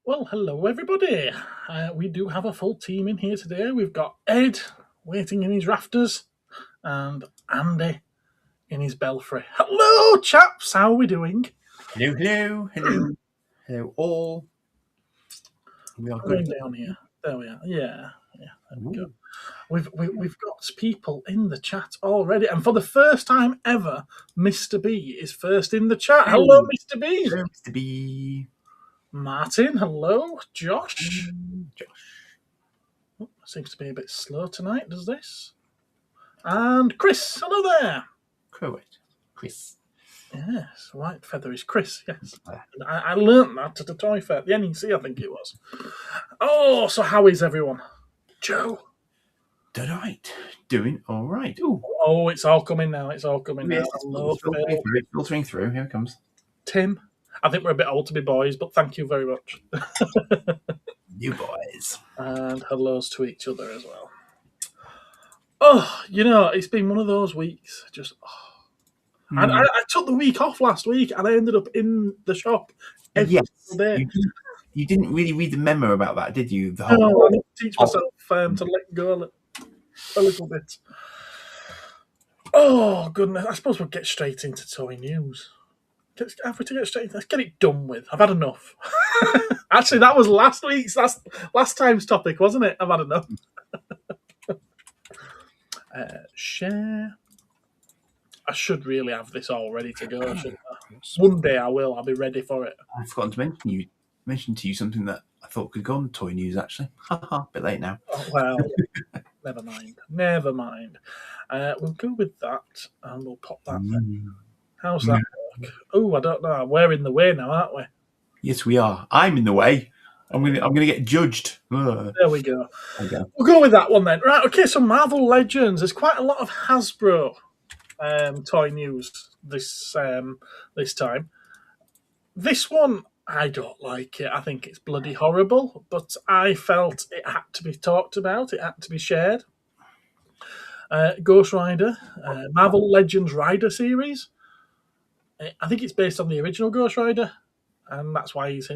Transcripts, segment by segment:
Well, hello everybody. We do have a full team in here today. We've got Ed waiting in his rafters and Andy in his belfry. Hello, chaps. How are we doing? Hello, hello, hello, hello, all. We are Going good. down here. There we are. Yeah, there we go. Ooh. We've got people in the chat already, and for the first time ever, Mr. B is first in the chat. Hey, Hello, Mr. B. hello, Mr. B. Martin. Hello, Josh. Josh. Oh, seems to be a bit slow tonight. Does this? And Chris. Hello there. Correct. Chris. Yes, white feather is Chris. Yes, Ah. and I learnt that at a toy fair, the NEC, I think it was. Oh, so how is everyone? Joe. All right. Doing all right. Ooh. Oh, it's all coming now. It's all coming now. Yes, Hello, it's filtering Phil. through. It's filtering through. Here it comes. Tim. I think we're a bit old to be boys, but thank you very much. You boys. And hellos to each other as well. Oh, it's been one of those weeks. Just, and I took the week off last week, and I ended up in the shop every Yes. single day. You didn't really read the memo about that, did you? The No, whole. I need to teach myself to let go a little bit. Oh, goodness. I suppose we'll get straight into toy news. Have we to get straight? Let's get it done with. I've had enough. Actually, that was last time's topic, wasn't it? I've had enough. Share. I should really have this all ready to go, shouldn't I? One day I will. I'll be ready for it. I've forgotten to mention to you something that I thought could go on the toy news, actually. A bit late now. Oh, well, never mind. Never mind. We'll go with that, and we'll pop that there. How's that work? Oh, I don't know. We're in the way now, aren't we? Yes, we are. I'm in the way. I'm gonna get judged. Ugh. There we go. Okay. We'll go with that one then. Right, okay, so Marvel Legends. There's quite a lot of Hasbro toy news this time. This one, I don't like it. I think it's bloody horrible, but I felt it had to be talked about. It had to be shared. Ghost Rider, Marvel Legends Rider series. I think it's based on the original Ghost Rider, and that's why his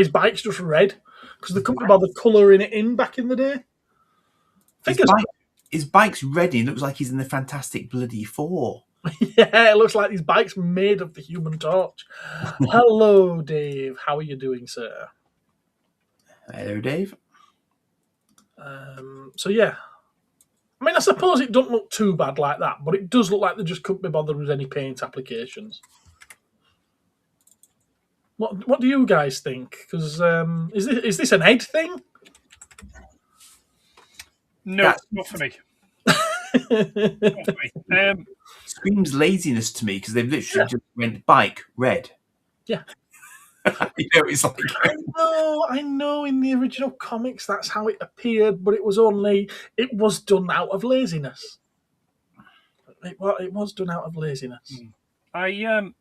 bike's just red, because they couldn't bother colouring it in back in the day. His bike's red. He looks like he's in the Fantastic Bloody Four. Yeah, it looks like his bike's made of the Human Torch. Hello, Dave. How are you doing, sir? Hello, Dave. So yeah, I mean, I suppose it doesn't look too bad like that, but it does look like they just couldn't be bothered with any paint applications. What do you guys think? Because is this an Ed thing? No, not for me. Not for me. Screams laziness to me because they've literally just went bike red. Yeah. It's like I know. In the original comics, that's how it appeared, but it was done out of laziness. It was done out of laziness. I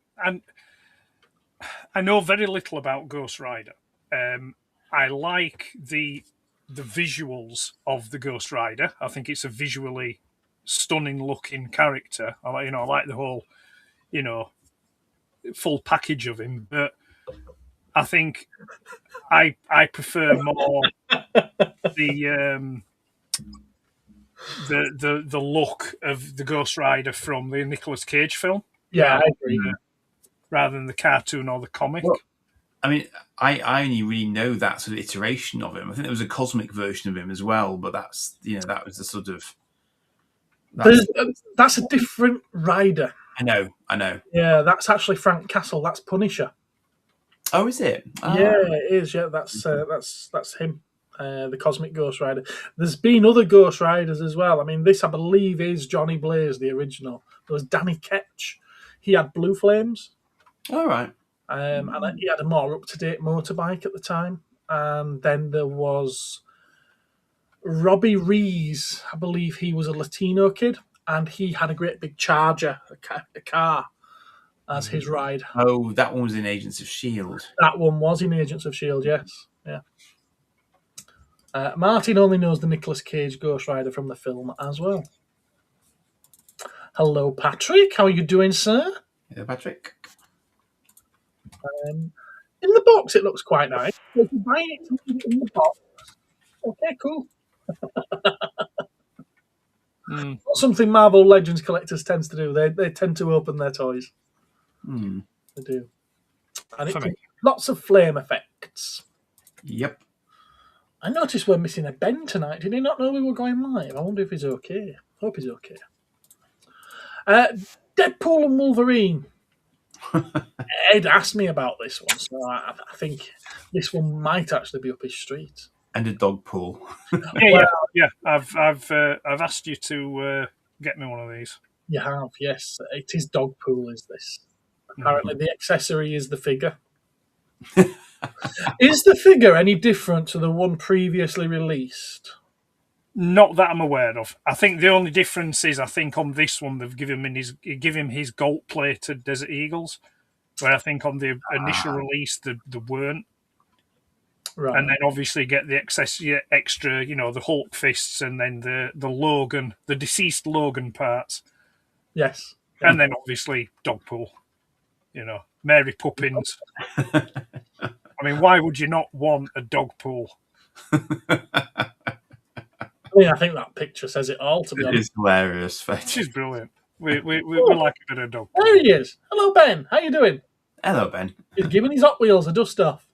know very little about Ghost Rider. I like the visuals of the Ghost Rider. I think it's a visually stunning looking character. I like the whole, full package of him. But I think I prefer more the look of the Ghost Rider from the Nicolas Cage film. Yeah, I agree. Rather than the cartoon or the comic. Well, I mean, I only really know that sort of iteration of him. I think there was a cosmic version of him as well, but that's that was the sort of. That's a different rider. I know. Yeah, that's actually Frank Castle. That's Punisher. Oh, is it? Oh. Yeah, it is. Yeah, that's him, the Cosmic Ghost Rider. There's been other Ghost Riders as well. I mean, this I believe is Johnny Blaze, the original. There was Danny Ketch. He had blue flames. All right. And he had a more up-to-date motorbike at the time. And then there was Robbie Rees. I believe he was a Latino kid, and he had a great big Charger, a car, as his ride. Oh, that one was in Agents of S.H.I.E.L.D. That one was in Agents of S.H.I.E.L.D., yes. Yeah. Martin only knows the Nicolas Cage Ghost Rider from the film as well. Hello, Patrick. How are you doing, sir? Yeah, Patrick. In the box, it looks quite nice. So if you're buying it to leave it in the box, okay, cool. Not something Marvel Legends collectors tends to do. They tend to open their toys. They do. And it lots of flame effects. Yep. I noticed we're missing a Ben tonight. Did he not know we were going live? I wonder if he's okay. Hope he's okay. Deadpool and Wolverine. Ed asked me about this one, so I think this one might actually be up his street. And a dog pool. Yeah. I've asked you to get me one of these. You have, yes. It is dog pool, is this? Apparently the accessory is the figure. Is the figure any different to the one previously released? Not that I'm aware of. I think the only difference is, I think on this one they've given him his gold-plated Desert Eagles, where I think on the initial release there weren't. Right. And then obviously get the extra, the Hulk fists, and then the Logan, the deceased Logan parts. Yes. And then obviously Dogpool, Mary Poppins. I mean, why would you not want a Dogpool? I think that picture says it all, to be honest. It is hilarious. She's brilliant. We like a bit of dog. There he is. Hello, Ben. How you doing? Hello, Ben. He's giving his Hot Wheels a dust off.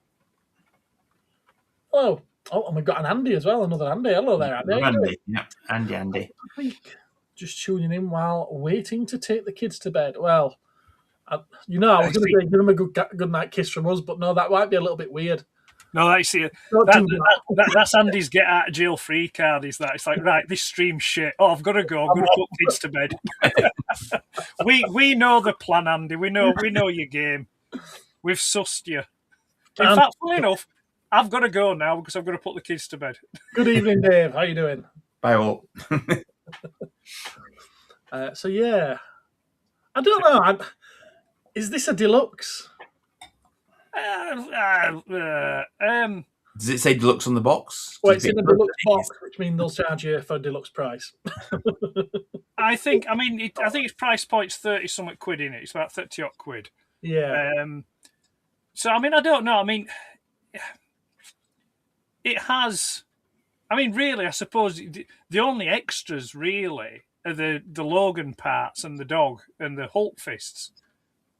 Hello. Oh, and we've got an Andy as well. Another Andy. Hello there, Andy. Andy. Yeah, Andy. Just tuning in while waiting to take the kids to bed. Well, I was going to say give them a good night kiss from us, but no, that might be a little bit weird. No, that's Andy's get out of jail free card. Is that? It's like, right, this stream's shit. Oh, I've got to go. I'm going to put kids to bed. we know the plan, Andy. We know your game. We've sussed you. In fact, funny enough, I've got to go now because I've got to put the kids to bed. Good evening, Dave. How you doing? Bye all. So yeah, I don't know. Is this a deluxe? Does it say deluxe on the box? Well, it's in a deluxe box, which means they'll charge you for a deluxe price. I think its price point's 30 something quid in it. It's about 30 odd quid. Yeah. So I mean, I don't know. I mean, it has. I mean, really, I suppose the only extras really are the Logan parts and the dog and the Hulk fists.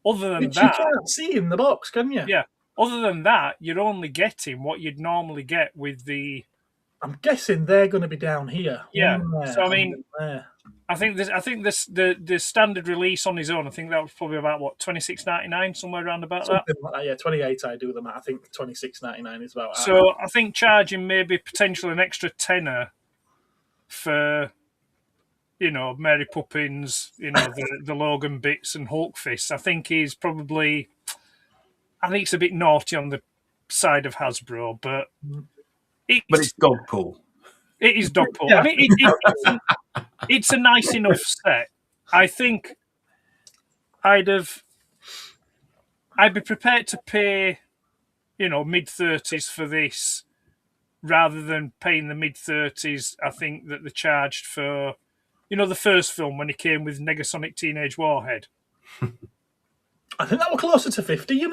Other than Which that, you can't see in the box, can you? Yeah. Other than that, you're only getting what you'd normally get with the. I'm guessing they're going to be down here. Yeah. So I mean, I think the standard release on his own. I think that was probably about what, $26.99, somewhere around about something that. like that. Yeah, 28. I do them at. I think $26.99 is about. So I think charging maybe potentially an extra tenner for. Mary Poppins, the Logan bits and Hulk fists, I think it's a bit naughty on the side of Hasbro, but it's Dogpool. It is Dogpool. Yeah. I mean, it's a nice enough set. I think I'd be prepared to pay, mid-30s for this rather than paying the mid-30s. I think that they charged for. The first film when he came with Negasonic Teenage Warhead. I think that was closer to 50,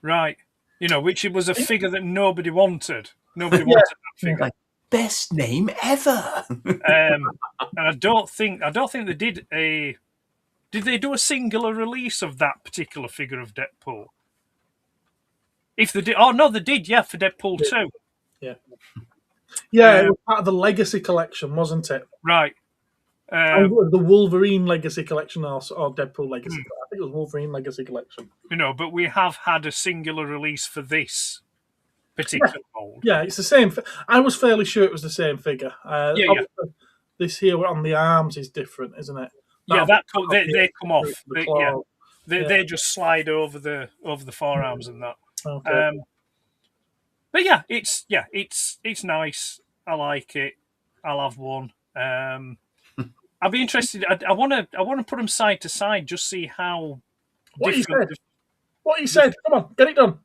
Right. Which it was a figure that nobody wanted. Nobody wanted that figure. Like, best name ever. And I don't think they did a. Did they do a singular release of that particular figure of Deadpool? If they did, they did. Yeah, for Deadpool 2. Yeah. Yeah, it was part of the Legacy Collection, wasn't it? Right. The Wolverine Legacy Collection or Deadpool Legacy. I think it was Wolverine Legacy Collection. But we have had a singular release for this particular mold. Yeah, it's the same. I was fairly sure it was the same figure. This here on the arms is different, isn't it? They come off. They just slide over the forearms and that. Okay. But yeah, it's nice. I like it. I'll have one. I'd be interested. I want to put them side to side, just see how. What you said? Come on, get it done.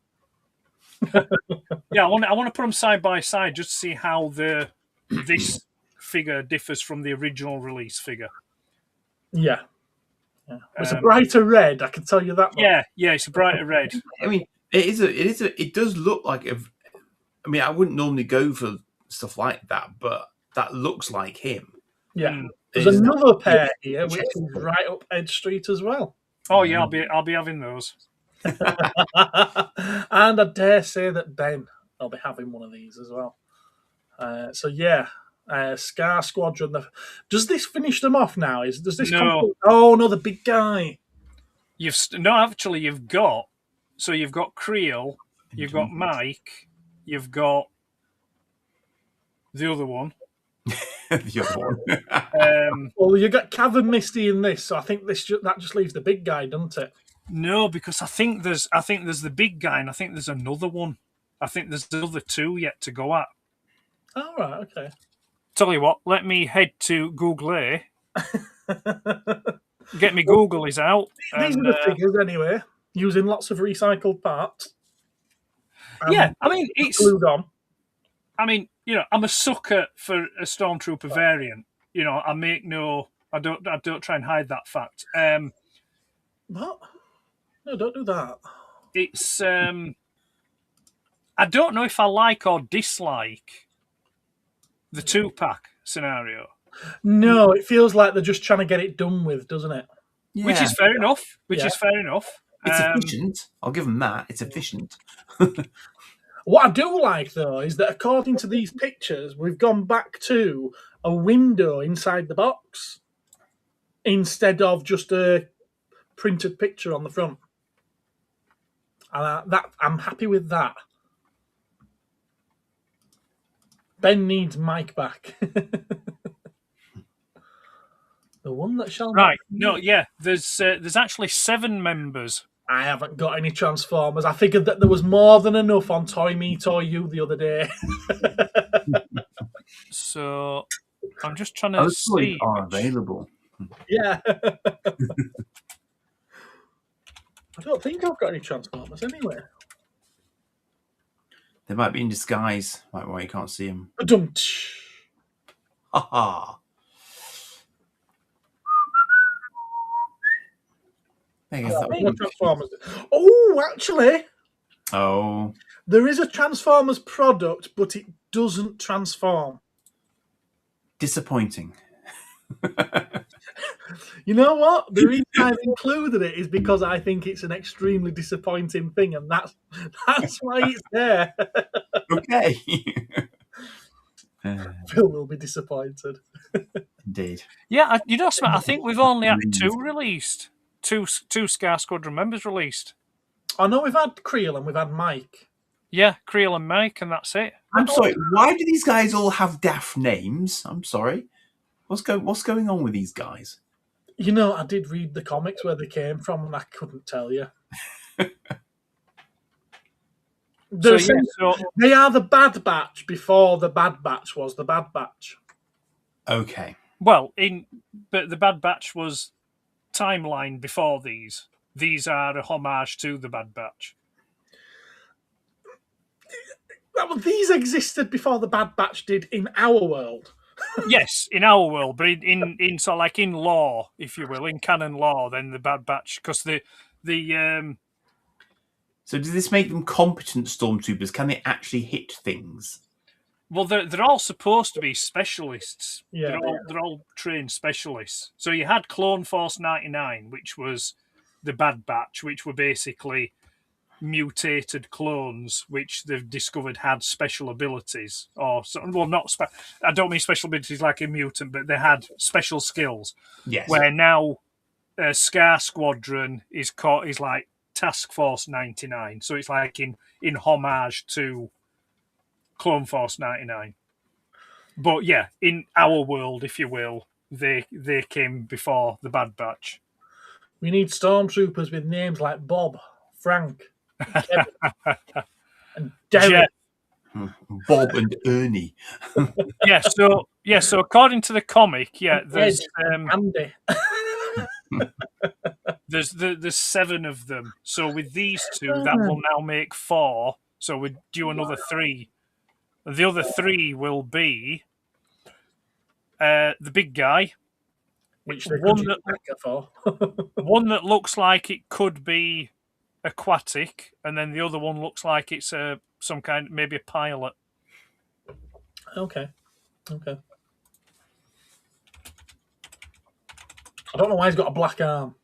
Yeah, I want to put them side by side, just to see how this figure differs from the original release figure. Yeah. It's a brighter red. I can tell you that much. Yeah, it's a brighter red. I mean, It does look like a. I mean, I wouldn't normally go for stuff like that, but that looks like him. Yeah. Mm. There's It's- another pair here, which is right up Edd Street as well. Oh yeah, I'll be having those. And I dare say that Ben will be having one of these as well. So yeah, Scar Squadron. Does this finish them off now? Does this No. Oh no, the big guy. You've got. So you've got Creel, you've got Mike, you've got the other one. The other one. Well, you got Cav and Misty in this, so I think that just leaves the big guy, doesn't it? No, because I think there's the big guy, and I think there's another one. I think there's the other two yet to go at. Oh right, okay. Tell you what, let me head to Google. Get me Googlies out. These are the figures anyway, using lots of recycled parts. Yeah, I mean it's glued on. I mean, I'm a sucker for a Stormtrooper variant. I don't try and hide that fact. What? No, don't do that. It's I don't know if I like or dislike the 2-pack scenario. No, it feels like they're just trying to get it done with, doesn't it? Yeah. Which is fair enough. Yeah. It's efficient. I'll give them that. It's efficient. What I do like, though, is that according to these pictures, we've gone back to a window inside the box instead of just a printed picture on the front. And I'm happy with that. Ben needs Mike back. The one that shall Right. No, yeah. There's actually 7 members. I haven't got any Transformers. I figured that there was more than enough on Toy Me, Toy You the other day. So I'm just trying to see. Are available. Yeah. I don't think I've got any Transformers anyway. They might be in disguise, like why you can't see them. Ha ha. Transformers. Oh, actually, Oh, there is a Transformers product, but it doesn't transform. disappointing. You know what? The reason I've included it is because I think it's an extremely disappointing thing, and that's why it's there. Okay. Phil will be disappointed. Indeed. Yeah, I think we've only had 2 released. Two Scar Squadron members released. I know we've had Creel and we've had Mike. Yeah, Creel and Mike, and that's it. I'm sorry. Why do these guys all have daft names? I'm sorry. What's going on with these guys? You know, I did read the comics where they came from, and I couldn't tell you. They are the Bad Batch before the Bad Batch was the Bad Batch. Okay. Well, but the Bad Batch was timeline before these. These are a homage to the Bad Batch. Well, these existed before the Bad Batch did in our world. Yes, in our world, but in sort of like in law, if you will, in canon law, then the Bad Batch, because the So does this make them competent stormtroopers? Can they actually hit things? Well, they're all supposed to be specialists. Yeah, they're all trained specialists. So you had Clone Force 99, which was the Bad Batch, which were basically mutated clones, which they've discovered had special abilities. I don't mean special abilities like a mutant, but they had special skills. Yes. Where now Scar Squadron is like Task Force 99. So it's like in homage to Clone Force 99. But yeah, in our world, if you will, they came before the Bad Batch. We need stormtroopers with names like Bob, Frank, Kevin, and Derek. Bob and Ernie. So according to the comic, there's Andy. there's 7 of them. So with these 2, that will now make 4. So we do another 3. The other 3 will be the big guy, Which one that looks like it could be aquatic, and then the other one looks like it's some kind, maybe a pilot. Okay. Okay. I don't know why he's got a black arm.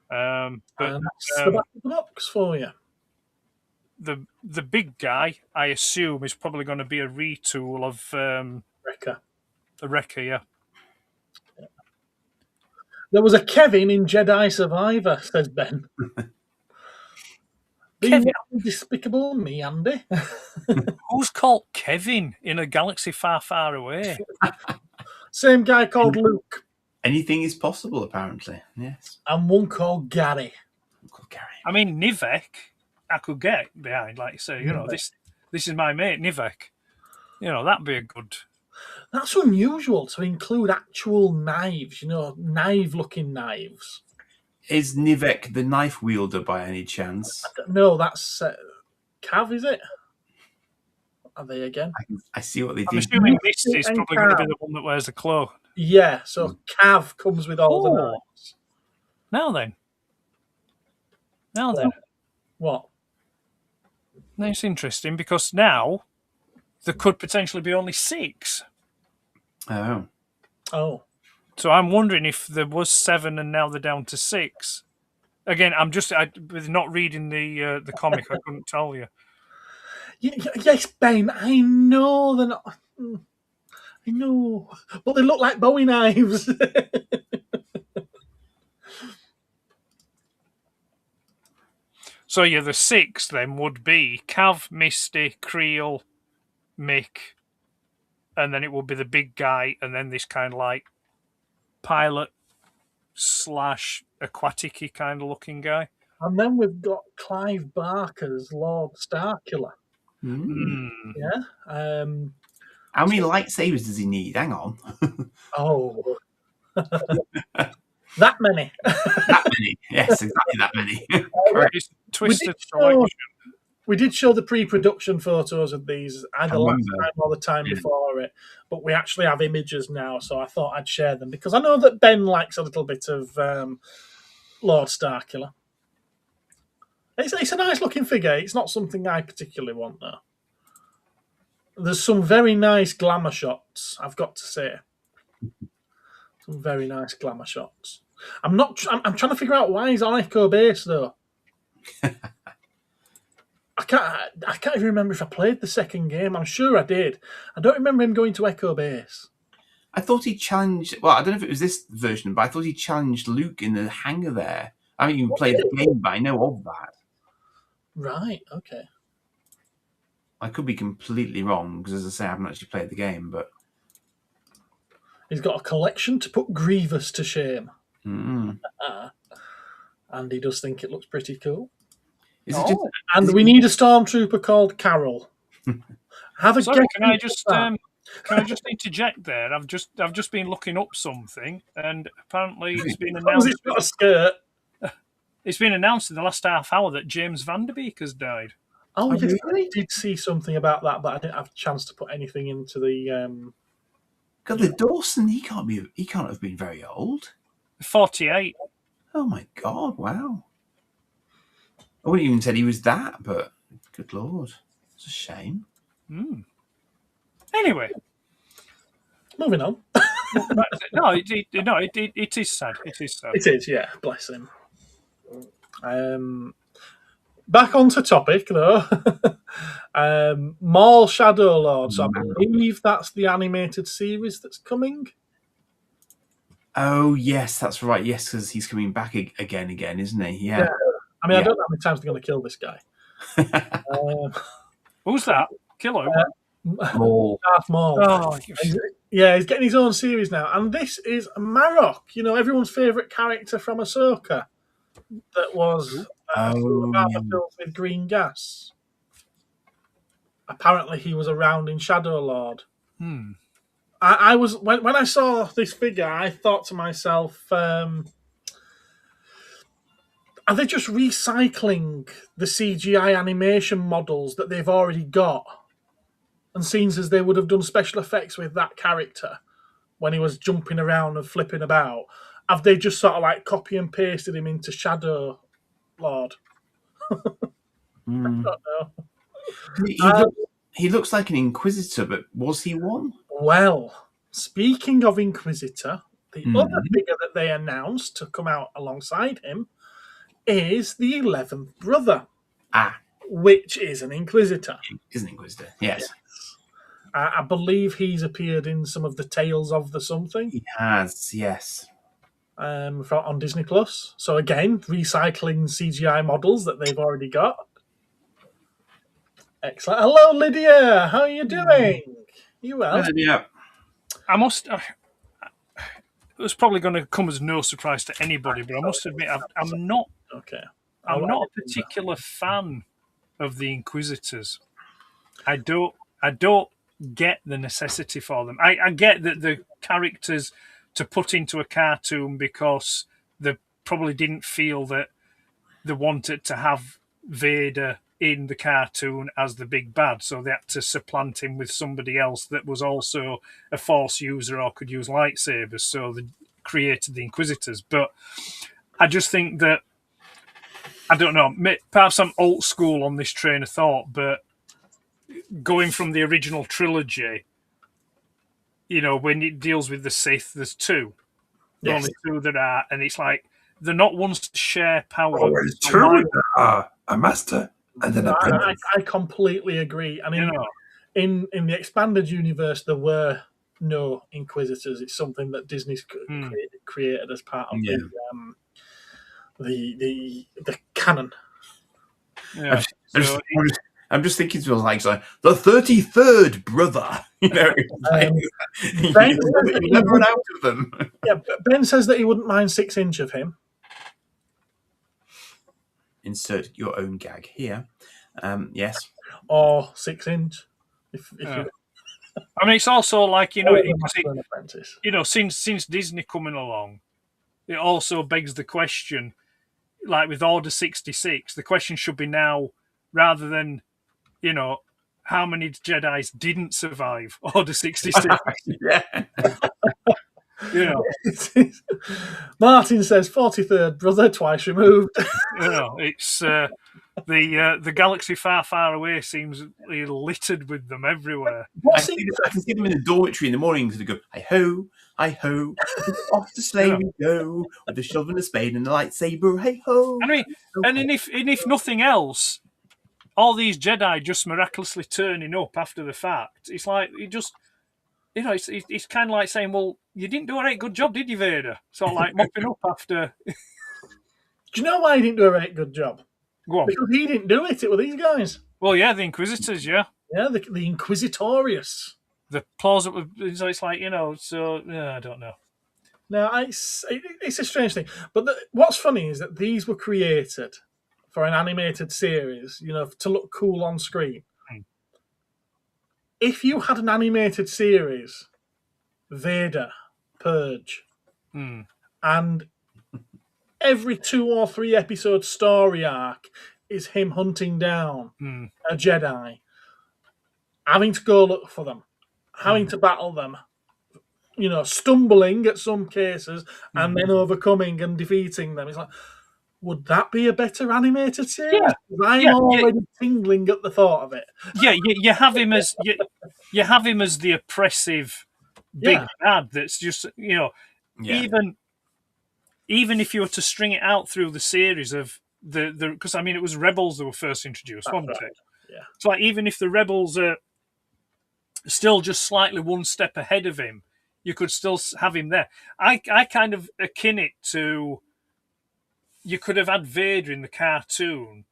But And that's the back of the box for you. the big guy, I assume, is probably going to be a retool of Wrecker. the Wrecker, yeah. There was a Kevin in Jedi Survivor, says Ben. Kevin? Despicable Me, Andy. Who's called Kevin in a galaxy far, far away? Same guy called Luke. Anything is possible, apparently. Yes. And one called Gary. Uncle Gary. I mean, Nivek, I could get behind, like you say. You know, this is my mate, Nivek. You know, that'd be a good... That's unusual to include actual knives, knife-looking knives. Is Nivek the knife wielder by any chance? No, that's Cav, is it? Are they again? I see what they I'm did. assuming this is probably going to be the one that wears the cloak. Yeah, so Cav comes with all the knives. Now then. What? That's interesting, because now there could potentially be only 6. Oh. Oh. So I'm wondering if there was 7 and now they're down to 6. Again, with not reading the comic, I couldn't tell you. Yes, Ben, I know they're not. I know, but they look like Bowie knives. So yeah, the 6 then would be Cav, Misty, Creel, Mick, and then it would be the big guy, and then this kind of like pilot / aquatic-y kind of looking guy. And then we've got Clive Barker's Lord Starkiller. Yeah. How many lightsabers does he need? Hang on. Oh. That many. That many. Yes, exactly that many. It's twisted selection. We did show the pre-production photos of these either last time or the time before it, but we actually have images now, so I thought I'd share them because I know that Ben likes a little bit of Lord Starkiller. It's a nice looking figure. It's not something I particularly want, though. There's some very nice glamour shots, I've got to say. Some very nice glamour shots. I'm trying to figure out why he's on Echo Base, though. I can't even remember if I played the second game. I'm sure I did. I don't remember him going to Echo Base. I thought he challenged... Well, I don't know if it was this version, but I thought he challenged Luke in the hangar there. I haven't even played the game, but I know of that. Right, okay. I could be completely wrong, because as I say, I haven't actually played the game, but... He's got a collection to put Grievous to shame. Mm-hmm. And he does think it looks pretty cool. And we need a stormtrooper called Carol. Have a Sorry, guess. can I just interject there? I've just been looking up something, and apparently it's been announced. It's got a skirt. It's been announced in the last half hour that James Van Der Beek has died. Oh, yes, I did see something about that, but I didn't have a chance to put anything into the. God, the Dawson, he can't have been very old. 48. Oh my God! Wow. I wouldn't even said he was that, but good Lord, it's a shame. Anyway, moving on. It is sad. It is sad. It is, yeah. Bless him. Back onto topic though. Maul Shadow Lords. I believe that's the animated series that's coming. Oh yes, that's right. Yes, because he's coming back again, isn't he? Yeah. I mean, I don't know how many times they're going to kill this guy. Who's that? Kill him. Maul. Darth Maul. Oh, he's getting his own series now, and this is Marok. You know, everyone's favourite character from Ahsoka. That was filled with green gas. Apparently, he was around in Shadow Lord. I was when I saw this figure, I thought to myself, are they just recycling the CGI animation models that they've already got? And seems as they would have done special effects with that character when he was jumping around and flipping about. Have they just sort of like copy and pasted him into Shadow Lord. Hmm. I don't know. He looks like an Inquisitor, but was he one? Well, speaking of Inquisitor, the other Hmm. figure that they announced to come out alongside him is the 11th brother, Ah, which is an Inquisitor. is an Inquisitor. Yes, I believe he's appeared in some of the Tales of the Something he has. Yes. on Disney Plus. So again, recycling CGI models that they've already got. Excellent. Hello, Lydia. How are you doing? You well? Yeah. I must. It was probably going to come as no surprise to anybody, but I must admit, I'm not. Okay. I'm not a particular fan of the Inquisitors. I don't get the necessity for them. I get that the characters to put into a cartoon because they probably didn't feel that they wanted to have Vader in the cartoon as the big bad, so they had to supplant him with somebody else that was also a Force user or could use lightsabers, so they created the Inquisitors. But I just think that, I don't know, perhaps I'm old school on this train of thought, but going from the original trilogy, when it deals with the Sith, there's two. The Yes. only two that are, and it's like, they're not ones to share power. Oh, it's true. A master and then a apprentice. I completely agree. I mean, in the expanded universe, there were no Inquisitors. It's something that Disney's created as part of the canon. Yeah. I'm just thinking to myself, the 33rd brother. Ben you never run out of them. Yeah, Ben says that he wouldn't mind 6 inch of him. Insert your own gag here. Yes. Or 6 inch. If I mean, it's also like, since Disney coming along, it also begs the question, like with Order 66, the question should be now, rather than, how many Jedis didn't survive Order 66? Yeah. Martin says 43rd brother, twice removed. It's the galaxy far, far away seems littered with them everywhere. I can see them in the dormitory in the morning because they go, hi ho, off to sleigh we go, with a shovel and a spade and a lightsaber, hey ho. I mean, and if nothing else, all these Jedi just miraculously turning up after the fact. It's like it's kind of like saying, well, you didn't do a right good job, did you, Vader? Sort of like mopping up after. Do you know why he didn't do a right good job? Go on. Because he didn't do it. It were these guys. Well, yeah, the Inquisitors, yeah. Yeah, the Inquisitorius. The plausible. So it's like, so I don't know. No, it's a strange thing. But what's funny is that these were created for an animated series, to look cool on screen. If you had an animated series, Vader, Purge, and every 2 or 3 episode story arc is him hunting down a Jedi, having to go look for them, having to battle them, stumbling at some cases, and then overcoming and defeating them. It's like, would that be a better animated series? Yeah. I'm already tingling at the thought of it. Yeah, you have him as the oppressive big bad. That's just even if you were to string it out through the series of the because I mean it was Rebels that were first introduced, wasn't it? Yeah. So like, even if the Rebels are still just slightly one step ahead of him, you could still have him there. I kind of akin it to. You could have had Vader in the cartoon,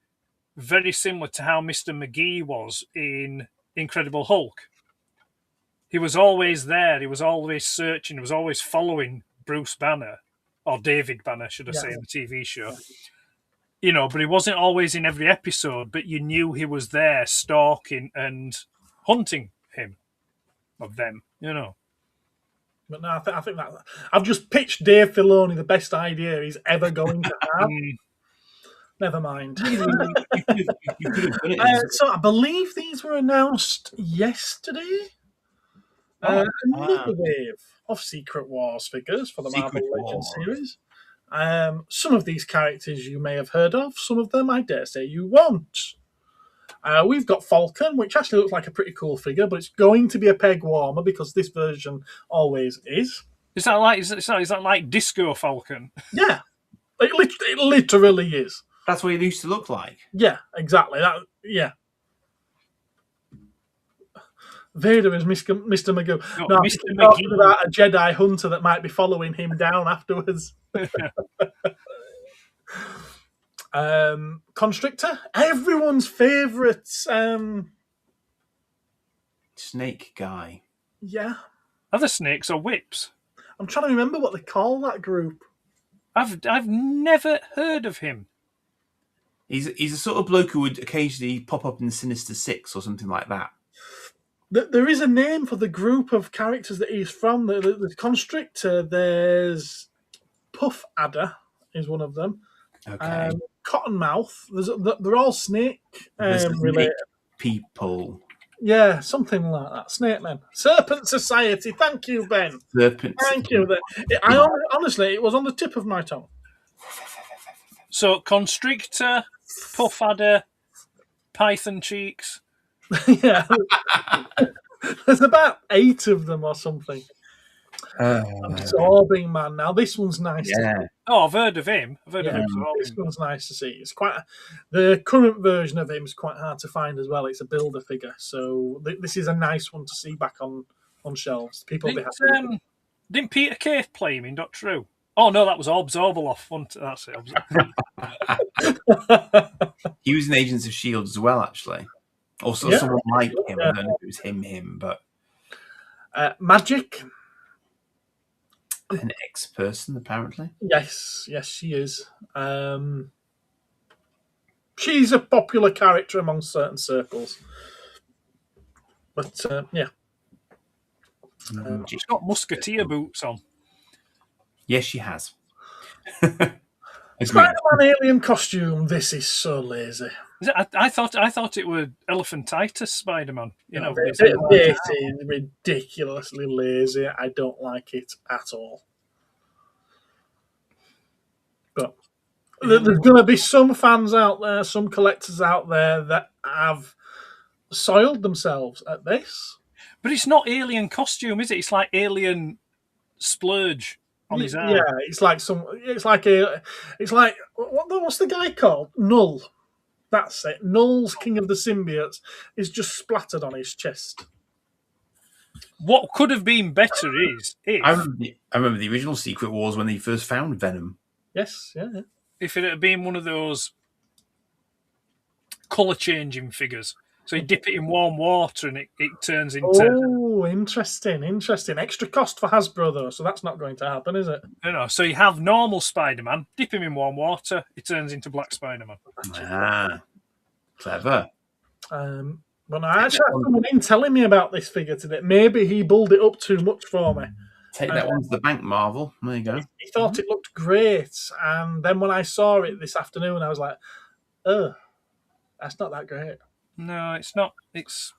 very similar to how Mr. McGee was in Incredible Hulk. He was always there. He was always searching. He was always following Bruce Banner, or David Banner, should I say, in the TV show. But he wasn't always in every episode, but you knew he was there stalking and hunting him, of them, But no, I think that I've just pitched Dave Filoni the best idea he's ever going to have. Never mind. So I believe these were announced yesterday. Another wave of Secret Wars figures for the Marvel Legends series. Some of these characters you may have heard of. Some of them, I dare say, you won't. We've got Falcon, which actually looks like a pretty cool figure, but it's going to be a peg warmer because this version always is. Is that like Disco Falcon? Yeah, it literally is. That's what it used to look like. Yeah, exactly. Yeah. Vader is Mr. Magoo. No, Mr. I'm talking McGee. about a Jedi hunter that might be following him down afterwards. Constrictor, everyone's favourite. Snake guy. Yeah, Are the snakes or whips? I'm trying to remember what they call that group. I've never heard of him. He's a sort of bloke who would occasionally pop up in the Sinister Six or something like that. There is a name for the group of characters that he's from. The Constrictor, there's Puff Adder is one of them. Okay. Cottonmouth. They're all snake related. People. Yeah, something like that. Snake Men. Serpent Society. Thank you, Ben. Serpents. Thank you. Honestly, it was on the tip of my tongue. So Constrictor, Puff Adder, Python Cheeks. Yeah. There's about 8 of them or something. Absorbing Man. Now, this one's nice. Yeah. Oh, I've heard of him. This one's nice to see. It's the current version of him is quite hard to find as well. It's a builder figure, so this is a nice one to see back on shelves. People will be happy. Didn't Peter Cave play him in Doctor Who? Oh no, that was Orbs Oberloff. That's it. He was in Agents of S.H.I.E.L.D. as well, actually. Also, someone like him. I don't know if it was him, but Magic. An ex-person, apparently. Yes, she is. She's a popular character among certain circles. But, yeah. She's got musketeer boots on. Yes, she has. Spider-Man alien costume. This is so lazy. I thought it was Elephantitis Spider-Man. This is ridiculously lazy. I don't like it at all. But there's going to be some fans out there, some collectors out there that have soiled themselves at this. But it's not alien costume, is it? It's like alien splurge on his arm. Yeah, it's like what's the guy called? Null. That's it. Null's King of the Symbiotes is just splattered on his chest. What could have been better is if I remember the original Secret Wars when they first found Venom. Yes, yeah. If it had been one of those colour changing figures. So you dip it in warm water and it turns into... Oh, interesting. Extra cost for Hasbro, though, so that's not going to happen, is it? No. So you have normal Spider-Man, dip him in warm water, it turns into Black Spider-Man. Clever. But I actually had someone in telling me about this figure today. Maybe he bulled it up too much for me. Take that one to the bank, Marvel. There you go. He thought it looked great, and then when I saw it this afternoon, I was like, "Oh, that's not that great." No, it's not. It's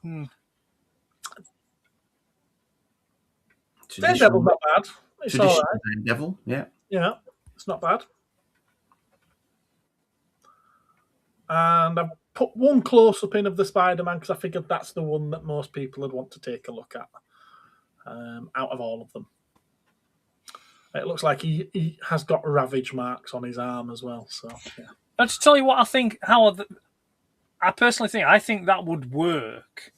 Daredevil's not bad. It's all right. Daredevil, yeah, it's not bad. And I've put one close-up in of the Spider-Man because I figured that's the one that most people would want to take a look at out of all of them. It looks like he has got ravage marks on his arm as well. So, yeah. And to tell you what I think, I personally think that would work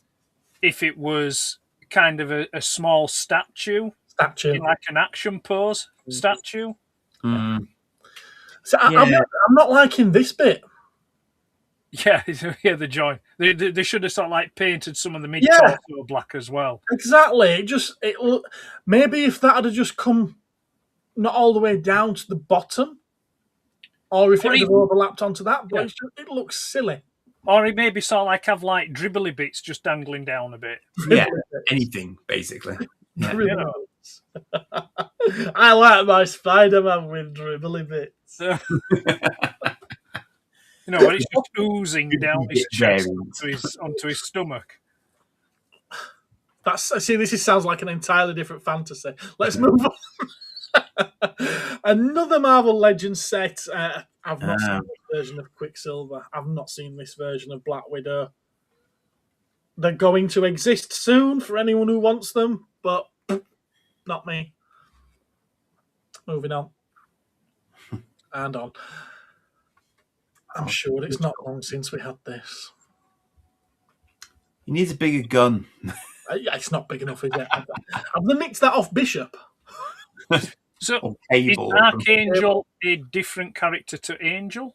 if it was kind of a small statue in like an action pose statue. Mm. So I'm not liking this bit. Yeah, the joint. They should have sort of like painted some of the mid-torso black as well. Exactly. Maybe if that had just come not all the way down to the bottom, or if it had overlapped onto that, but it looks silly. Or it maybe sort of like have like dribbly bits just dangling down a bit. Yeah, anything basically. Yeah. I like my Spider-Man with dribbly bits. When it's just oozing down his chest onto his stomach. This sounds like an entirely different fantasy. Let's move on. Another Marvel Legends set. I've not seen this version of Quicksilver. I've not seen this version of Black Widow. They're going to exist soon for anyone who wants them, but not me. Moving on. And on. I'm sure it's not long since we had this. He needs a bigger gun. It's not big enough, is it? Have they nicked that off Bishop? So, Cable. is Archangel a different character to Angel?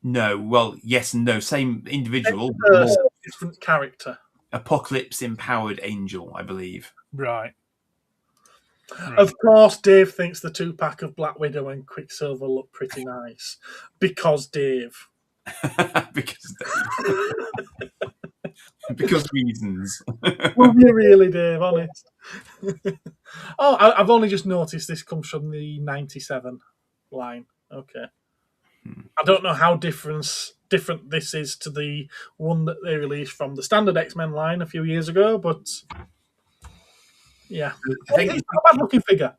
No, well, yes and no. Same individual. Different character. Apocalypse-empowered angel, I believe. Right. Of course, Dave thinks the 2-pack of Black Widow and Quicksilver look pretty nice. Because Dave. Because reasons. Will you really, Dave? Honest. I've only just noticed this comes from the 97 line. Okay. I don't know how different this is to the one that they released from the standard X-Men line a few years ago, but yeah, I think it's not a bad looking figure.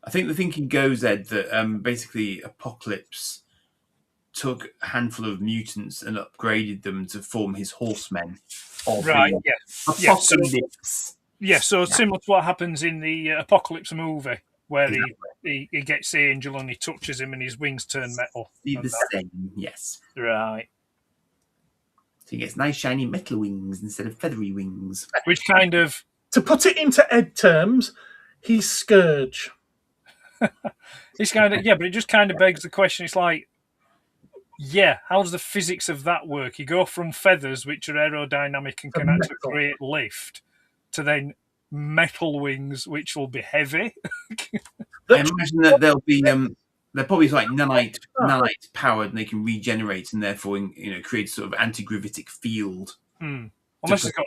I think the thinking goes, Ed, that basically Apocalypse took a handful of mutants and upgraded them to form his horsemen. Right, yeah. Apocalypse. So similar to what happens in the Apocalypse movie, where he gets Angel and he touches him and his wings turn metal. The same, yes. Right. So he gets nice shiny metal wings instead of feathery wings. Which kind of... To put it into Ed terms, he's Scourge. It's kind of... Yeah, but it just kind of begs the question. It's like, yeah, how does the physics of that work? You go from feathers, which are aerodynamic and can actually create lift, to then metal wings, which will be heavy. I imagine that they'll be they're probably like nanite powered, and they can regenerate, and therefore create sort of anti-gravitic field. Unless it's got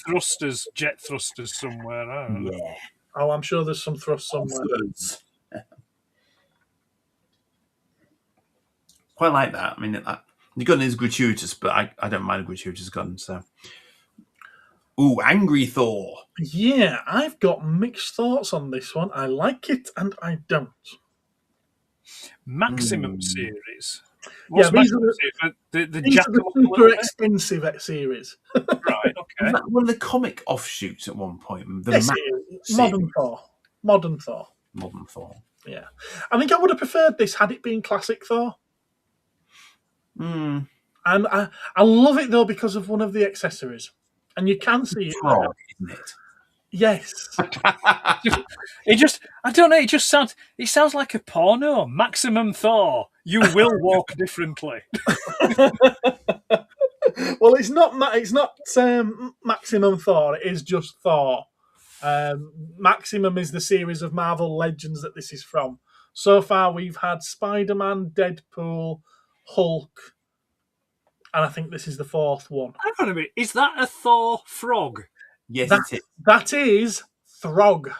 thrusters, jet thrusters somewhere. I don't know. Yeah. Oh, I'm sure there's some thrust somewhere. Quite like that. I mean, the gun is gratuitous, but I don't mind a gratuitous gun. So, Angry Thor. Yeah, I've got mixed thoughts on this one. I like it and I don't. Maximum series. What's these are the super expensive series. Right. Okay. Was that one of the comic offshoots at one point? Modern Thor. Yeah, I think I would have preferred this had it been classic Thor. And I love it though because of one of the accessories, and you can see it. Frog, isn't it? Yes. I don't know. It sounds like a porno. Maximum Thor. You will walk differently. Well, it's not Maximum Thor. It is just Thor. Maximum is the series of Marvel Legends that this is from. So far, we've had Spider-Man, Deadpool, Hulk, and I think this is the 4th one. Hang on a minute. Is that a Thor frog? Yes, it is. That is Throg.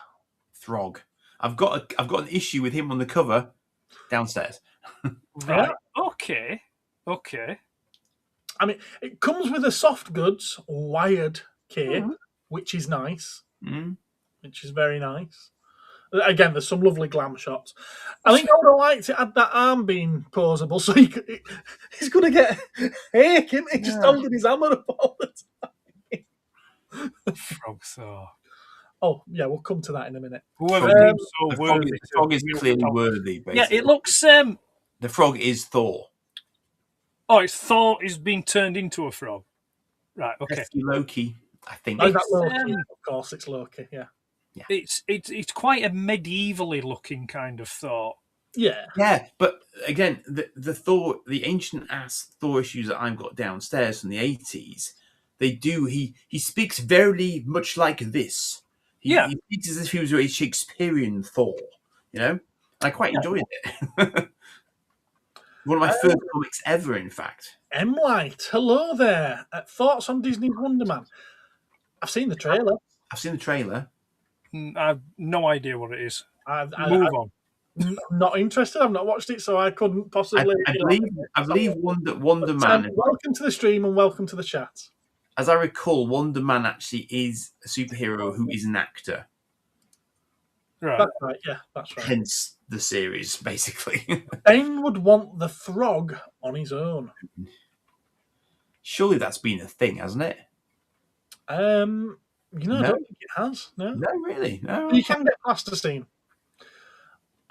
I've got an issue with him on the cover downstairs. Right. Okay. I mean, it comes with a soft goods wired cape, which is nice. Which is very nice. Again, there's some lovely glam shots. I think I would have liked it had that arm been posable, so he's going to get ache, isn't he? Just holding his hammer up all the time. Frog Thor. Oh, yeah, we'll come to that in a minute. The frog is clearly worthy, basically. Yeah, it looks... the frog is Thor. Oh, it's Thor is being turned into a frog. Right, okay. Loki, I think. That Loki, of course, it's Loki, yeah. It's quite a medievally looking kind of Thor. Yeah, but again, the Thor, the ancient ass Thor issues that I've got downstairs from the 80s, he speaks very much like this. He speaks as if he was a Shakespearean Thor, I quite enjoyed it. One of my first comics ever, in fact. M-Light, hello there. Thoughts on Disney's Wonder Man? I've seen the trailer. I have no idea what it is. Move on. Not interested. I've not watched it, so I couldn't possibly. I believe Wonder Man. Welcome to the stream and welcome to the chat. As I recall, Wonder Man actually is a superhero who is an actor. Right. That's right. Yeah, that's right. Hence the series, basically. Ben would want the Throg on his own. Surely that's been a thing, hasn't it? I No. don't think it has. No, No, really. No. you can get plasticine.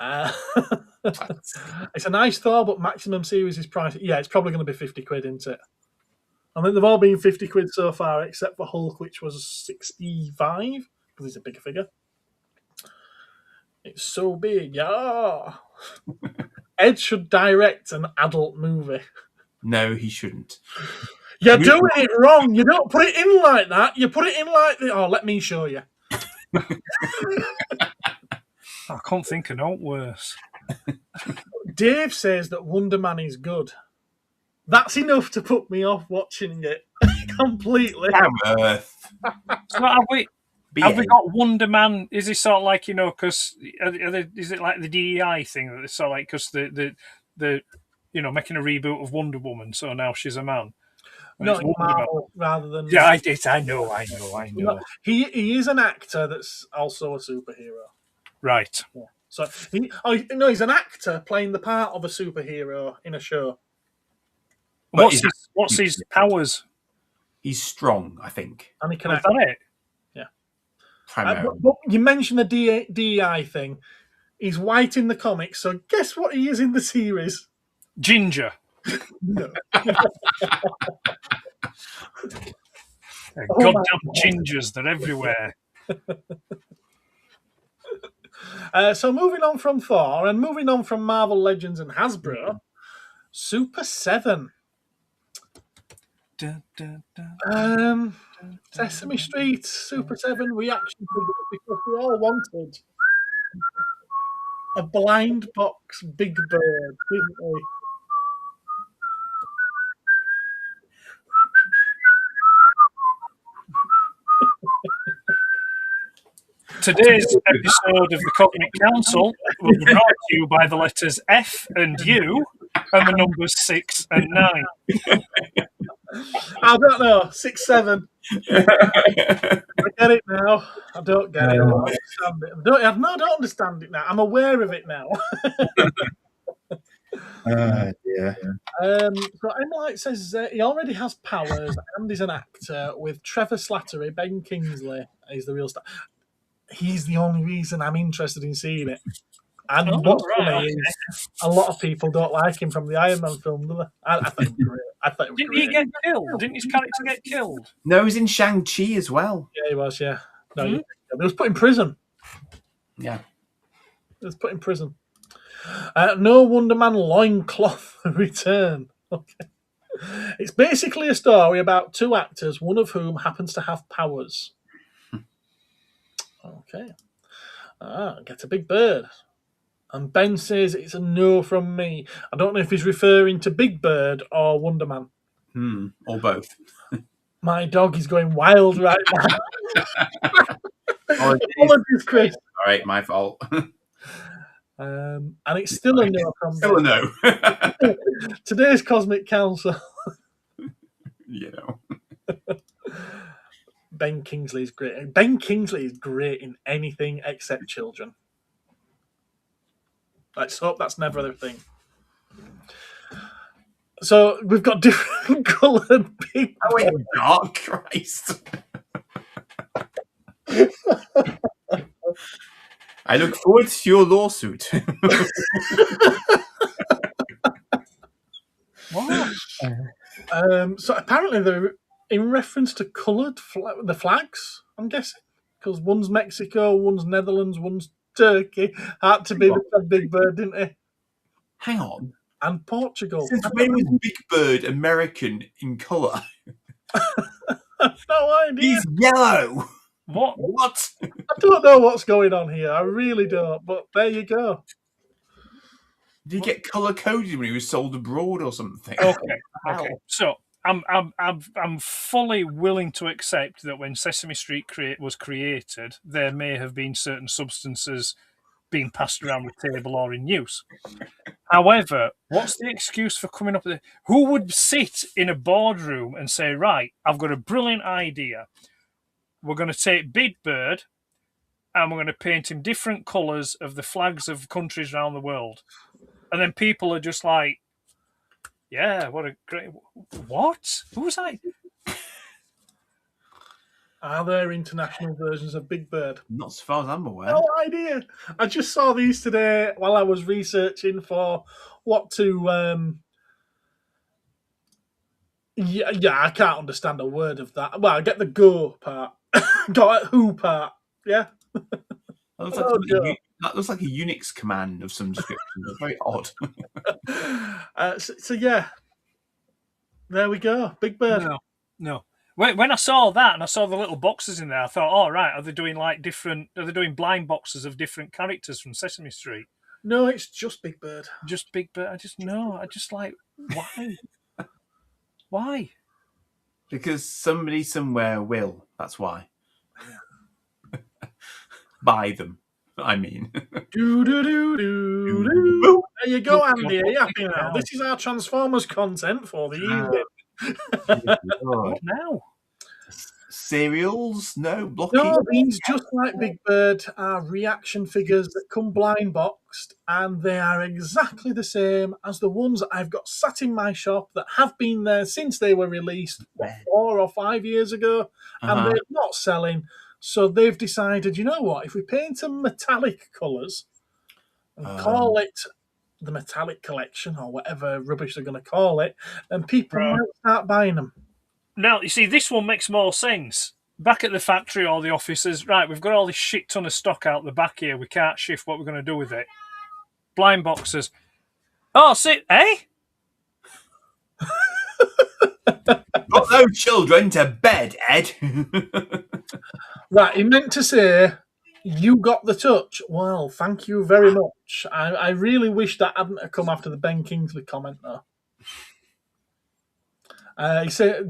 It's a nice Thor, but maximum series is price. Yeah, it's probably going to be 50 quid, isn't it? I think they've all been 50 quid so far, except for Hulk, which was 65 because it's a bigger figure. It's so big, yeah. Ed should direct an adult movie. No, he shouldn't. You're doing it wrong. You don't put it in like that. You put it in like this. Oh, let me show you. I can't think of no worse. Dave says that Wonder Man is good. That's enough to put me off watching it completely. Damn Earth. So have we got Wonder Man? Is he sort of like, because is it like the DEI thing that it's sort of like because the making a reboot of Wonder Woman, so now she's a man. Not Marvel, rather than I know. He is an actor that's also a superhero. Right. Yeah. So he's an actor playing the part of a superhero in a show. What's his powers? He's strong, I think. And he can Is act. that it? Yeah. Primarily. But you mentioned the DEI thing. He's white in the comics, so guess what he is in the series? Ginger. No. Goddamn gingers, they're everywhere. So moving on from Thor and moving on from Marvel Legends and Hasbro, Super 7. Sesame Street Super 7 reaction figures, because we all wanted a blind box Big Bird, didn't we? Today's episode of the Cosmic Council will be brought to you by the letters F and U and the numbers 6 and 9. I don't know, 6, 7. I get it now. I don't get it. I don't understand it. I don't understand it now. I'm aware of it now. Yeah. So Emilite says he already has powers and is an actor with Trevor Slattery. Ben Kingsley is the real star. He's the only reason I'm interested in seeing it. And what's funny is a lot of people don't like him from the Iron Man film, do they? I thought it was great. Didn't he get killed? Didn't his character get killed? No, he's in Shang-Chi as well. Yeah, he was, yeah. No, he was put in prison. Yeah. He was put in prison. No Wonder Man loincloth return. Okay. It's basically a story about two actors, one of whom happens to have powers. Okay. Get a big bird. And Ben says it's a no from me. I don't know if he's referring to Big Bird or Wonder Man. Or both. My dog is going wild right now. Apologies, Chris. All right, my fault. And it's still a no from Still a Ben. no. Today's Cosmic Council. Ben Kingsley is great. Ben Kingsley is great in anything except children. Let's hope that's never a thing. So we've got different coloured big. Oh, wait, dark Christ. I look forward to your lawsuit. What? So apparently they're in reference to coloured the flags, I'm guessing, because one's Mexico, one's Netherlands, one's Turkey. Had to be the Big Bird, didn't it? Hang on. And Portugal. Since when was Big Bird American in colour? No idea. He's yellow. What? I don't know what's going on here. I really don't. But there you go. Did he get colour coded when he was sold abroad or something? Okay. So I'm fully willing to accept that when Sesame Street was created, there may have been certain substances being passed around the table or in use. However, what's the excuse for coming up with it? Who would sit in a boardroom and say, right, I've got a brilliant idea. We're going to take Big Bird, and we're going to paint him different colours of the flags of countries around the world. And then people are just like, yeah, what a great... What? Who's that? Are there international versions of Big Bird? Not as far as I'm aware. No idea. I just saw these today while I was researching for what to. Yeah, I can't understand a word of that. Well, I get the go part, got it who part. Yeah. That looks like, that looks like a Unix command of some description. It's very odd. So yeah, there we go. Big Bird. No. When I saw that and I saw the little boxes in there, I thought, oh, right, are they doing like different... Are they doing blind boxes of different characters from Sesame Street? No, it's just Big Bird. Just Big Bird. I just like, why? Why? Because somebody somewhere will. That's why. Buy them. I mean. Do. There you go, Andy. Are you happy now? This is our Transformers content for the evening. What now? Cereals? No, blocky. No, these, just like Big Bird, are reaction figures that come blind boxed, and they are exactly the same as the ones that I've got sat in my shop that have been there since they were released 4 or 5 years ago, and they're not selling. So they've decided, you know what, if we paint them metallic colours and call it the Metallic Collection or whatever rubbish they're going to call it, then people might start buying them. Now, you see, this one makes more sense. Back at the factory or the offices, right, we've got all this shit ton of stock out the back here. We can't shift what we're going to do with it. Blind boxes. Oh, see, eh? Got those children to bed, Ed. Right, he meant to say, you got the touch. Well, thank you very much. I really wish that hadn't have come after the Ben Kingsley comment, though.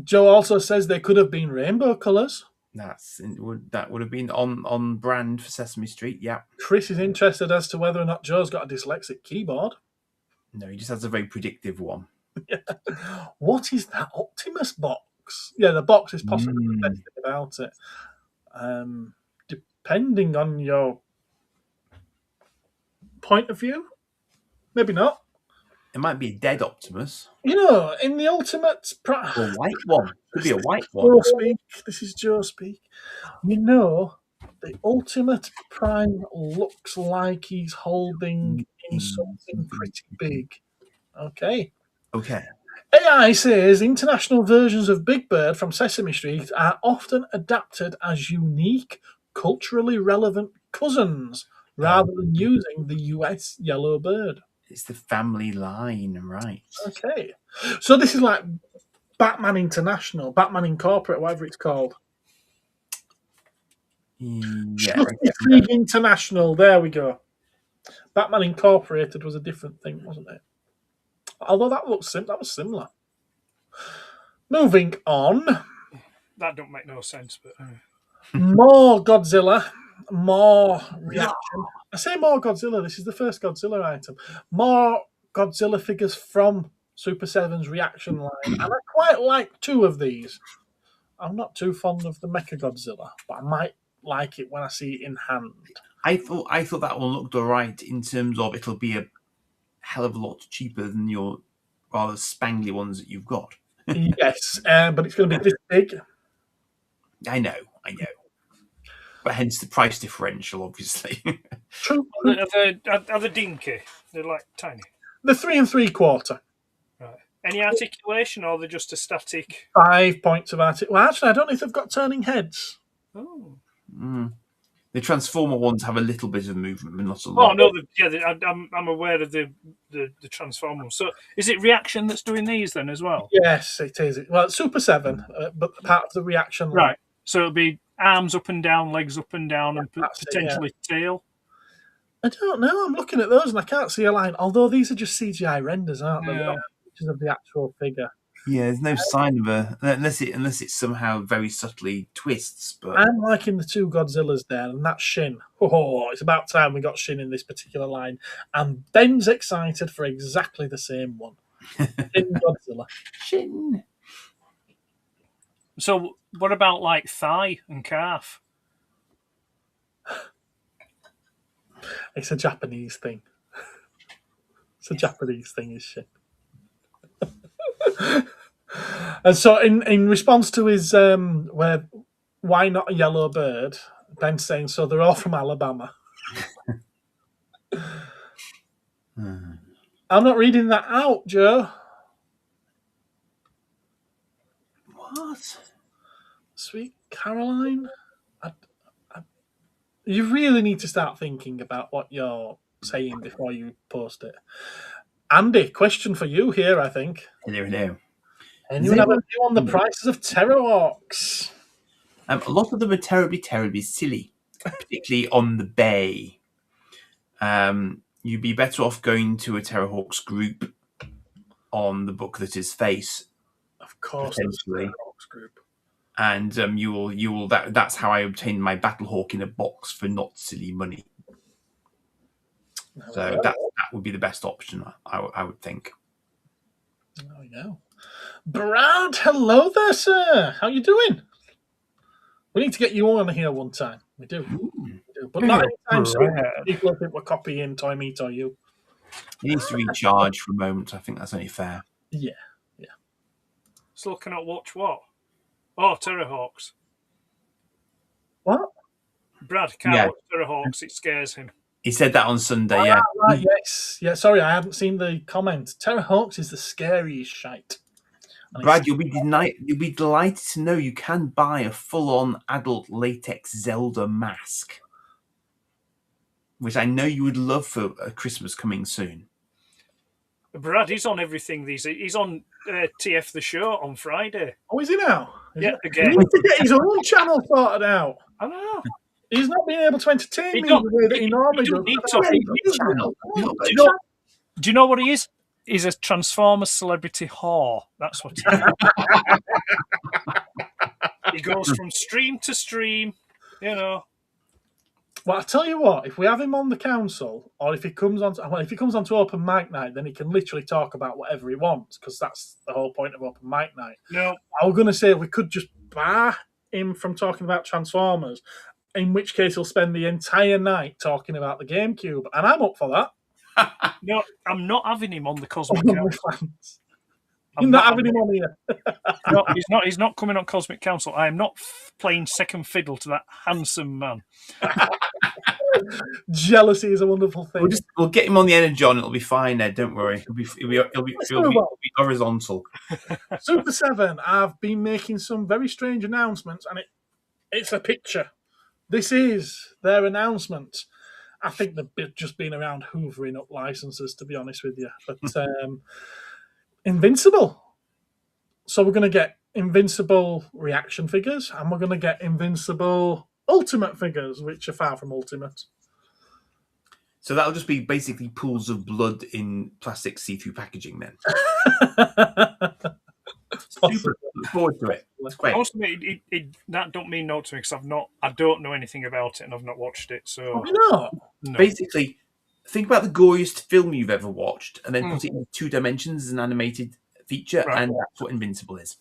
Joe also says they could have been rainbow colours. That would have been on brand for Sesame Street, yeah. Chris is interested as to whether or not Joe's got a dyslexic keyboard. No, he just has a very predictive one. What is that Optimus box? Yeah, the box is possibly the best thing about it. Depending on your point of view, maybe not. It might be a dead Optimus. You know, in the Ultimate Or a white one. Could be a white one. This is Joe speak. You know, the Ultimate Prime looks like he's holding in something pretty big. Okay. AI says international versions of Big Bird from Sesame Street are often adapted as unique, culturally relevant cousins rather than using the US yellow bird. It's the family line, right? Okay. So this is like Batman International, Batman Incorporated, whatever it's called. Yeah. League International, there we go. Batman Incorporated was a different thing, wasn't it? Although that was similar. Moving on. That don't make no sense, but... More Godzilla, more reaction. I say more Godzilla, this is the first Godzilla item. More Godzilla figures from Super 7's reaction line. And I quite like 2 of these. I'm not too fond of the Mecha Godzilla, but I might like it when I see it in hand. I thought that one looked alright in terms of it'll be a hell of a lot cheaper than your rather spangly ones that you've got. Yes, but it's going to be this big. I know. But hence the price differential, obviously. True. Are they dinky? They're like tiny. The 3 3/4. Right. Any articulation, or they're just a static? 5 points of articulation. Well, actually, I don't know if they've got turning heads. Oh. The Transformer ones have a little bit of movement, but not a lot. Oh no, I'm aware of the Transformer. So is it reaction that's doing these then as well? Yes, it is. Well, it's Super 7, but part of the reaction line. Right. So it'll be arms up and down, legs up and down, and potentially tail. I don't know. I'm looking at those and I can't see a line. Although these are just CGI renders, aren't they? Yeah. They're not pictures of the actual figure. Yeah, there's no sign of unless it somehow very subtly twists. But I'm liking the 2 Godzillas there, and that's Shin. Oh, it's about time we got Shin in this particular line. And Ben's excited for exactly the same one. Shin Godzilla. Shin. So what about like thigh and calf? It's a Japanese thing. It's a Japanese thing, is shit. And so, in response to his why not a yellow bird? Ben's saying, so they're all from Alabama. I'm not reading that out, Joe. What? Sweet Caroline? You really need to start thinking about what you're saying before you post it. Andy, question for you here, I think. Hello. Anyone have a view on the prices of Terrorhawks? A lot of them are terribly, terribly silly, particularly on the bay. You'd be better off going to a Terrorhawks group on the book that is Face. Of course, there's a Terrorhawks group. And you will. That's how I obtained my Battlehawk in a box for not silly money. So that would be the best option, I would think. There we go. Brad, hello there, sir. How you doing? We need to get you on here one time. We do. But not anytime soon. People think we're copying Toy Me, Toy You. He needs to recharge for a moment. I think that's only fair. Yeah. Still cannot watch what? Oh, Terrorhawks. What? Brad can't watch Terrorhawks. It scares him. He said that on Sunday, yeah. Right, yes. Yeah, sorry, I haven't seen the comment. Terrorhawks is the scariest shite. And Brad, you'll be delighted to know you can buy a full-on adult latex Zelda mask, which I know you would love for a Christmas coming soon. Brad, he's on everything. He's on TF the Show on Friday. Oh, is he now? Yeah, again. He needs to get his own channel sorted out. I know. He's not being able to entertain me the way that he normally does. Do you know what he is? He's a Transformers celebrity whore. That's what he is. He goes from stream to stream, you know. Well, I tell you what, if we have him on the council, or if he comes on to open mic night, then he can literally talk about whatever he wants, because that's the whole point of open mic night. No, I was going to say we could just bar him from talking about Transformers, in which case he'll spend the entire night talking about the GameCube, and I'm up for that. No, I'm not having him on the Cosmic Council. You're not having him on here. No, he's not. He's not coming on Cosmic Council. I am not playing second fiddle to that handsome man. Jealousy is a wonderful thing. We'll get him on the Energon. It'll be fine, Ed. Don't worry. He'll be horizontal. Super 7 have been making some very strange announcements, and it's a picture. This is their announcement. I think they've just been around hoovering up licenses, to be honest with you. But Invincible. So we're going to get Invincible reaction figures, and we're going to get Invincible Ultimate figures, which are far from Ultimate. So that'll just be basically pools of blood in plastic see-through packaging then. Super. Look forward to it. That's great. Honestly, that don't mean no to me because I don't know anything about it and I've not watched it. So have you not? No. Basically, think about the goriest film you've ever watched, and then put it in 2 dimensions as an animated feature, and that's what Invincible is.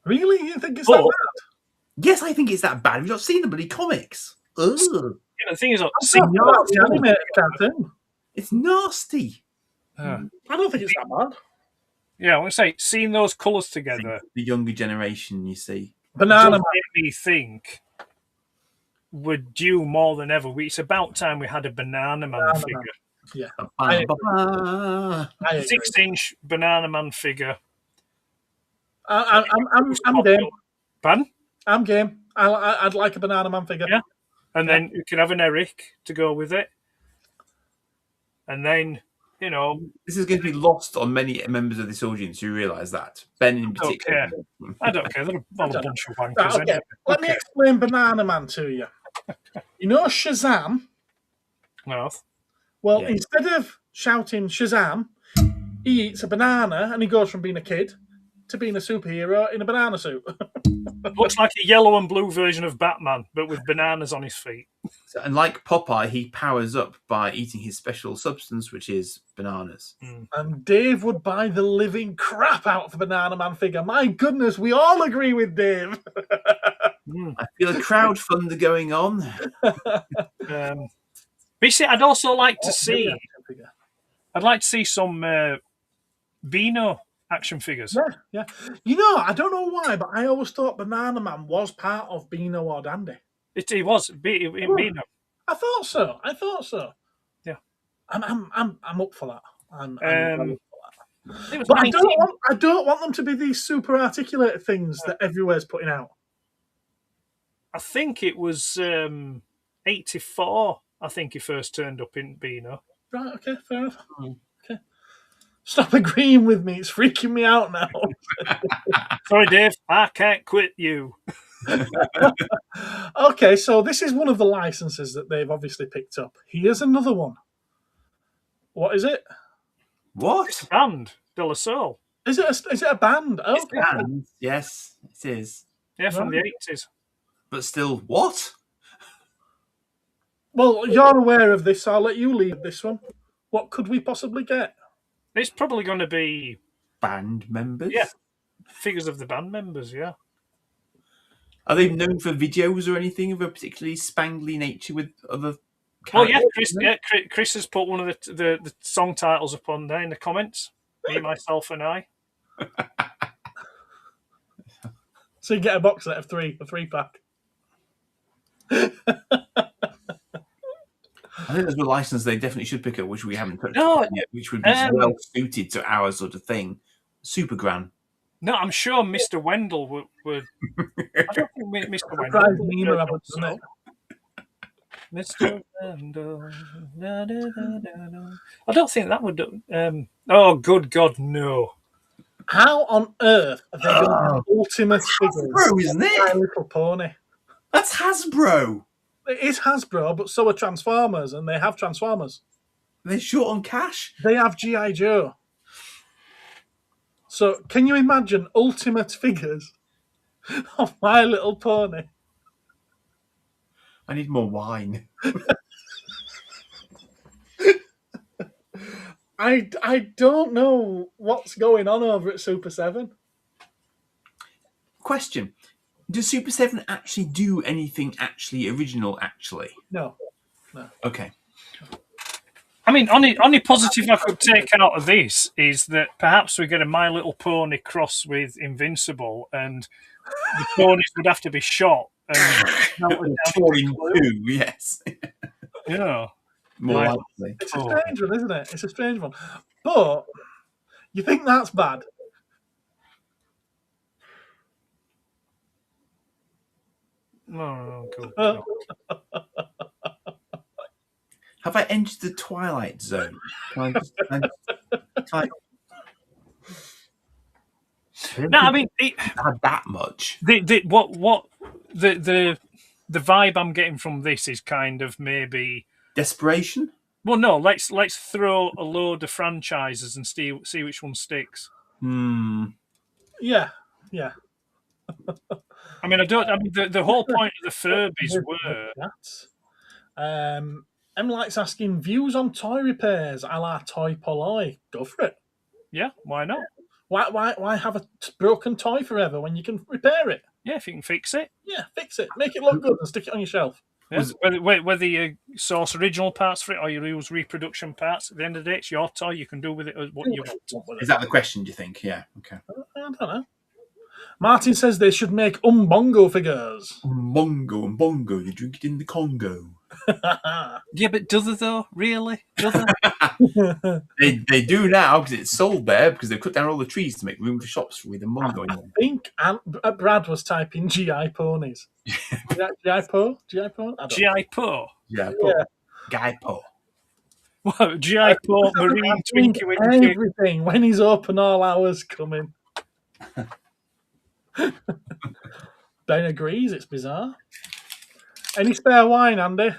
Really? You think it's that bad? Yes, I think it's that bad. Have you not seen the bloody comics? Ugh. Yeah, the thing is, the animated cartoon. It's nasty. I don't think it's that bad. Yeah, I want to say, seeing those colours together, the younger generation, you see, Banana Man made me think we're due more than ever. It's about time we had a Banana Man figure. Yeah, I 6-inch Banana Man figure. I'm game. Pardon? I'm game. I'd like a Banana Man figure. Yeah, and then you can have an Eric to go with it, and then. You know, this is going to be lost on many members of this audience who realise that. Ben in particular. I don't care. They're all a bunch of wankers. Okay. Let me explain Banana Man to you. You know Shazam? No. Well, instead of shouting Shazam, he eats a banana and he goes from being a kid to being a superhero in a banana suit. Looks like a yellow and blue version of Batman, but with bananas on his feet. And like Popeye, he powers up by eating his special substance, which is bananas. And Dave would buy the living crap out of the Banana Man figure. My goodness, we all agree with Dave. I feel a crowdfunder going on. But you see, I'd also like to Oh, see. action figure. I'd like to see some Beano action figures. Yeah. I don't know why, but I always thought Banana Man was part of Beano or Dandy. It was Beano. I thought so. Yeah. I'm up for that. I'm It was but 19 I don't want them to be these super articulated things that everywhere's putting out. I think it was 84. I think he first turned up in Beano. Right, okay, fair enough. Okay. Stop agreeing with me. It's freaking me out now. Sorry, Dave. I can't quit you. Okay, so this is one of the licenses that they've obviously picked up. Here's another one. What is it? What? Band De La Soul. Is it a band? Oh, okay. And yes, it is. Yeah, from Right. the 80s. But still, what? Well, you're aware of this, so I'll let you lead this one. What could we possibly get? It's probably going to be Band members? Yeah. figures of the band members, yeah. Are they known for videos or anything of a particularly spangly nature with other Oh, characters? yeah, Chris has put one of the song titles up on there in the comments. Me, myself, and I. So you get a box set of three, a 3-pack. I think there's a license they definitely should pick up, which we haven't touched No, on yet, which would be well suited to our sort of thing. Super Gran. No, I'm sure Mr. Wendell would. I don't think Mr. Wendell. Surprise me, would I do would, so. doesn't it? Mr. Wendell. Da, da, da, da, da. I don't think that would do. Oh, good God, no. How on earth are they going to have ultimate figures? Hasbro, isn't it? My Little Pony. That's Hasbro. It is Hasbro, but so are Transformers, and they have Transformers. They're short on cash. They have G.I. Joe. So, can you imagine ultimate figures of My Little Pony? I need more wine. I don't know what's going on over at Super 7. Question. Does Super 7 actually do anything actually original, actually? No. Okay. I mean, only positive I could take out of this is that perhaps we get a My Little Pony cross with Invincible, and the ponies would have to be shot and melted down. Torn in two, yes. Yeah. More Right. likely. It's a strange one, isn't it? It's a strange one. But you think that's bad? No, cool. Have I entered the Twilight Zone? Can I No, I mean, had that much. the vibe I'm getting from this is kind of maybe. Desperation? Well, no, let's throw a load of franchises and see which one sticks. Yeah. I mean, the whole point of the Furbies were. M Light's asking views on toy repairs a la Toy Polloi. Go for it. Yeah, why not? Why have a broken toy forever when you can repair it? Yeah, if you can fix it. Yeah, fix it. Make it look good and stick it on your shelf. Yeah. Whether you source original parts for it or you use reproduction parts, at the end of the day, it's your toy. You can do with it what you want. Is that the question, do you think? Yeah, okay. I don't know. Martin says they should make Umbongo figures. Mongo and bongo, you drink it in the Congo. Yeah, but do they though? Really? Do they? They do now because it's sold there because they've cut down all the trees to make room for shops with the Mongo in I them. think Brad was typing GI ponies. GI Po? GI Po? G.I. Poe? Yeah. Guy Po. What? G.I. Poe, Marine Twinkie with the kick. everything when he's open all hours coming. Ben agrees, it's bizarre. Any spare wine, Andy?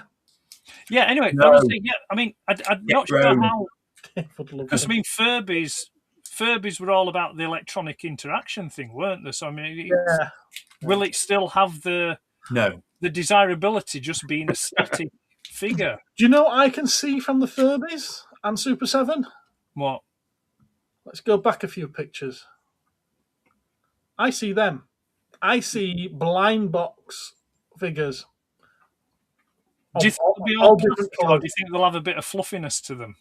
Yeah, anyway, No. honestly, yeah, I mean, I'm not sure Rome. how. Would love Because, it. I mean, Furbies were all about the electronic interaction thing, weren't they? So, I mean, Yeah. will it still have the No. desirability just being a static figure? Do you know what I can see from the Furbies and Super 7? What? Let's go back a few pictures. I see them. I see blind box figures. Do you think they'll be all all different plastic, or colours. do you think they'll have a bit of fluffiness to them?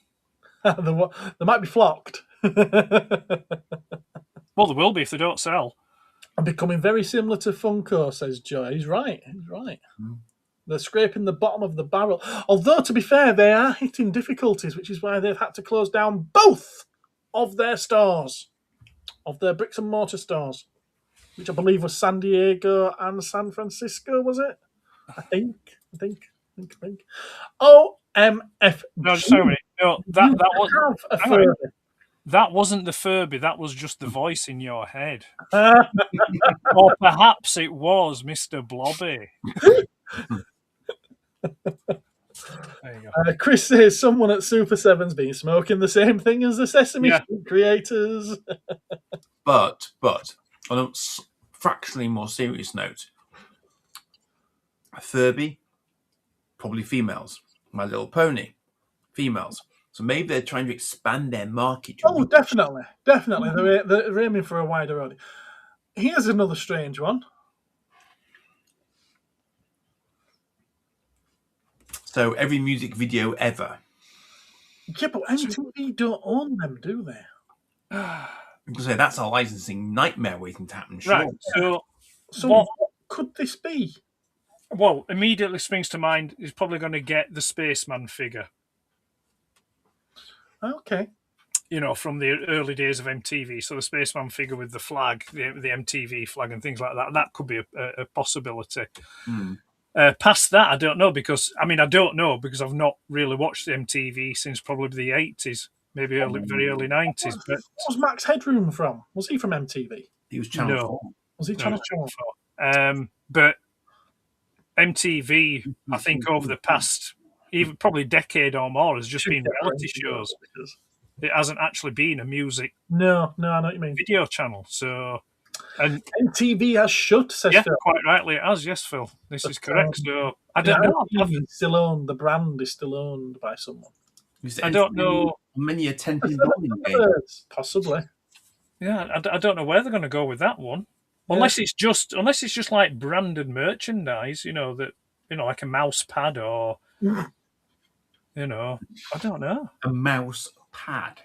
They might be flocked. Well, there will be if they don't sell. I'm becoming very similar to Funko, says Joe. He's right. They're scraping the bottom of the barrel. Although, to be fair, they are hitting difficulties, which is why they've had to close down both of their stores, of their bricks and mortar stores, which I believe was San Diego and San Francisco, was it? I think. OMF. No, just hang on a minute. No, that was. Have a hang on a minute. Furby. That wasn't the Furby. That was just the voice in your head. Or perhaps it was Mr. Blobby. There you go. Chris says someone at Super 7's been smoking the same thing as the Sesame Yeah. Street creators. But on a fractionally more serious note, Furby, probably females. My Little Pony, females. So maybe they're trying to expand their market. Oh, definitely. They're aiming for a wider audience. Here's another strange one. So every music video ever. Yeah, but MTV don't own them, do they? I'm going to say that's a licensing nightmare waiting to happen. Sure. Right. So What could this be? Well, immediately springs to mind is probably going to get the Spaceman figure. Okay. You know, from the early days of MTV. So the Spaceman figure with the flag, the MTV flag and things like that. That could be a possibility. Past that, I don't know because I don't know because I've not really watched MTV since probably the 80s, maybe very early 90s. But What was Max Headroom from? Was he from MTV? He was Channel No. 4. Was he Channel 4? But MTV, I think over the past even probably decade or more has just been reality shows. It hasn't actually been a music No, I know what you mean. video channel. So, and MTV has shut, says yeah, Phil. quite rightly it has. Yes, Phil, this is correct. So I The don't know. MTV is still owned. The brand is still owned by someone. I don't know. Many attended bowling game. Possibly. Yeah, I don't know where they're going to go with that one. Unless it's just like branded merchandise, like a mouse pad or, I don't know. A mouse pad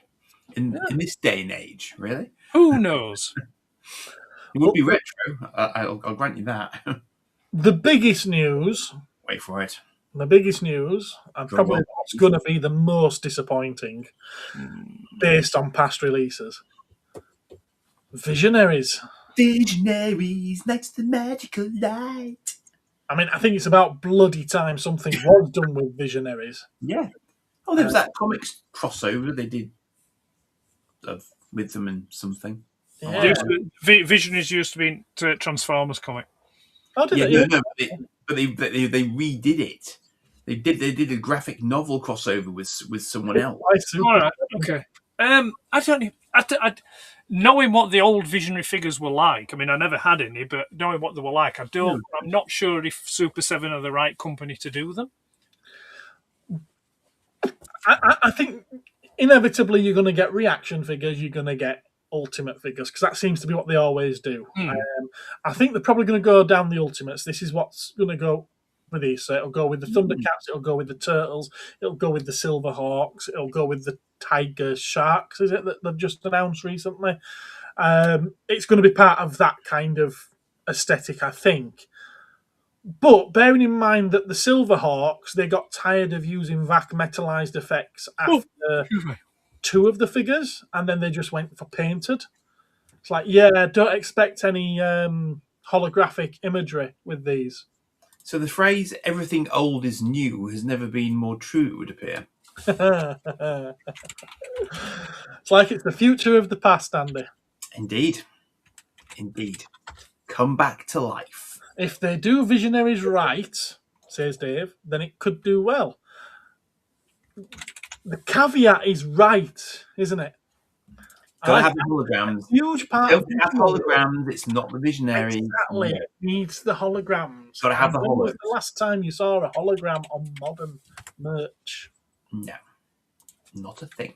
in this day and age, really? Who knows? It would be retro. I'll grant you that. The biggest news, Wait for it. and probably what's going to be the most disappointing, based on past releases. Visionaries. Visionaries next to magical light. I mean, I think it's about bloody time something was done with Visionaries. Yeah. Oh, there was that comics crossover they did with them and something. Yeah. Visionaries used to be a Transformers comic. Oh, did they? No, but they redid it. They did a graphic novel crossover with someone else. All right, okay. Knowing what the old Visionary figures were like, I mean, I never had any, but knowing what they were like, I'm not sure if Super 7 are the right company to do them. I think inevitably you're going to get reaction figures, you're going to get ultimate figures, because that seems to be what they always do. I think they're probably going to go down the ultimates. This is what's going to go with these. So it'll go with the Thundercats, it'll go with the Turtles, it'll go with the Silverhawks, it'll go with the Tiger Sharks, is it, that they've just announced recently? It's going to be part of that kind of aesthetic, I think. But bearing in mind that the Silverhawks, they got tired of using VAC metalized effects after two of the figures, and then they just went for painted. It's like, don't expect any holographic imagery with these. So the phrase "everything old is new" has never been more true, it would appear. It's like it's the future of the past, Andy. Indeed. Come back to life. If they do Visionaries right, says Dave, then it could do well. The caveat is right, isn't it? Gotta have the holograms. Huge part. Don't have holograms. It's not the Visionaries. Exactly. It needs the holograms. Gotta have the When was holograms. the last time you saw a hologram on modern merch? No, not a thing.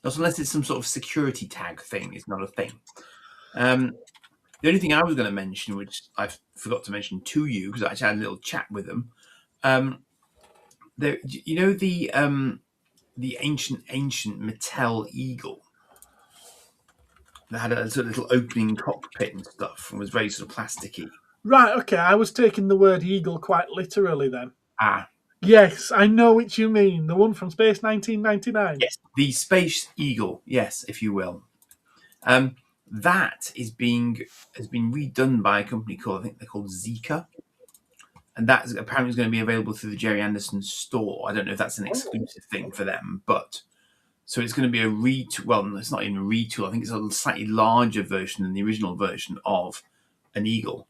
Not unless it's some sort of security tag thing. It's not a thing. The only thing I was going to mention, which I forgot to mention to you, because I actually had a little chat with them, there, you know the ancient Mattel Eagle that had a sort of little opening cockpit and stuff and was very sort of plasticky. Right, okay, I was taking the word eagle quite literally then. Ah, Yes, I know what you mean. The one from Space 1999. yes, the Space Eagle, yes, if you will. That has been redone by a company called, I think they're called Zika, and that apparently is going to be available through the Jerry Anderson store. I don't know if that's an exclusive thing for them, but so it's going to be a retool. Well, it's not even a retool. I think it's a slightly larger version than the original version of an Eagle.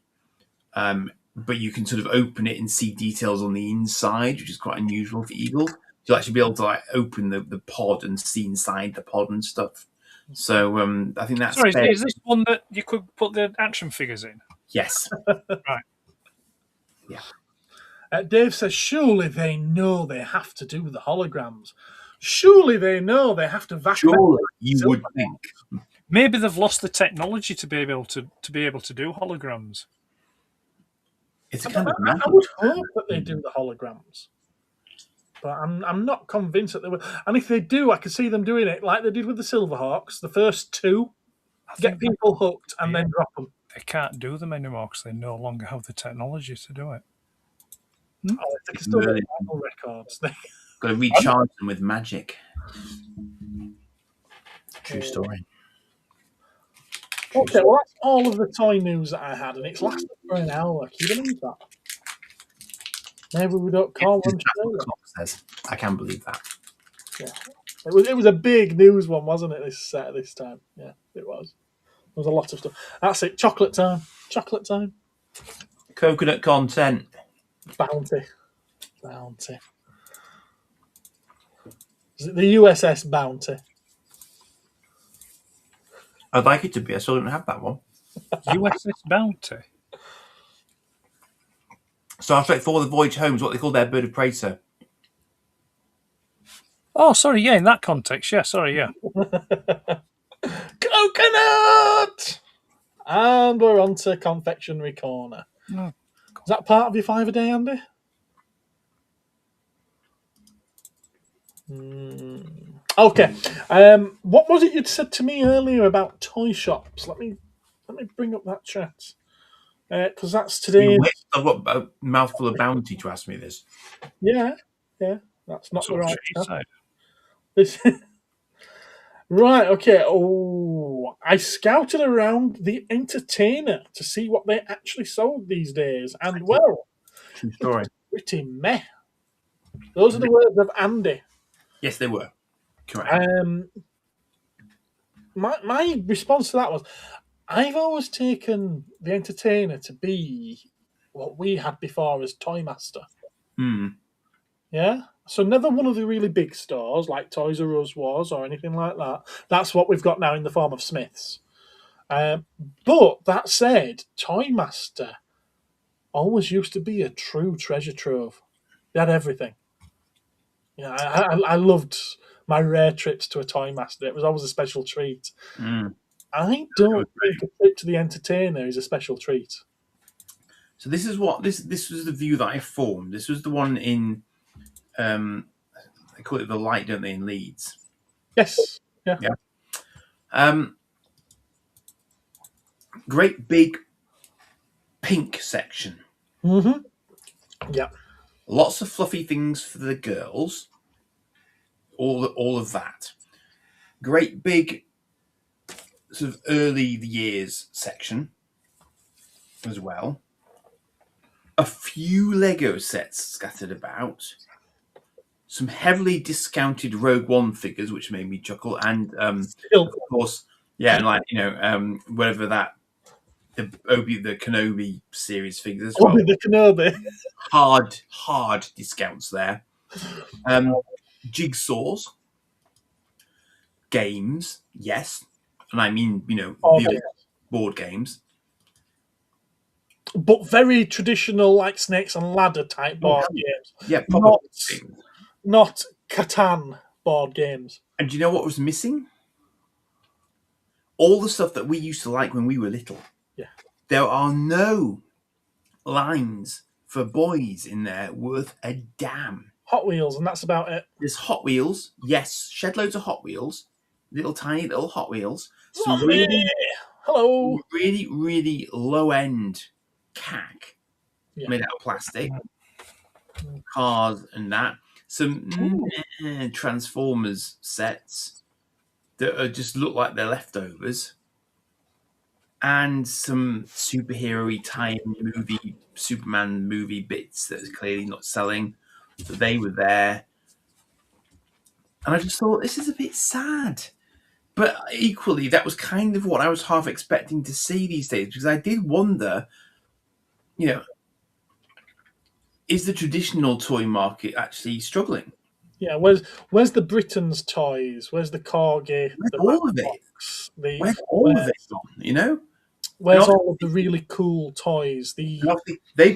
But you can sort of open it and see details on the inside, which is quite unusual for Eagles. You'll actually be able to like open the pod and see inside the pod and stuff. So I think that's Sorry, is this one that you could put the action figures in? yes. Right. Yeah. Dave says, surely they know they have to do the holograms. Surely they know they have to vacuum. Surely you would think. Maybe they've lost the technology to be able to do holograms. It's a kind of I magic. would hope that they do the holograms, but I'm not convinced that they will. And if they do, I could see them doing it like they did with the Silverhawks. The first two, get people hooked and then drop them. They can't do them anymore because they no longer have the technology to do it. Oh, they can still get vinyl records. Got to recharge them with magic. True story. Okay, well, that's all of the toy news that I had, and it's lasted for an hour. Can you believe that? Maybe we don't call one trailer. I can believe that. Yeah, it was a big news one, wasn't it? This time, yeah, it was. There was a lot of stuff. That's it. Chocolate time. Chocolate time. Coconut content. Bounty. Is it the USS Bounty? I'd like it to be. I still don't have that one. USS Bounty. Star Trek 4: The Voyage Home is what they call their bird of prey, sir. Oh, sorry. Yeah, in that context. Yeah, sorry. Yeah. Coconut! And we're on to confectionery corner. Oh, Is that part of your 5 a day, Andy? Okay. What was it you'd said to me earlier about toy shops? Let me bring up that chat. Because that's today. I've got a mouthful of bounty to ask me this. Yeah. That's not so the right she stuff. said. This right, okay. Oh, I scouted around the Entertainer to see what they actually sold these days, and well, True story. pretty meh. Those are the words of Andy. Yes, they were. Correct. My response to that was, I've always taken the Entertainer to be what we had before as Toy Master. Yeah. So never one of the really big stores like Toys R Us was or anything like that. That's what we've got now in the form of Smiths. But that said, Toy Master always used to be a true treasure trove. They had everything. Yeah, I loved my rare trips to a Toy Master. It was always a special treat. I don't think a trip to the Entertainer is a special treat. So this is what this was the view that I formed. This was the one in they call it the Light, don't they, in Leeds? Yes. Yeah. Great big pink section. Yeah. Lots of fluffy things for the girls. All of that. Great big sort of early years section as well. A few Lego sets scattered about. Some heavily discounted Rogue One figures, which made me chuckle, and of course, and like whatever that the Kenobi series figures as well. The Kenobi. Hard discounts there. Jigsaws, games, yes, and I mean board games. But very traditional, like Snakes and Ladder type board games. Yeah, not Catan board games. And do you know what was missing? All the stuff that we used to like when we were little. Yeah. There are no lines for boys in there worth a damn. Hot Wheels, and that's about it. There's Hot Wheels. Yes, shed loads of Hot Wheels. Tiny little Hot Wheels. Some Zombie! Hello. really low end CAC Yeah. made out of plastic. Cars and that. Some Transformers sets that just look like they're leftovers. And some superhero-y tie-in movie, Superman movie bits that is clearly not selling. So they were there. And I just thought, this is a bit sad. But equally, that was kind of what I was half expecting to see these days, because I did wonder, is the traditional toy market actually struggling? Yeah, where's the Britain's toys? Where's the Corgi? Where's The all of it? Matchbox, Where's all of it gone, Where's all of the really cool toys? They've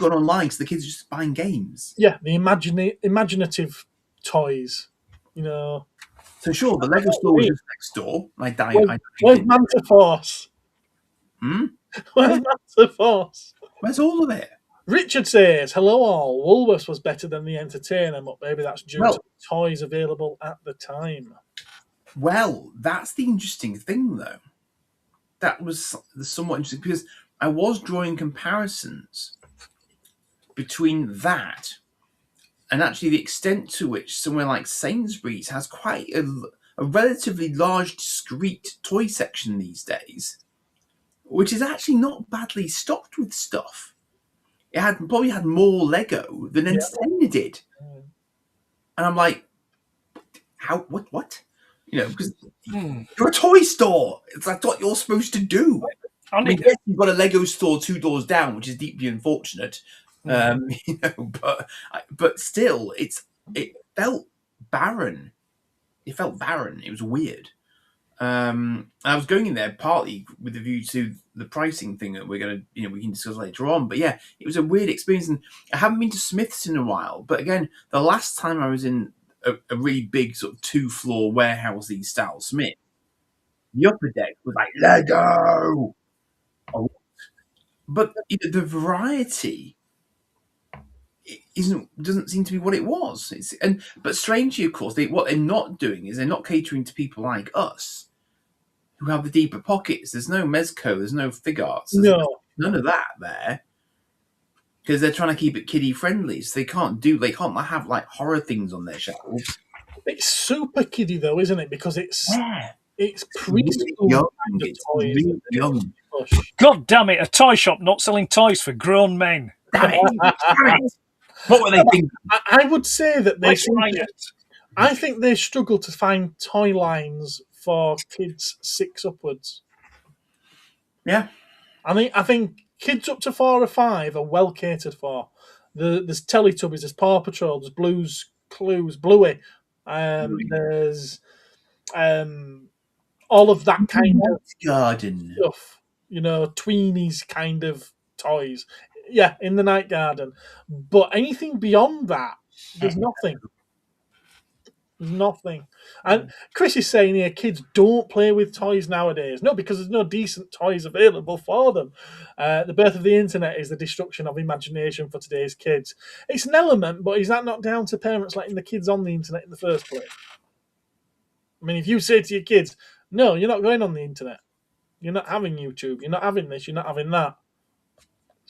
gone online because the kids are just buying games. Yeah, the imaginative toys. So sure, the Lego store was just next door. Where's Manta Force? Where's Manta Force? Where's all of it? Richard says, hello all. Woolworths was better than the Entertainer, but maybe that's due to the toys available at the time. Well, that's the interesting thing, though. That was somewhat interesting, because I was drawing comparisons between that and actually the extent to which somewhere like Sainsbury's has quite a relatively large, discreet toy section these days, which is actually not badly stocked with stuff. It probably had more Lego than Entertainer did. And I'm like, how? What? Because you're a toy store. It's like what you're supposed to do. I mean, yes, you've got a Lego store 2 doors down, which is deeply unfortunate. But still, it felt barren. It felt barren. It was weird. I was going in there partly with a view to the pricing thing that we're going to, we can discuss later on. But yeah, it was a weird experience, and I haven't been to Smith's in a while. But again, the last time I was in a really big sort of 2-floor warehousey style Smith, the upper deck was like Lego. But the variety doesn't seem to be what it was. But strangely, of course, what they're not doing is they're not catering to people like us who have the deeper pockets. There's no Mezco, there's no Fig Arts, none of that there, because they're trying to keep it kiddie friendly. So they can't have like horror things on their shelves. It's super kiddie though, isn't it? Because it's preschool. Really young. God damn it! A toy shop not selling toys for grown men. Damn it! What were they thinking? I would say that I think they struggle to find toy lines for kids 6 upwards. Yeah, I think kids up to 4 or 5 are well catered for. There's Teletubbies, there's Paw Patrol, there's Blue's Clues, Bluey. There's all of that kind of garden stuff. Tweenies kind of toys. Yeah, in the night garden. But anything beyond that, there's nothing. There's nothing. And Chris is saying here, kids don't play with toys nowadays. No, because there's no decent toys available for them. The birth of the internet is the destruction of imagination for today's kids. It's an element, but is that not down to parents letting the kids on the internet in the first place? I mean, if you say to your kids, no, you're not going on the internet. You're not having YouTube. You're not having this. You're not having that.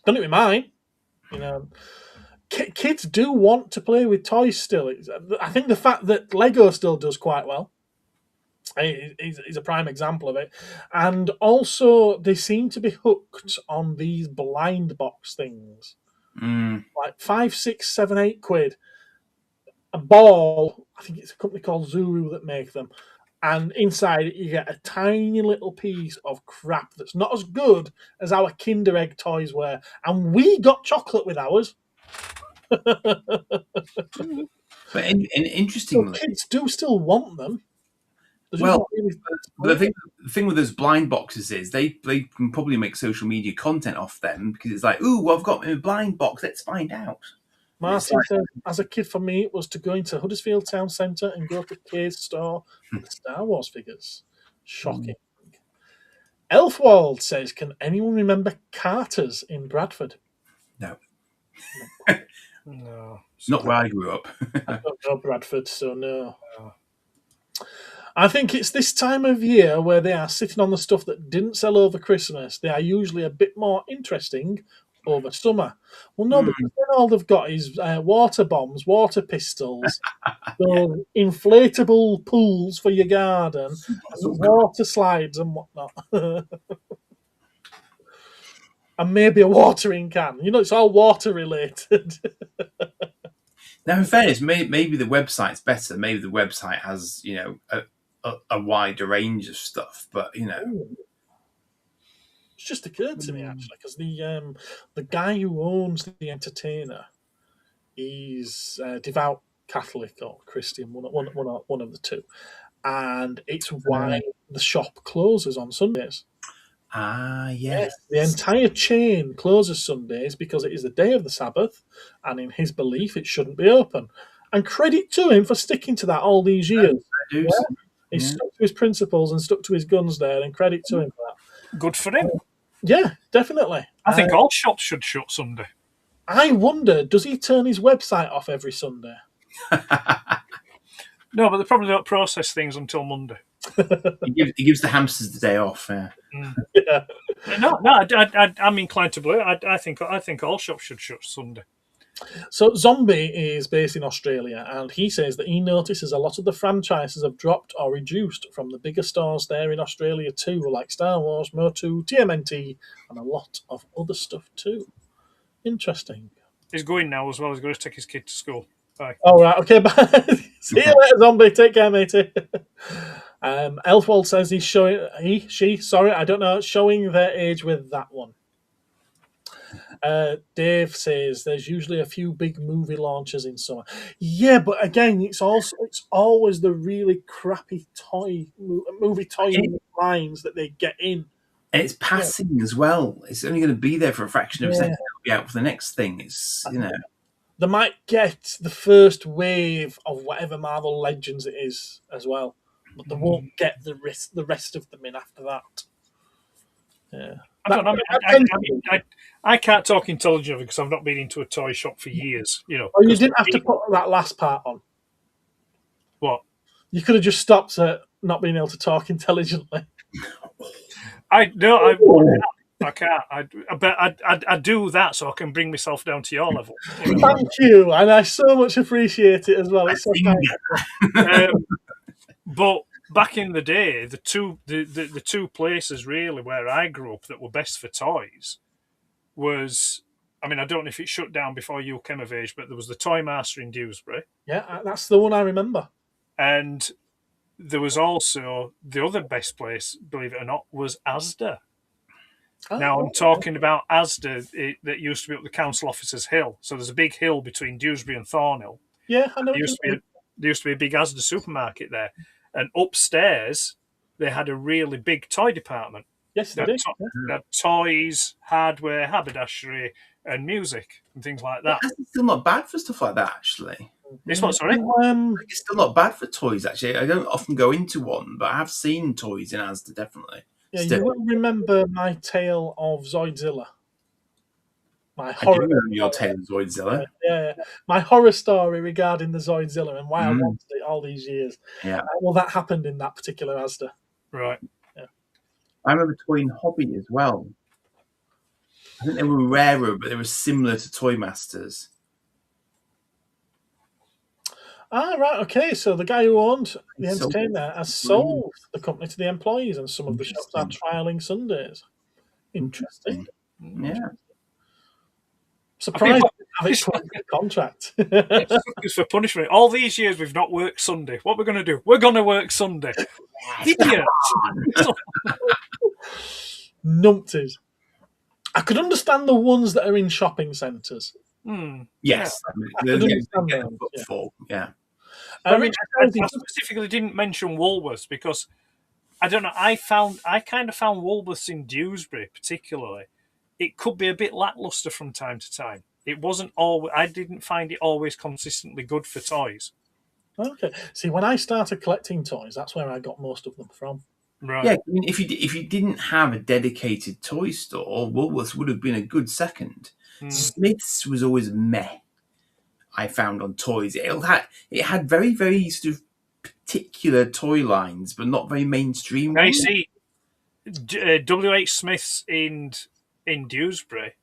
Done it with mine. Kids do want to play with toys still. I think the fact that Lego still does quite well is a prime example of it. And also, they seem to be hooked on these blind box things. Like 5, 6, 7, 8 quid. A ball, I think it's a company called Zuru that make them. And inside it, you get a tiny little piece of crap that's not as good as our Kinder Egg toys were. And we got chocolate with ours. But interestingly, so kids do still want them. Well, the thing with those blind boxes is they can probably make social media content off them, because it's like, ooh, I've got a blind box, let's find out. Martin says, as a kid for me, it was to go into Huddersfield Town Centre and go to Kay's store for the Star Wars figures. Shocking. Elfwald says, can anyone remember Carter's in Bradford? No. No. Not where I grew up. I don't know Bradford, so no. No. I think it's this time of year where they are sitting on the stuff that didn't sell over Christmas. They are usually a bit more interesting over summer. Well, no, because then all they've got is water bombs, water pistols, those inflatable pools for your garden, and water slides and whatnot. And maybe a watering can. You know, it's all water related. Now, in fairness, maybe the website's better. Maybe the website has, a wider range of stuff. But It's just occurred to me actually because the guy who owns the entertainer, he's devout Catholic or Christian, one of the two, and it's why the shop closes on Sundays. Yes. The entire chain closes Sundays because it is the day of the Sabbath, and in his belief, it shouldn't be open. And credit to him for sticking to that all these years. I do. He stuck to his principles and stuck to his guns there, and credit to him for that. Good for him. Yeah, definitely. I think all shops should shut Sunday. I wonder, does he turn his website off every Sunday? No, but they probably don't process things until Monday. He gives the hamsters the day off. Yeah. Yeah. No, I'm inclined to believe it. I think all shops should shut Sunday. So Zombie is based in Australia, and he says that he notices a lot of the franchises have dropped or reduced from the bigger stores there in Australia too, like Star Wars, Motu, TMNT, and a lot of other stuff too. Interesting. He's going now as well. He's going to take his kid to school. Bye. All right, okay, bye. See you later, Zombie. Take care, matey. Elfwald says he's showing I don't know, showing their age with that one. Dave says there's usually a few big movie launches in summer. Yeah, but again, it's always the really crappy movie toy lines that they get in. And it's passing as well. It's only going to be there for a fraction of a second. It'll be out for the next thing. It's They might get the first wave of whatever Marvel Legends it is as well, but they won't get the rest of them in after that. Yeah. I can't talk intelligently because I've not been into a toy shop for years. You didn't have to put that last part on. What? You could have just stopped at not being able to talk intelligently. I can't. I do that so I can bring myself down to your level. Thank you, and I so much appreciate it as well. It's so nice. But back in the day, the two places really where I grew up that were best for toys was, I don't know if it shut down before you came of age, but there was the Toy Master in Dewsbury. Yeah, that's the one I remember. And there was also the other best place, believe it or not, was Asda. Now I'm talking about Asda that used to be up the Council Officers Hill. So there's a big hill between Dewsbury and Thornhill. Yeah, I know. There used to be a big Asda supermarket there. And upstairs, they had a really big toy department. Yes, they did. They had toys, hardware, haberdashery, and music, and things like that. It's still not bad for stuff like that, actually. This one, sorry? It's still not bad for toys, actually. I don't often go into one, but I have seen toys in Asda, definitely. Yeah, still. You will remember my tale of Zoidzilla. I do remember your tale of Zoidzilla. Yeah, my horror story regarding the Zoidzilla and why I wanted it all these years. Yeah. Well, that happened in that particular Asda. Right. Yeah. I remember Toy and Hobby as well. I think they were rarer, but they were similar to Toy Masters. Right, okay. So the guy who owned the entertainer has sold the company to the employees, and some of the shops are trialing Sundays. Interesting. Yeah. Surprised to have it put in the contract. It's for punishment. All these years we've not worked Sunday. What we're going to do? We're going to work Sunday. Idiots. Numpties. I could understand the ones that are in shopping centres. Yes. Yeah. I specifically didn't mention Woolworths because I don't know. I kind of found Woolworths in Dewsbury particularly. It could be a bit lackluster from time to time. It wasn't always. I didn't find it always consistently good for toys. Okay. See, when I started collecting toys, that's where I got most of them from. Right. Yeah. If you didn't have a dedicated toy store, Woolworths would have been a good second. Smith's was always meh. I found on toys. It had very, very sort of particular toy lines, but not very mainstream I ones. see. W.H. Smith's in Dewsbury,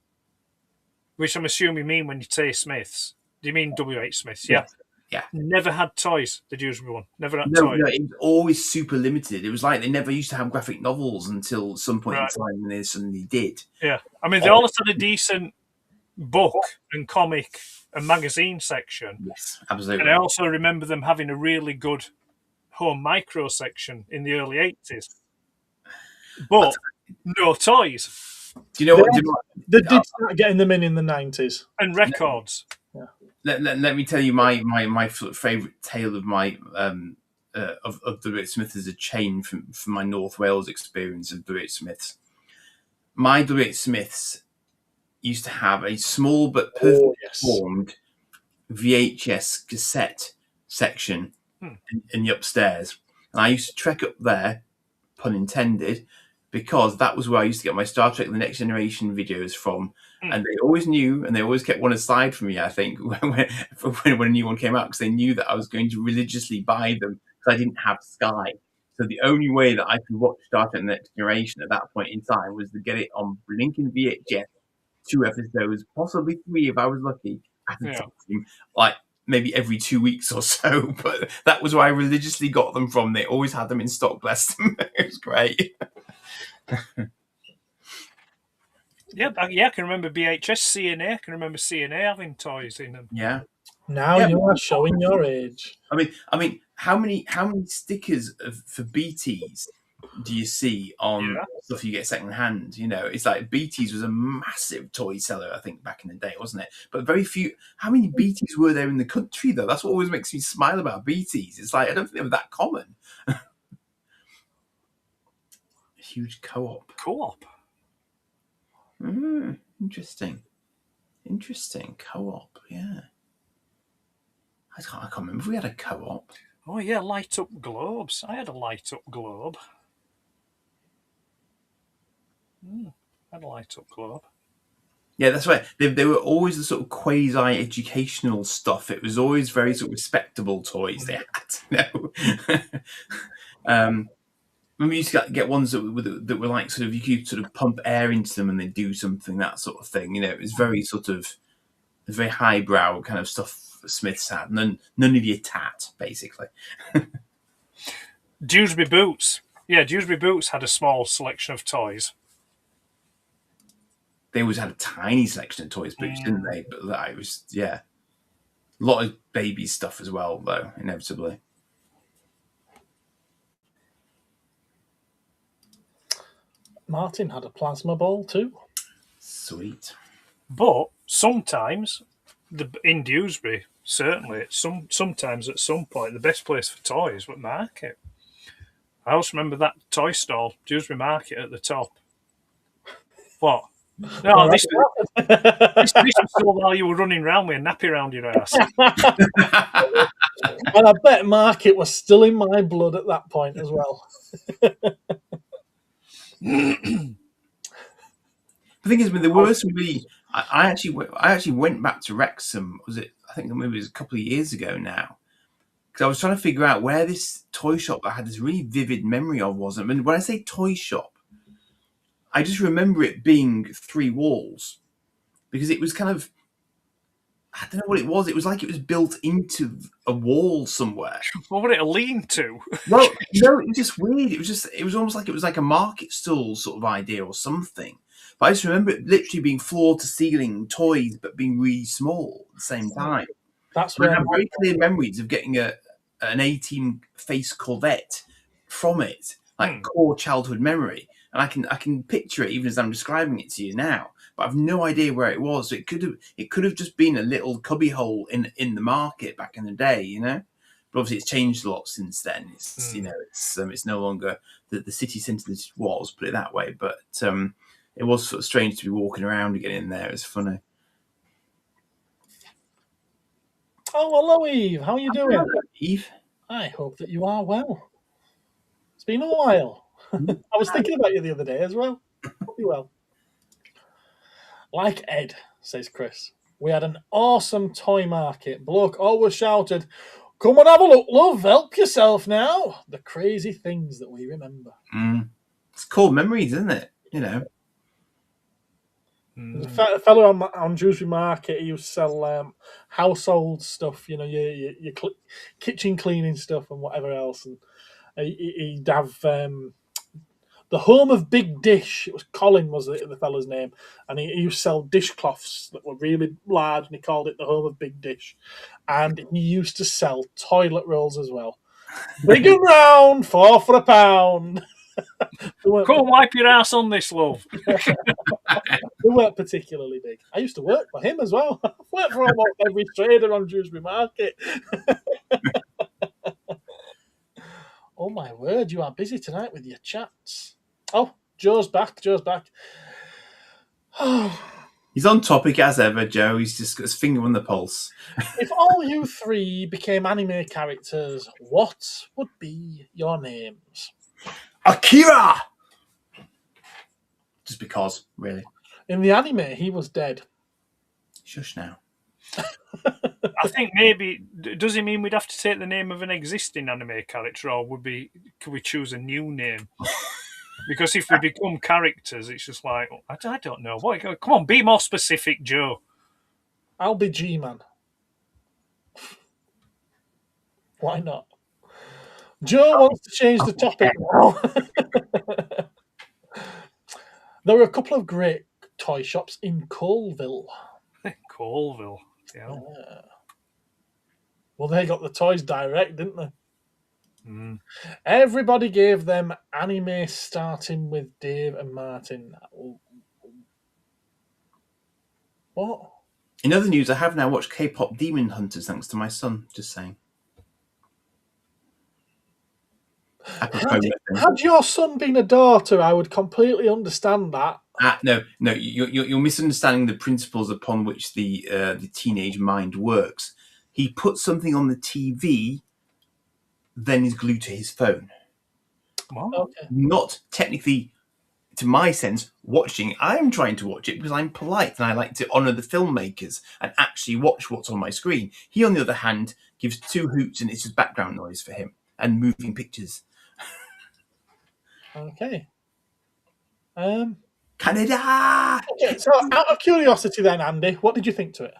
which I'm assuming you mean when you say Smiths. Do you mean W.H. Smith's? Yeah. Yeah. Never had toys, the Dewsbury one. Never had No, toys. no, it was always super limited. It was like they never used to have graphic novels until some point in time when they suddenly did. Yeah. I mean, they always had a decent book and comic and magazine section. Yes, absolutely. And I also remember them having a really good home micro section in the early 80s. But no toys. Do you know what? They did start getting them in the 90s. And records. Let me tell you my sort of favourite tale of my of the Smith as a chain from my North Wales experience of W.H. Smiths. My W.H. Smiths used to have a small but perfectly formed VHS cassette section in the upstairs, and I used to trek up there, pun intended, because that was where I used to get my Star Trek: The Next Generation videos from. And they always knew, and they always kept one aside from me, I think, when a new one came out, because they knew that I was going to religiously buy them because I didn't have Sky. So the only way that I could watch Star Trek: The Next Generation at that point in time was to get it on blinking VHS, 2 episodes, possibly 3 if I was lucky, at a time, like maybe every 2 weeks or so. But that was where I religiously got them from. They always had them in stock, bless them. It was great. Yeah, I can remember VHS, CNA. I can remember CNA having toys in them. Yeah. Now you are showing your age. I mean, how many stickers for BTs do you see on stuff you get second hand? You know, it's like BTs was a massive toy seller, I think, back in the day, wasn't it? But very few. How many BTs were there in the country, though? That's what always makes me smile about BTs. It's like I don't think they were that common. Huge co-op. Interesting. Co-op, yeah. I can't remember if we had a co-op. Oh, yeah, light up globes. I had a light up globe. I had a light up globe. Yeah, that's right. They were always the sort of quasi-educational stuff. It was always very sort of respectable toys they had. We used to get ones that were like sort of, you could sort of pump air into them and they do something, that sort of thing. You know, it was very sort of very highbrow kind of stuff Smiths had. None of your tat, basically. Dewsbury Boots. Yeah, Dewsbury Boots had a small selection of toys. They always had a tiny selection of toys, Boots, didn't they? But that was, yeah. A lot of baby stuff as well, though, inevitably. Martin had a plasma ball too. Sweet. But sometimes, in Dewsbury, certainly, sometimes at some point, the best place for toys was Market. I also remember that toy stall, Dewsbury Market, at the top. What? No, this was still while you were running around with a nappy around your ass. And I bet Market was still in my blood at that point as well. The thing is, there were some really. I actually went back to Wrexham. Was it? I think maybe it was a couple of years ago now, because I was trying to figure out where this toy shop I had this really vivid memory of was. I mean, when I say toy shop, I just remember it being 3 walls, because it was kind of. I don't know what it was. It was like it was built into a wall somewhere. What would it lean to? Well, no, it was just weird. It was almost like it was like a market stall sort of idea or something. But I just remember it literally being floor to ceiling toys, but being really small at the same time. That's where I have very clear memories of getting an A-Team face Corvette from it, like core childhood memory. And I can picture it even as I'm describing it to you now. But I've no idea where it was. It could have just been a little cubby hole in the market back in the day, you know. But obviously, it's changed a lot since then. It's you know, it's no longer the city centre that it was, put it that way. But it was sort of strange to be walking around again in there. It's funny. Oh, hello, Eve. How are you doing? Hello, Eve. I hope that you are well. It's been a while. I was thinking about you the other day as well. Hope you're well. Like Ed, says Chris. We had an awesome toy market. Bloke always shouted, "Come and have a look, love. Help yourself now." The crazy things that we remember. It's core memories, isn't it? You know. There's a fella on Dewsbury Market. He used to sell household stuff. You know, your kitchen cleaning stuff and whatever else. And he'd have the Home of Big Dish. It was Colin, was the fella's name, and he used to sell dishcloths that were really large, and he called it the Home of Big Dish. And he used to sell toilet rolls as well, big and round, 4 for £1. Come wipe your ass on this, love. They weren't particularly big. I used to work for him as well. I worked for almost every trader on Dewsbury Market. Oh my word, you are busy tonight with your chats. Oh, Joe's back. Oh. He's on topic as ever, Joe. He's just got his finger on the pulse. If all you three became anime characters, what would be your names? Akira! Just because, really. In the anime, he was dead. Shush now. I think maybe, does it mean we'd have to take the name of an existing anime character, or could we choose a new name? Because if we become characters, it's just like, I don't know. Come on, be more specific, Joe. I'll be G-Man. Why not? Joe wants to change the topic now. There were a couple of great toy shops in Colville. Colville, yeah. Well, they got the toys direct, didn't they? Everybody gave them anime starting with Dave and Martin. What? In other news, I have now watched K-pop Demon Hunters thanks to my son. Just saying. Had your son been a daughter, I would completely understand that. No, you're misunderstanding the principles upon which the teenage mind works. He puts something on the TV, then is glued to his phone. Okay. Not technically, to my sense, watching. I'm trying to watch it because I'm polite and I like to honour the filmmakers and actually watch what's on my screen. He, on the other hand, gives 2 hoots and it's just background noise for him and moving pictures. Okay. Canada! Okay, so out of curiosity then, Andy, what did you think to it?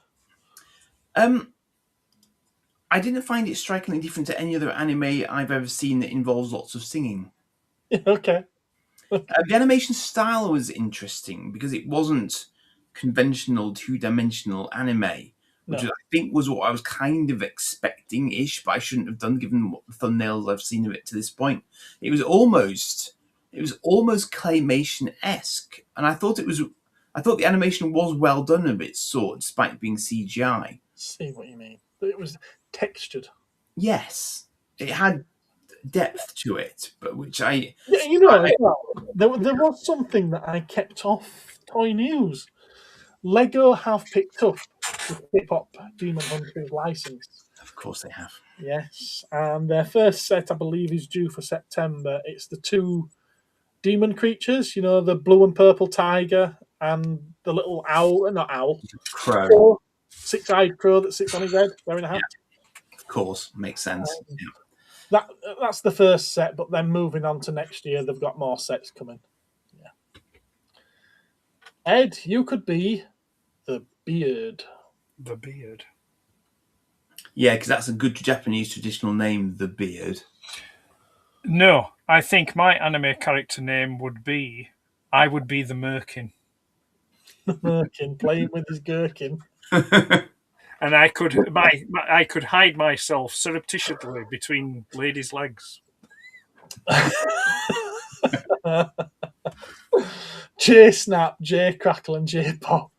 I didn't find it strikingly different to any other anime I've ever seen that involves lots of singing. Okay. The animation style was interesting because it wasn't conventional 2-dimensional anime, which I think was what I was kind of expecting-ish, but I shouldn't have done given what the thumbnails I've seen of it to this point. It was almost claymation-esque, and I thought the animation was well done of its sort, despite being CGI. See what you mean. It was textured. Yes, it had depth to it, but which I... there was something that I kept off Toy News. Lego have picked up the K-pop Demon Hunters license. Of course they have. Yes, and their first set, I believe, is due for September. It's the 2 demon creatures, the blue and purple tiger and the little crow. 6-eyed crow that sits on his head wearing a hat. Yeah. Of course, makes sense. That's the first set, but then moving on to next year, they've got more sets coming. Yeah. Ed, you could be the beard. The beard. Yeah, because that's a good Japanese traditional name, the beard. No, I think my anime character name would be the Merkin. The Merkin playing with his gherkin. And I could hide myself surreptitiously between ladies' legs. J Snap, J Crackle, and J Pop.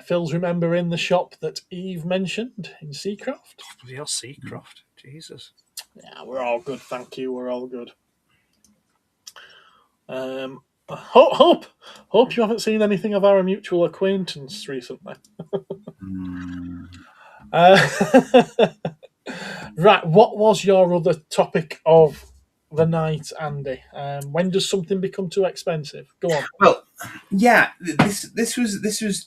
Phil's remembering the shop that Eve mentioned in Seacroft. Real Seacroft, Jesus. Yeah, we're all good, thank you. We're all good. Hope you haven't seen anything of our mutual acquaintance recently. Right, what was your other topic of the night, Andy. When does something become too expensive? Go on. Well, yeah, this was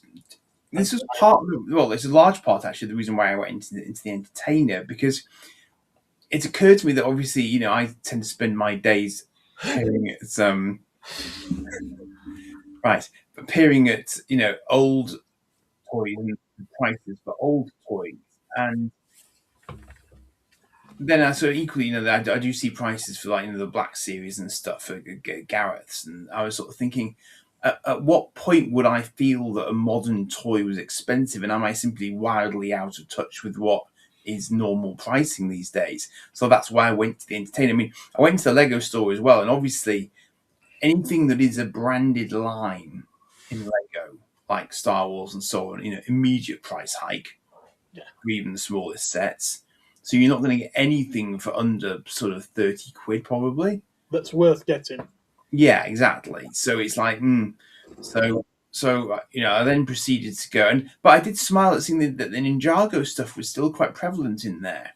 part of well, it's a large part actually the reason why I went into the entertainer, because it occurred to me that obviously, I tend to spend my days peering at right, peering at old toys and prices for old toys, and then I sort of equally, I do see prices for like the Black Series and stuff for Gareth's, and I was sort of thinking, at what point would I feel that a modern toy was expensive, and am I simply wildly out of touch with what is normal pricing these days? So that's why I went to the entertainer. I mean, I went to the Lego store as well, and obviously anything that is a branded line in Lego, like Star Wars and so on, immediate price hike, for even the smallest sets. So you're not going to get anything for under sort of 30 quid, probably. That's worth getting. Yeah, exactly. So it's like, So I then proceeded to go, but I did smile at seeing that the Ninjago stuff was still quite prevalent in there.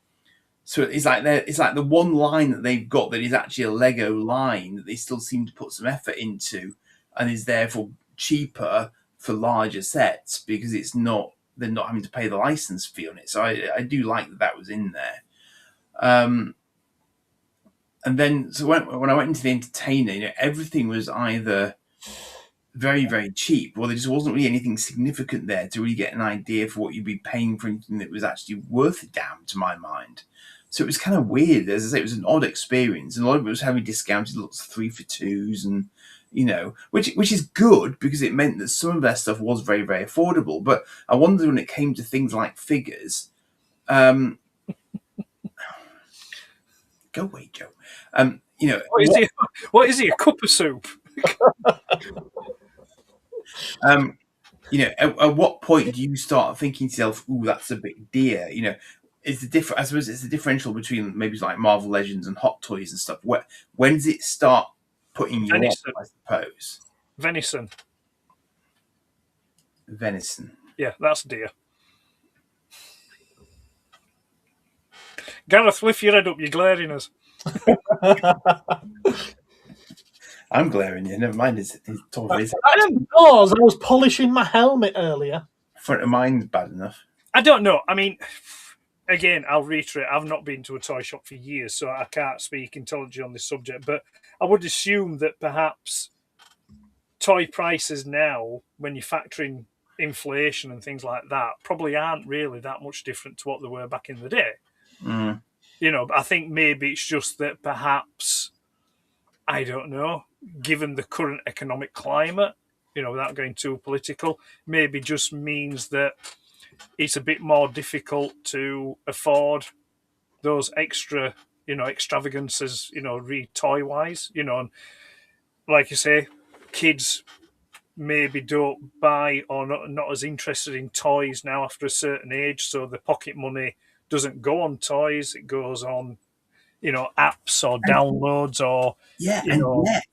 So it's like the one line that they've got that is actually a Lego line that they still seem to put some effort into, and is therefore cheaper for larger sets because they're not having to pay the license fee on it. So I do like that was in there. And then so when I went into the entertainer, everything was either very, very cheap, or there just wasn't really anything significant there to really get an idea for what you'd be paying for anything that was actually worth a damn, to my mind. So it was kind of weird. As I say, it was an odd experience, and a lot of it was having discounted lots of 3 for 2s, and which is good because it meant that some of their stuff was very, very affordable. But I wondered when it came to things like figures. Go away, Joe. What is he? A cup of soup? At what point do you start thinking to yourself, "Ooh, that's a bit dear"? It's I suppose it's the differential between maybe like Marvel Legends and Hot Toys and stuff. When does it start putting you off? I suppose Venison. Yeah, that's dear. Gareth, lift your head up. You're glaring us. I'm glaring you. Never mind. It's top of his head. I was polishing my helmet earlier. Front of mine's bad enough. I don't know. I mean, again, I'll reiterate, I've not been to a toy shop for years, so I can't speak intelligently on this subject, but I would assume that perhaps toy prices now, when you factor in inflation and things like that, probably aren't really that much different to what they were back in the day. Mm. I think maybe it's just that perhaps, I don't know, given the current economic climate, without going too political, maybe just means that it's a bit more difficult to afford those extra, extravagances, toy-wise, and like you say, kids maybe don't buy or not as interested in toys now after a certain age, so the pocket money doesn't go on toys, it goes on, apps or downloads or... Yeah, yet,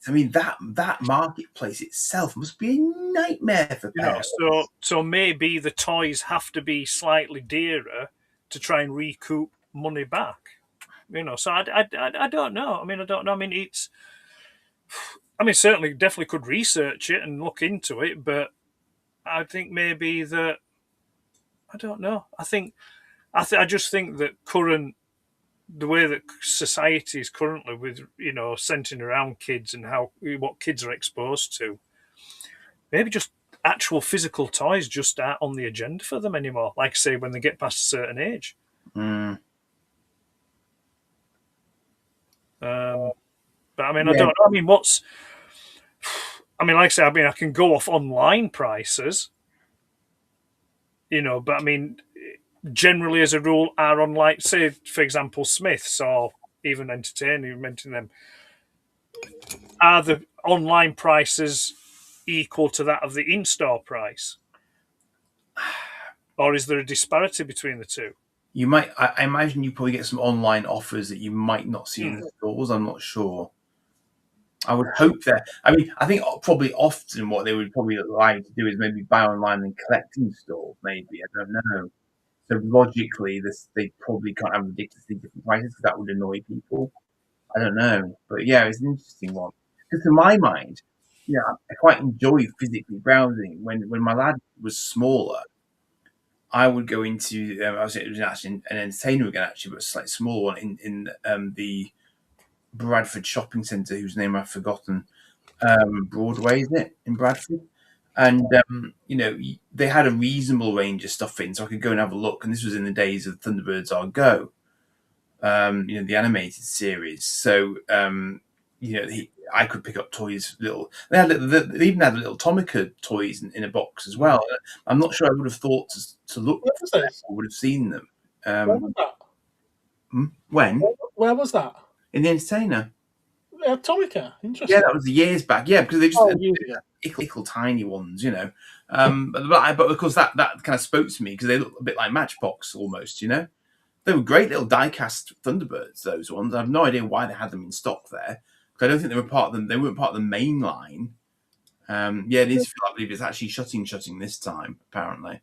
I mean, that marketplace itself must be a nightmare for parents. So maybe the toys have to be slightly dearer to try and recoup money back. So I don't know. I don't know. Certainly, definitely could research it and look into it, but I think maybe that I don't know. I just think that the way that society is currently with, centering around kids and what kids are exposed to, maybe just actual physical toys just aren't on the agenda for them anymore. Like I say, when they get past a certain age. Mm. But I don't know. Like I say, I can go off online prices, but generally as a rule are on, like, say, for example, Smiths or even Entertainer, you mentioned them. Are the online prices equal to that of the in-store price? Or is there a disparity between the two? You might, I imagine you probably get some online offers that you might not see in the stores. I'm not sure. I would hope that. I think probably often what they would probably like to do is maybe buy online and collect in store. Maybe, I don't know. So logically, they probably can't have ridiculously different prices because that would annoy people. I don't know, but yeah, it's an interesting one. Because to my mind, I quite enjoy physically browsing. When my lad was smaller, I would go into it was actually an entertainer again, actually, but a slightly smaller one in the Bradford shopping centre, whose name I've forgotten. Broadway, is it, in Bradford? And they had a reasonable range of stuff in, so I could go and have a look. And this was in the days of Thunderbirds Are Go, the animated series. So I could pick up toys. They even had little Tomica toys in a box as well. I'm not sure I would have thought to look for them or would have seen them. Where was that? When? Where was that? In the entertainer. Tomica. Interesting. Yeah, that was years back. Yeah, because they just little tiny ones, But of course that kind of spoke to me because they look a bit like Matchbox almost, They were great little die-cast Thunderbirds, those ones. I have no idea why they had them in stock there. Because I don't think they were part of them. They weren't part of the main line. It is. I believe it's actually shutting this time, apparently.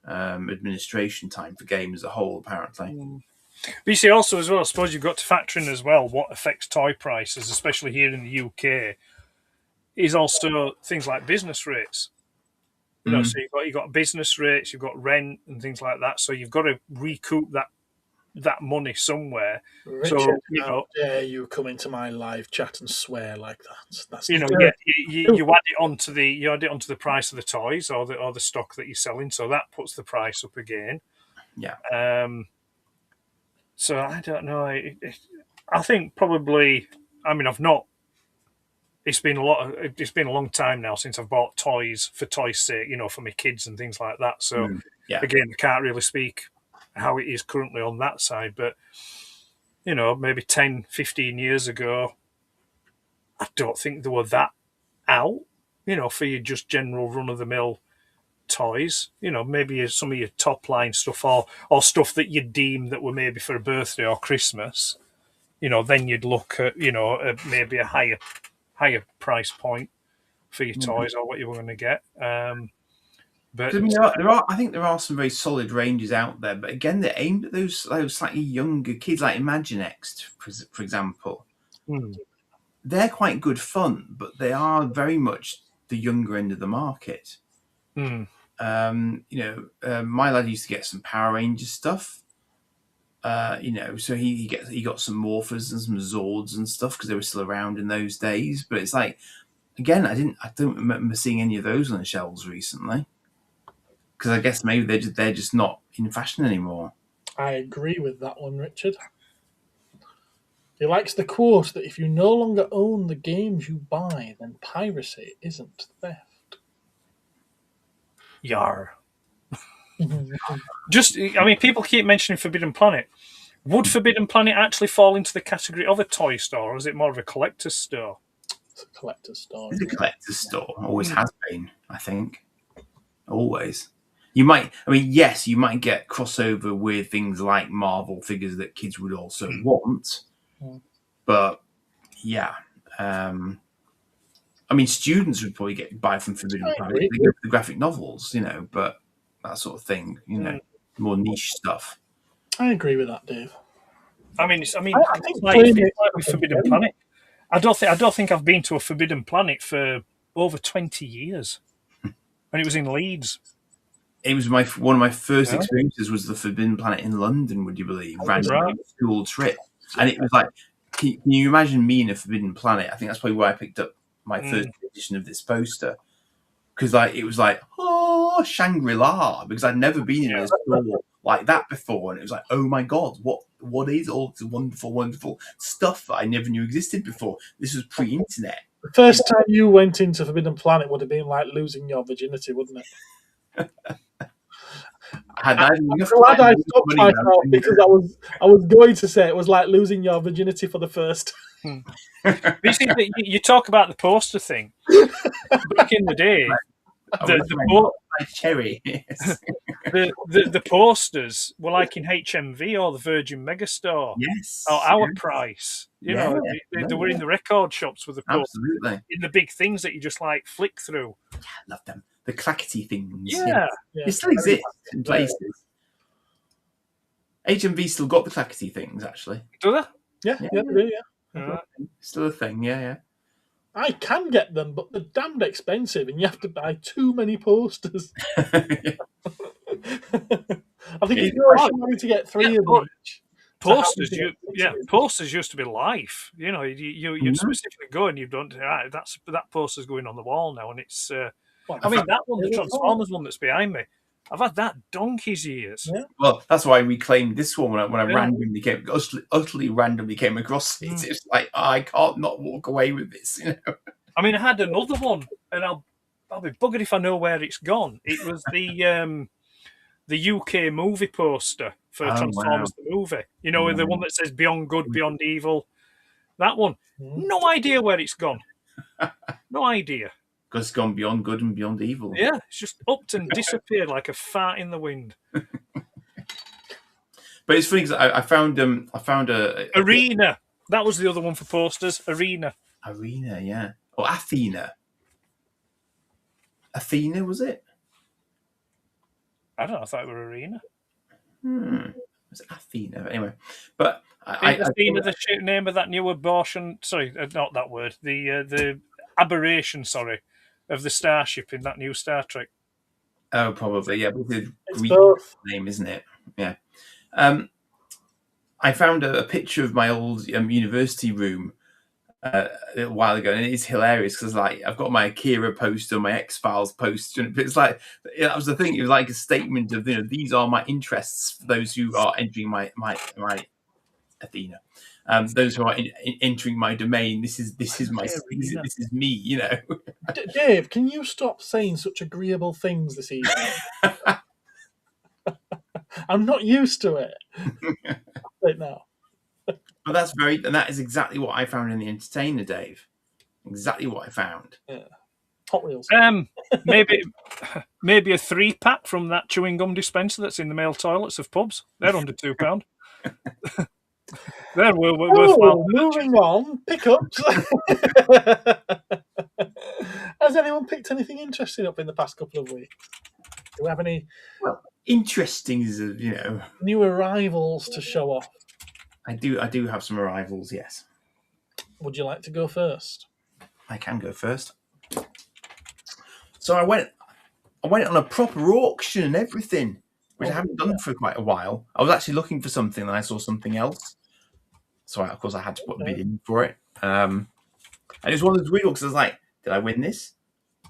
Administration time for game as a whole, apparently. But you see, also as well, I suppose you've got to factor in as well what affects toy prices, especially here in the UK, is also things like business rates. So you've got business rates, you've got rent and things like that. So you've got to recoup that money somewhere. Richard, so how dare you come into my live chat and swear like that? That's you add it onto the price of the toys or the stock that you're selling, so that puts the price up again. Yeah. So I don't know. I think probably. I mean, I've not. It's been a long time now since I've bought toys for toys' sake, for my kids and things like that. So again, I can't really speak how it is currently on that side, but maybe 10, 15 years ago, I don't think they were that out, for your just general run of the mill toys. Maybe some of your top line stuff or stuff that you deem that were maybe for a birthday or Christmas. Then you'd look at maybe a higher price point for your toys or what you were going to get. But I think there are some very solid ranges out there, but again, they're aimed at those slightly younger kids, like Imaginext, for example. They're quite good fun, but they are very much the younger end of the market. My lad used to get some Power Rangers stuff. So he got some Morphers and some Zords and stuff because they were still around in those days. But it's like, again, I don't remember seeing any of those on the shelves recently. Because I guess maybe they're just not in fashion anymore. I agree with that one, Richard. He likes the quote that if you no longer own the games you buy, then piracy isn't theft. Yar. People keep mentioning Forbidden Planet. Would Forbidden Planet actually fall into the category of a toy store, or is it more of a collector's store? It's a collector's store. It's a collector's store. Always has been, I think. Always. You might get crossover with things like Marvel figures that kids would also want. But, yeah. Students would probably buy from Forbidden Planet. They go for the graphic novels, but that sort of thing, more niche stuff. I agree with that, Dave. I think like Forbidden Planet. I don't think I've been to a Forbidden Planet for over 20 years, and it was in Leeds. It was one of my first experiences was the Forbidden Planet in London. Would you believe? Random school trip, and it was like, can you imagine me in a Forbidden Planet? I think that's probably why I picked up my first edition of this poster. Because it was like, Shangri-La, because I'd never been in a store like that before, and it was like, oh my god, what is all this wonderful, wonderful stuff that I never knew existed before? This was pre-internet. The first time you went into Forbidden Planet would have been like losing your virginity, wouldn't it? I'm glad I stopped myself because I was going to say it was like losing your virginity for the first time. You talk about the poster thing. Back in the day, the posters were like in HMV or the Virgin Megastore. Yes. Or our price. They were in the record shops with the posters. Absolutely. In the big things that you just like flick through. Yeah, I love them. The clackety things. Yeah. It still exists in places. HMV still got the clackety things, actually. Do they? Yeah, they do, yeah. Still a thing, yeah. I can get them, but they're damned expensive, and you have to buy too many posters. I think if you're actually to get 3 of each. Posters, posters used to be life. You'd specifically go and you've done right. That poster's going on the wall now, and it's. I mean, that one, the Transformers one that's behind me. I've had that donkey's years. Yeah. Well, that's why I reclaimed this one when I randomly utterly randomly came across it. It's like I can't not walk away with this. I mean, I had another one, and I'll be buggered if I know where it's gone. It was the UK movie poster for Transformers the movie. The one that says Beyond Good, Beyond Evil. That one. No idea where it's gone. No idea. Because it's gone beyond good and beyond evil. Yeah, it's just upped and disappeared like a fart in the wind. But it's funny because I found a Arena. That was the other one for posters. Arena, yeah. Or Athena. Athena, was it? I don't know. I thought it were Arena. It was Athena. Anyway, but Athena, the name of that new abortion. Sorry, not that word. The aberration. Sorry, of the starship in that new Star Trek. Oh, probably, yeah. But the Greek name, isn't it? Yeah. I found a picture of my old university room a little while ago, and it's hilarious because I've got my Akira poster, my X-Files poster, and it's like that was the thing. It was like a statement of these are my interests for those who are entering my Athena. Those who are entering my domain. This is my this is me. Dave, can you stop saying such agreeable things this evening? I'm not used to it right now. But that is exactly what I found in the Entertainer, Dave. Exactly what I found. Yeah. Hot Wheels. Maybe a 3-pack from that chewing gum dispenser that's in the male toilets of pubs. They're under £2. They're worthwhile. Moving on. Pickups. Has anyone picked anything interesting up in the past couple of weeks? Do we have any? Well, interesting is new arrivals to show off. I do have some arrivals, yes. Would you like to go first? I can go first. So I went on a proper auction and everything, which I haven't done for quite a while. I was actually looking for something and I saw something else. So of course I had to put a bid in for it. And it was one of those weird because I was like, did I win this?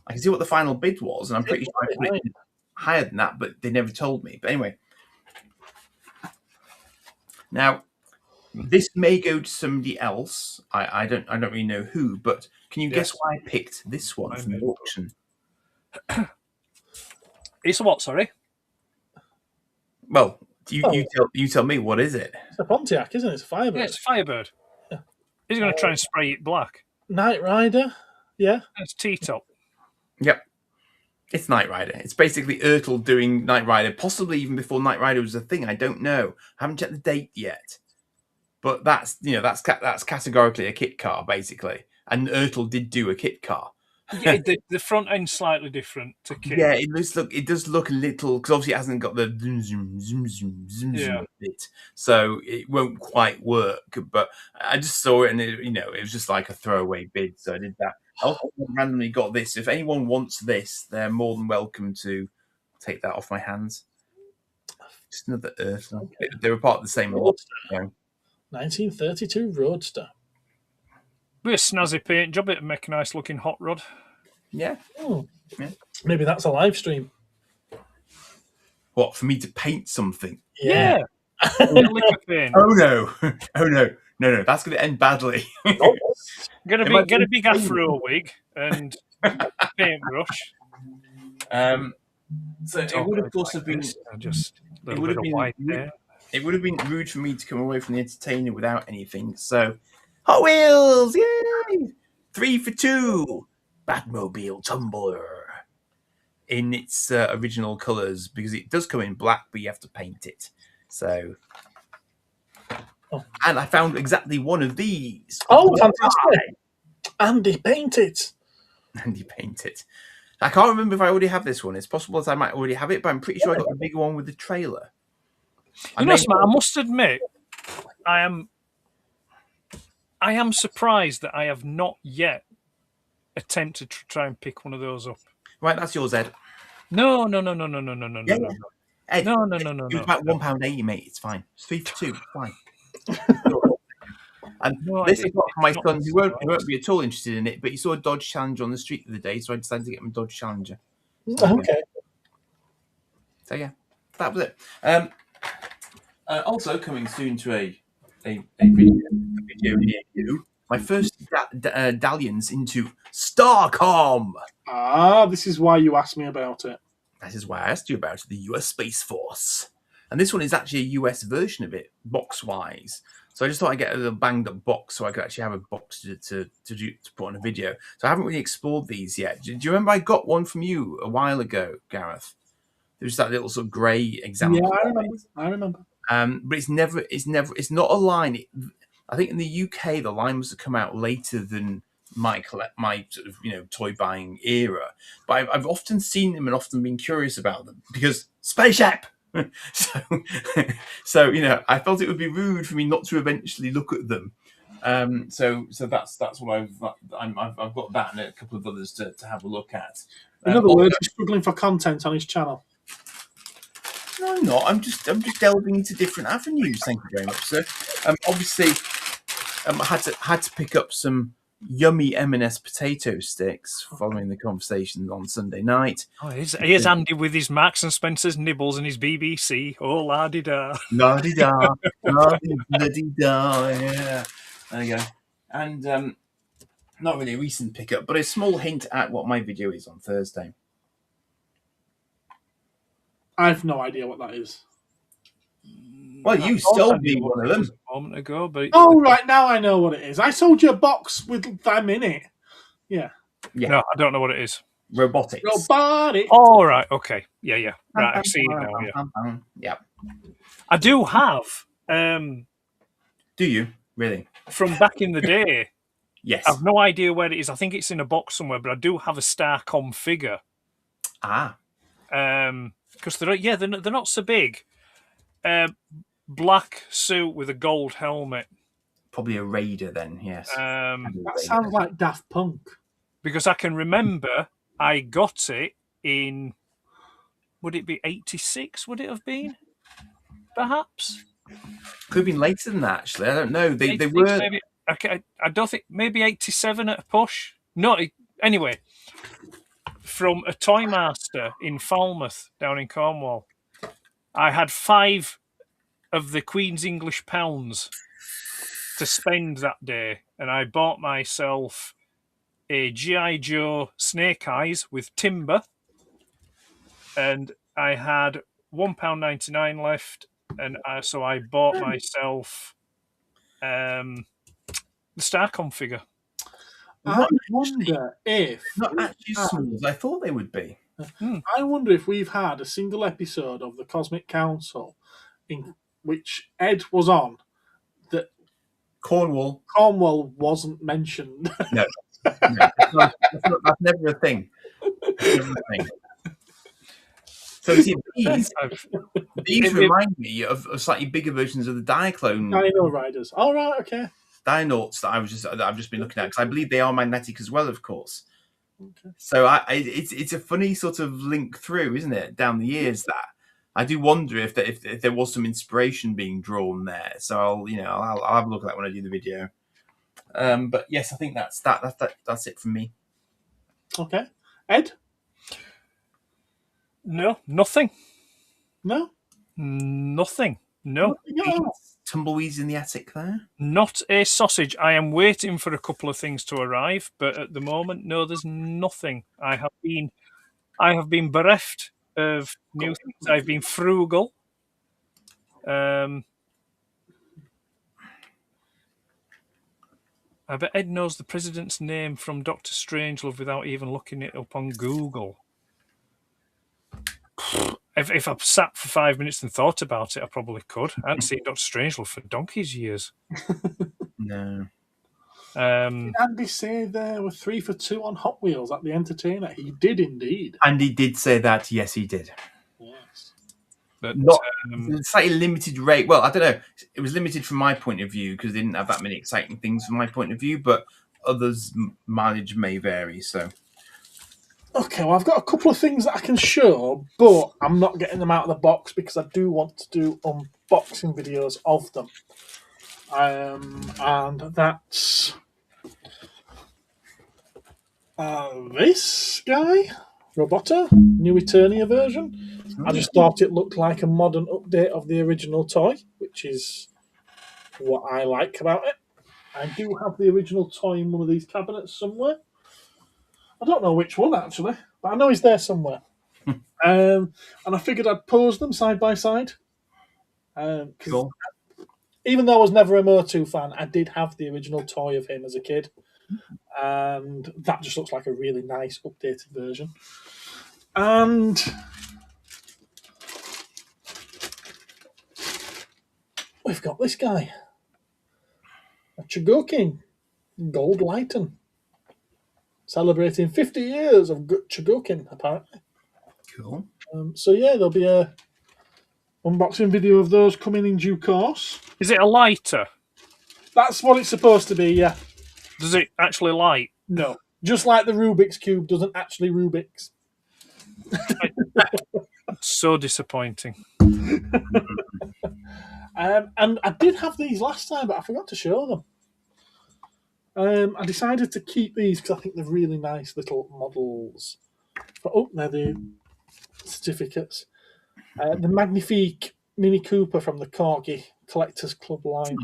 I can see what the final bid was, and I'm pretty sure I put it higher than that, but they never told me. But anyway. Now, this may go to somebody else. I don't really know who, but can you guess why I picked this one from the auction? It's a what? Sorry. Well, you tell me, what is it? It's a Pontiac, isn't it? It's a Firebird. Yeah, it's a Firebird. Yeah. He's going to try and spray it black. Knight Rider. Yeah. It's T-top. Yep. It's Knight Rider. It's basically Ertl doing Knight Rider, possibly even before Knight Rider was a thing. I don't know. I haven't checked the date yet. But that's categorically a kit car, basically. And Ertl did do a kit car. Yeah, the front end's slightly different to kit. Yeah, it does look a little, because obviously it hasn't got the zoom bit, so it won't quite work. But I just saw it, and it was just like a throwaway bid, so I did that. I also randomly got this. If anyone wants this, they're more than welcome to take that off my hands. Just another Ertl. Okay. They were part of the same lot. 1932 Roadster. Be a snazzy paint job. It'd make a nice looking hot rod. Yeah. Yeah. Maybe that's a live stream. What, for me to paint something? Yeah. Liquor paint. Oh no! No! That's going to end badly. Get a big afro wig and paintbrush. So it would, of course, have been just it would have been white there. It would have been rude for me to come away from the Entertainer without anything. So, Hot Wheels, yay! 3 for 2, Batmobile Tumbler in its original colours, because it does come in black, but you have to paint it. So, and I found exactly one of these. Oh, fantastic! Andy painted. I can't remember if I already have this one. It's possible that I might already have it, but I'm pretty sure I got the bigger one with the trailer. I must admit, I am I am surprised that I have not yet attempted to try and pick one of those up. Right, that's yours, Ed. No. Yeah, No, yeah. Ed, no. it was about £1.80, mate. It's fine. It's 3 for 2. It's fine. And No, this is not for my it's son, not who won't be at all interested in it, but he saw a Dodge Challenger on the street the other day, so I decided to get him a Dodge Challenger. Okay. So yeah, that was it. Also coming soon to a video near you. My first dalliance into Starcom. This is why you asked me about it. That is why I asked you about the US Space Force. And this one is actually a US version of it, box-wise. So I just thought I'd get a little banged-up box so I could actually have a box to put on a video. So I haven't really explored these yet. Do you remember I got one from you a while ago, Gareth? There was that little sort of grey example. Yeah, I remember. But it's not a line. I think in the UK the line must have come out later than my sort of toy buying era. But I've often seen them and often been curious about them because spaceship. so I felt it would be rude for me not to eventually look at them. So that's what I've got that and a couple of others to have a look at. In other words, he's struggling for content on his channel. No, I'm not. I'm just delving into different avenues. Thank you very much, sir. Obviously, I had to pick up some yummy M&S potato sticks following the conversation on Sunday night. Oh, here's Andy with his Marks and Spencer's nibbles and his BBC. Oh, la-di-da. La-di-da, la-di-da, yeah. There you go. And not really a recent pickup, but a small hint at what my video is on Thursday. I have no idea what that is. Well, you sold me one of them a moment ago, but Right, now I know what it is. I sold you a box with them in it. Yeah. No, I don't know what it is. Robotics. Oh, right. Okay. Yeah. Right, I see it now. Yeah. I do have. Do you really? From back in the day. Yes. I've no idea where it is. I think it's in a box somewhere, but I do have a Starcom figure. Because they're not so big. Black suit with a gold helmet. Probably a Raider then, yes. That sounds like Daft Punk. Because I can remember I got it in, would it be 86? Would it have been? Perhaps? Could have been later than that, actually. I don't know. They were... Maybe, I don't think, maybe 87 at a push? No, anyway. From a Toy Master in Falmouth, down in Cornwall. I had 5 of the Queen's English pounds to spend that day, and I bought myself a G.I. Joe Snake Eyes with timber, and I had £1.99 left, and so I bought myself the Starcom figure. I wonder if... Not actually small as I thought they would be. I wonder if we've had a single episode of the Cosmic Council in which Ed was on that Cornwall wasn't mentioned. No. That's never a thing. So see, these remind me of slightly bigger versions of the Diaclone Dino Riders. All right, okay. Dinauts that I've just been looking at because I believe they are magnetic as well, of course. Okay. So it's a funny sort of link through, isn't it, down the years that I do wonder if there was some inspiration being drawn there. So I'll have a look at that when I do the video. But yes, I think that's it from me. Okay, Ed. No, nothing. No, nothing. No. Tumbleweeds in the attic there. Not a sausage. I am waiting for a couple of things to arrive, but at the moment, no, there's nothing. I have been bereft of new things. I've been frugal. I bet Ed knows the president's name from Dr. Strangelove without even looking it up on Google. If I sat for 5 minutes and thought about it, I probably could. I hadn't seen Dr. Strangelove for donkey's years. No. Did Andy say there were 3 for 2 on Hot Wheels at the Entertainer? He did indeed. And he did say that. Yes, he did. Yes. But Not slightly limited rate. Well, I don't know. It was limited from my point of view because they didn't have that many exciting things from my point of view. But others' mileage may vary. So Okay, well, I've got a couple of things that I can show, but I'm not getting them out of the box because I do want to do unboxing videos of them. And that's this guy, Roboto, New Eternia version. I just thought it looked like a modern update of the original toy, which is what I like about it. I do have the original toy in one of these cabinets somewhere. I don't know which one, actually, but I know he's there somewhere. And I figured I'd pose them side by side. cool. Even though I was never a Motu fan, I did have the original toy of him as a kid. And that just looks like a really nice updated version. And we've got this guy, a Chogokin Gold Lighten, celebrating 50 years of Chogokin, apparently. Cool. So yeah, there'll be a unboxing video of those coming in due course. is it a lighter? That's what it's supposed to be, yeah. Does it actually light? No. Just like the Rubik's Cube doesn't actually Rubik's. So disappointing. And I did have these last time, but I forgot to show them. I decided to keep these because I think they're really nice little models. Oh, they're the certificates. The Magnifique Mini Cooper from the Corgi Collectors Club line.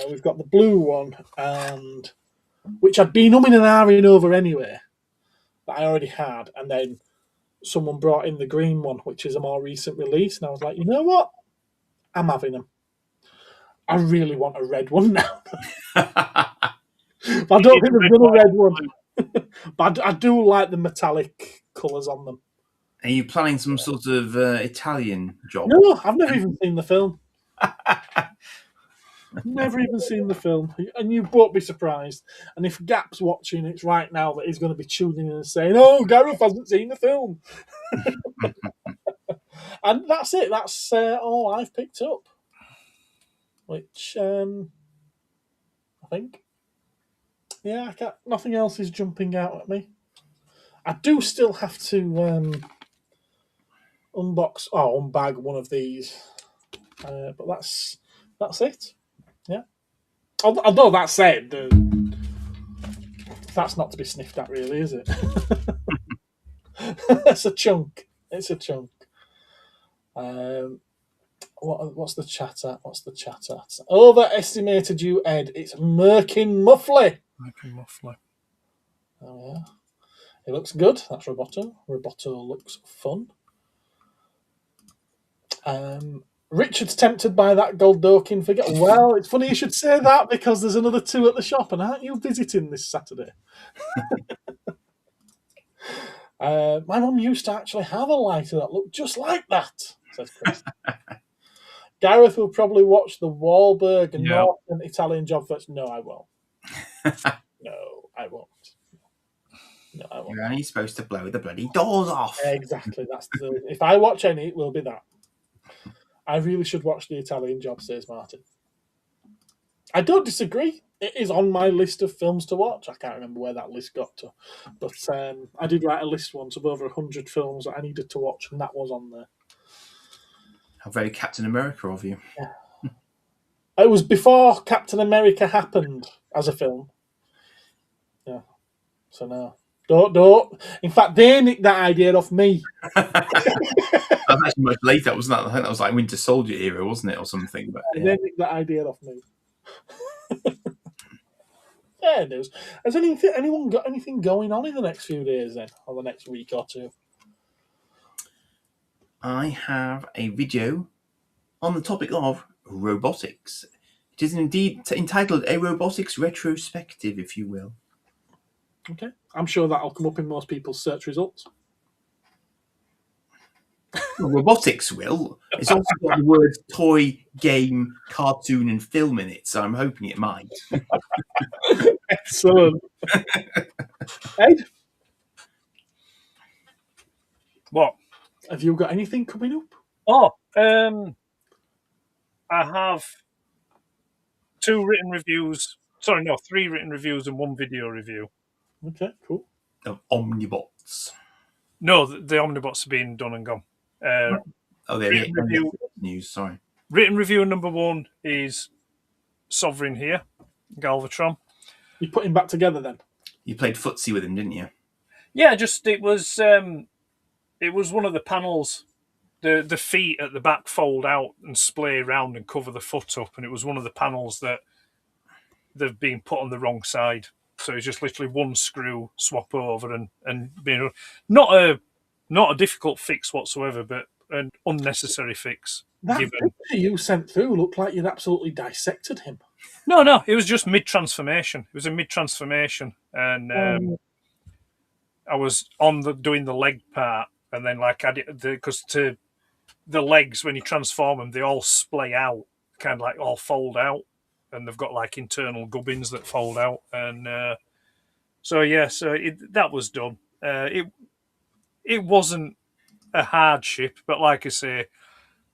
We've got the blue one, and which I'd been umming and ahhing over anyway, that I already had, and then someone brought in the green one, which is a more recent release, and I was like, you know what? I'm having them. I really want a red one now. But I don't think they've done a red one. But I do like the metallic colours on them. Are you planning some sort of Italian job? No, I've never even seen the film. Never even seen the film. And you won't be surprised. And if Gap's watching, it's right now that he's going to be tuning in and saying, oh, Gareth hasn't seen the film. And that's it. That's all I've picked up. Which, I think. Yeah, nothing else is jumping out at me. I do still have to unbag one of these. But that's it. Yeah. Although that said, that's not to be sniffed at, really, is it? It's a chunk. It's a chunk. What's the chat at? Overestimated you, Ed. It's Merkin Muffley. Oh, yeah. It looks good. That's Roboto. Roboto looks fun. Richard's tempted by that Goldokin figure. Well, it's funny you should say that because there's another 2 at the shop, and aren't you visiting this Saturday? My mum used to actually have a lighter that looked just like that, says Chris. Gareth will probably watch the Wahlberg and Norton Italian Job first. No, I won't. No, I won't. You're only supposed to blow the bloody doors off. Exactly. If I watch any, it will be that. I really should watch the Italian Job, says Martin. I don't disagree. It is on my list of films to watch. I can't remember where that list got to. But I did write a list once of over 100 films that I needed to watch, and that was on there. How very Captain America of you. Yeah. It was before Captain America happened as a film. Yeah. So no. Don't. In fact, they nicked that idea off me. That was actually much later, wasn't that? I think that was like Winter Soldier era, wasn't it, or something? But They nicked that idea off me. Yeah, it is. Has anyone got anything going on in the next few days then, or the next week or two? I have a video on the topic of robotics. It is indeed entitled A Robotics Retrospective, if you will. Okay. I'm sure that'll come up in most people's search results. Robotics will. It's also got the words toy, game, cartoon, and film in it, so I'm hoping it might. Excellent. Ed? What? Have you got anything coming up? Oh, I have 2 written reviews. Sorry, no, 3 written reviews and 1 video review. Okay, cool. Of Omnibots. No, the Omnibots are being done and gone. Oh, they're Written review. news. Sorry. Written review number 1 is Sovereign here, Galvatron. You put him back together then? You played footsie with him, didn't you? Yeah, just it was one of the panels. The feet at the back fold out and splay around and cover the foot up, and it was one of the panels that they've been put on the wrong side. So it's just literally one screw swap over and being not a difficult fix whatsoever, but an unnecessary fix. That Given picture you sent through looked like you'd absolutely dissected him. no, it was just mid transformation. It was a mid transformation, and I was doing the leg part, and then like I did because to the legs when you transform them, they all splay out, kind of like all fold out, and they've got like internal gubbins that fold out, and that was done. It wasn't a hardship, but like I say,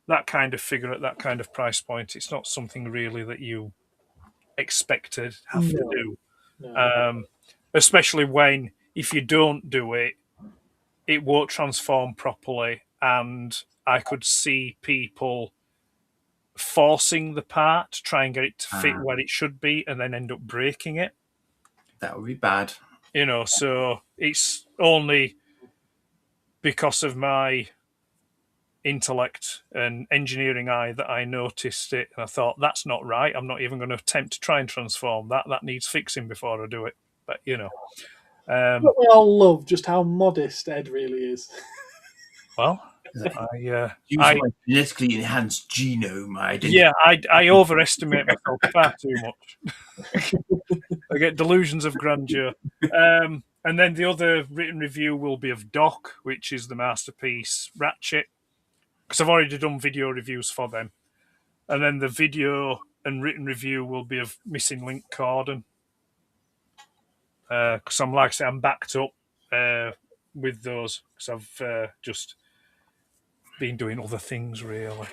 that kind of figure at that kind of price point, it's not something really that you expected have to do. No. Especially when if you don't do it, it won't transform properly, and I could see people forcing the part to try and get it to fit where it should be, and then end up breaking it. That would be bad. So it's only because of my intellect and engineering eye that I noticed it, and I thought that's not right. I'm not even going to attempt to try and transform that. That needs fixing before I do it. But But we all love just how modest Ed really is. well, Use my genetically enhanced genome. I overestimate myself far too much. I get delusions of grandeur. And then the other written review will be of Doc, which is the masterpiece Ratchet, because I've already done video reviews for them. And then the video and written review will be of Missing Link Corden, because I'm backed up with those, because I've just been doing other things really.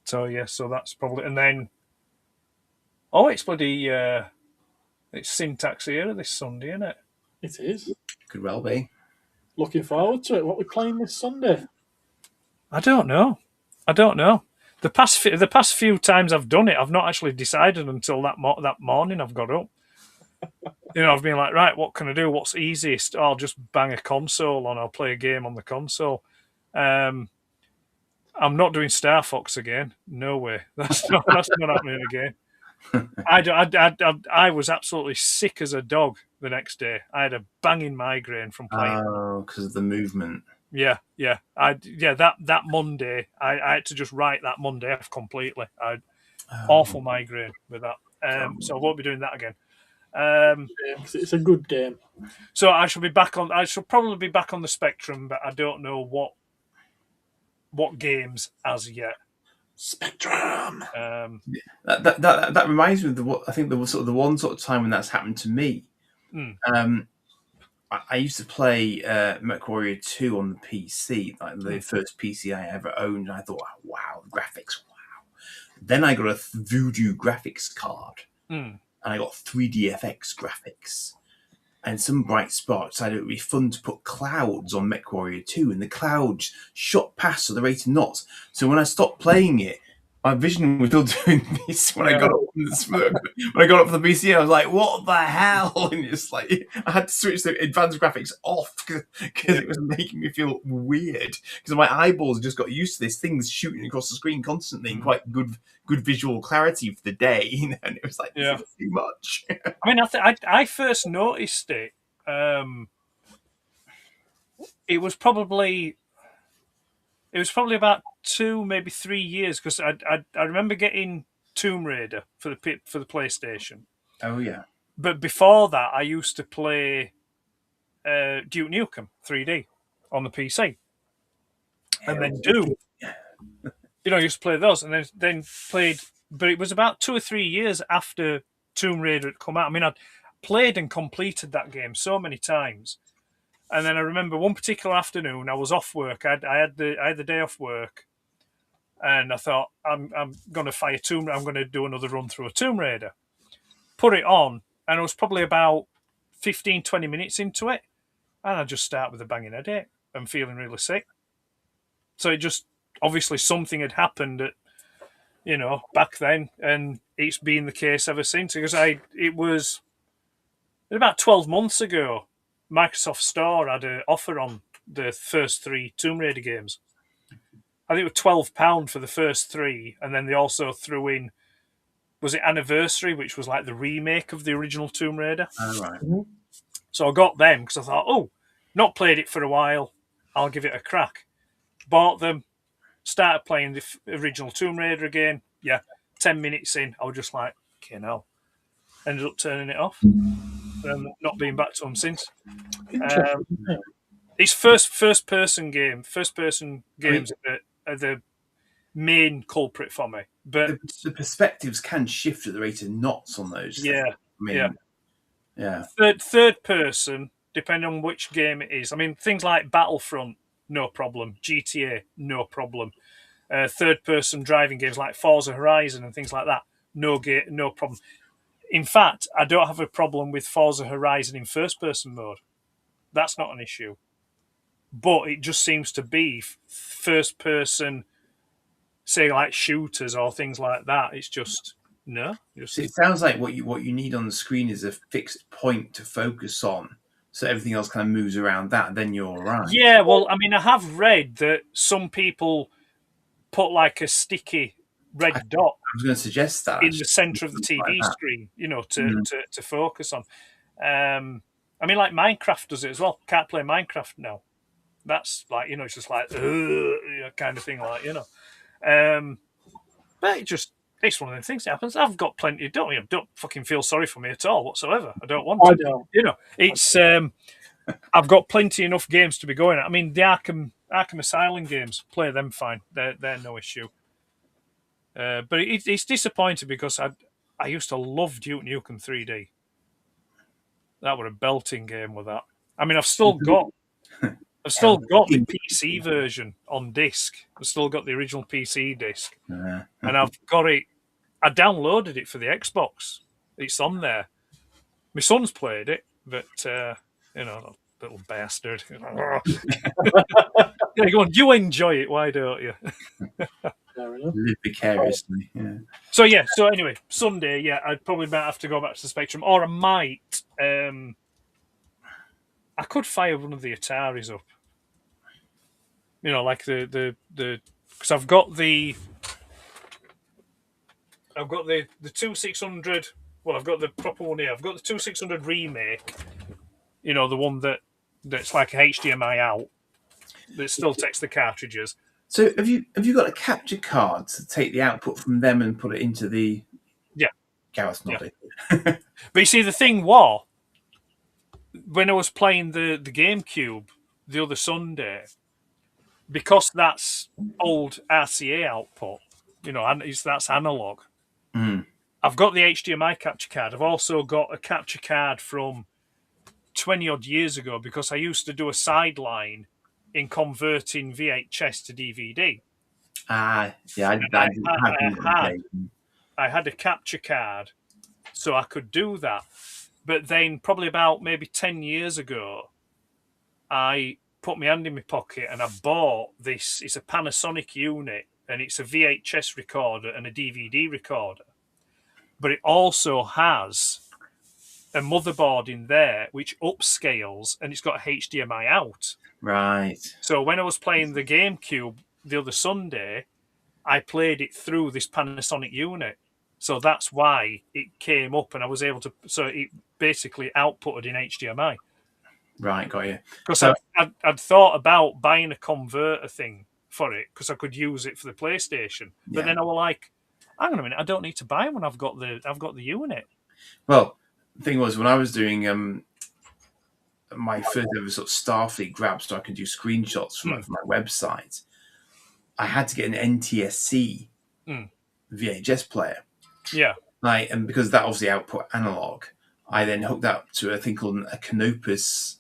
So that's probably, and then it's bloody it's Syntax Era this Sunday, isn't it? It is. Could well be. Looking forward to it. What are we playing this Sunday? I don't know. The past few times I've done it, I've not actually decided until that morning I've got up. I've been like, right, what can I do? What's easiest? Oh, I'll just bang a console on. I'll play a game on the console. I'm not doing Star Fox again. No way. That's not happening again. I was absolutely sick as a dog the next day. I had a banging migraine from playing. Oh, because of the movement. Yeah. That Monday, I had to just write that Monday off completely. I had awful migraine with that. So I won't be doing that again. It's a good game. So I shall probably be back on the Spectrum, but I don't know what games as yet. Spectrum. That reminds me of I think the one sort of time when that's happened to me. I used to play MechWarrior 2 on the PC, like the first PC I ever owned, and I thought, wow, the graphics, wow. Then I got a Voodoo graphics card, and I got 3DFX graphics. And some bright spot decided it would be fun to put clouds on MechWarrior 2, and the clouds shot past at the rate of knots. So when I stopped playing it, my vision was still doing this. When I got up for the PC, I was like, "What the hell?" And it's like I had to switch the advanced graphics off because it was making me feel weird. Because my eyeballs just got used to this things shooting across the screen constantly in quite good visual clarity for the day, and it was like, this is too much. I mean, I first noticed it. It was probably about 2, maybe 3 years, because I remember getting Tomb Raider for the PlayStation. Oh yeah. But before that, I used to play Duke Nukem 3D on the PC, and then Doom. I used to play those, and then played. But it was about 2 or 3 years after Tomb Raider had come out. I mean, I'd played and completed that game so many times, And then I remember one particular afternoon, I was off work. I had the day off work, and I thought I'm going to fire I'm going to do another run through a Tomb Raider. Put it on, and I was probably about 15, 20 minutes into it, and I just start with a banging headache and feeling really sick. So it just obviously something had happened at back then, and it's been the case ever since. Because it was about 12 months ago, Microsoft Store had an offer on the first 3 Tomb Raider games. I think it was £12 for the first 3, and then they also threw in, was it Anniversary, which was like the remake of the original Tomb Raider. Oh, right. So I got them because I thought, not played it for a while, I'll give it a crack. Bought them, started playing the original Tomb Raider again. Yeah, 10 minutes in, I was just like, okay, no. Ended up turning it off and not being back to them since. It's first person games are the main culprit for me. But the perspectives can shift at the rate of knots on those. Yeah, things. I mean, yeah. Third person, depending on which game it is. I mean, things like Battlefront, no problem. GTA, no problem. Third person driving games like Forza Horizon and things like that, no problem. In fact, I don't have a problem with Forza Horizon in first person mode. That's not an issue. But it just seems to be first person, say like shooters or things like that. It's just no. So it sounds like what you need on the screen is a fixed point to focus on, so everything else kind of moves around that. Then you're all right. Yeah, well, I mean, I have read that some people put like a sticky red dot. I was going to suggest that in the centre of the TV screen, to focus on. I mean, like Minecraft does it as well. Can't play Minecraft now. That's like, it's just like kind of thing, like, but it's one of the things that happens. I've got plenty. Don't fucking feel sorry for me at all whatsoever. I don't want to. I don't. It's I've got plenty enough games to be going at. I mean, the Arkham Asylum games, play them fine. They're no issue. But it's disappointing because I used to love Duke Nukem 3D. That were a belting game with that. I mean, I've still got the PC version on disc. I've still got the original PC disc, and I've got it. I downloaded it for the Xbox. It's on there. My son's played it, but little bastard. Yeah, go on. You enjoy it. Why don't you? Live vicariously. Yeah. So anyway, Sunday, I'd probably might have to go back to the Spectrum, or I might. I could fire one of the Ataris up. Like the because I've got the 2600. Well, I've got the proper one here. I've got the 2600 remake. The one that's like a HDMI out that still takes the cartridges. So have you got a capture card to take the output from them and put it into the Gareth nodded. But you see, the thing was, when I was playing the GameCube the other Sunday, because that's old RCA output, that's analog. I've got the HDMI capture card. I've also got a capture card from 20 odd years ago because I used to do a sideline in converting VHS to DVD. I had a capture card, so I could do that. But then, probably about maybe 10 years ago, I put my hand in my pocket and I bought this. It's a Panasonic unit, and it's a VHS recorder and a DVD recorder. But it also has a motherboard in there which upscales, and it's got a HDMI out. Right. So when I was playing the GameCube the other Sunday, I played it through this Panasonic unit. So that's why it came up, and I was able to. So it basically outputted in HDMI. Right, got you. Because I'd thought about buying a converter thing for it because I could use it for the PlayStation. But then I was like, hang on a minute, I don't need to buy one. I've got the unit. Well, the thing was, when I was doing my first ever sort of Starfleet grab, so I could do screenshots from my website, I had to get an NTSC VHS player. Yeah. And because that obviously output analog, I then hooked up to a thing called a Canopus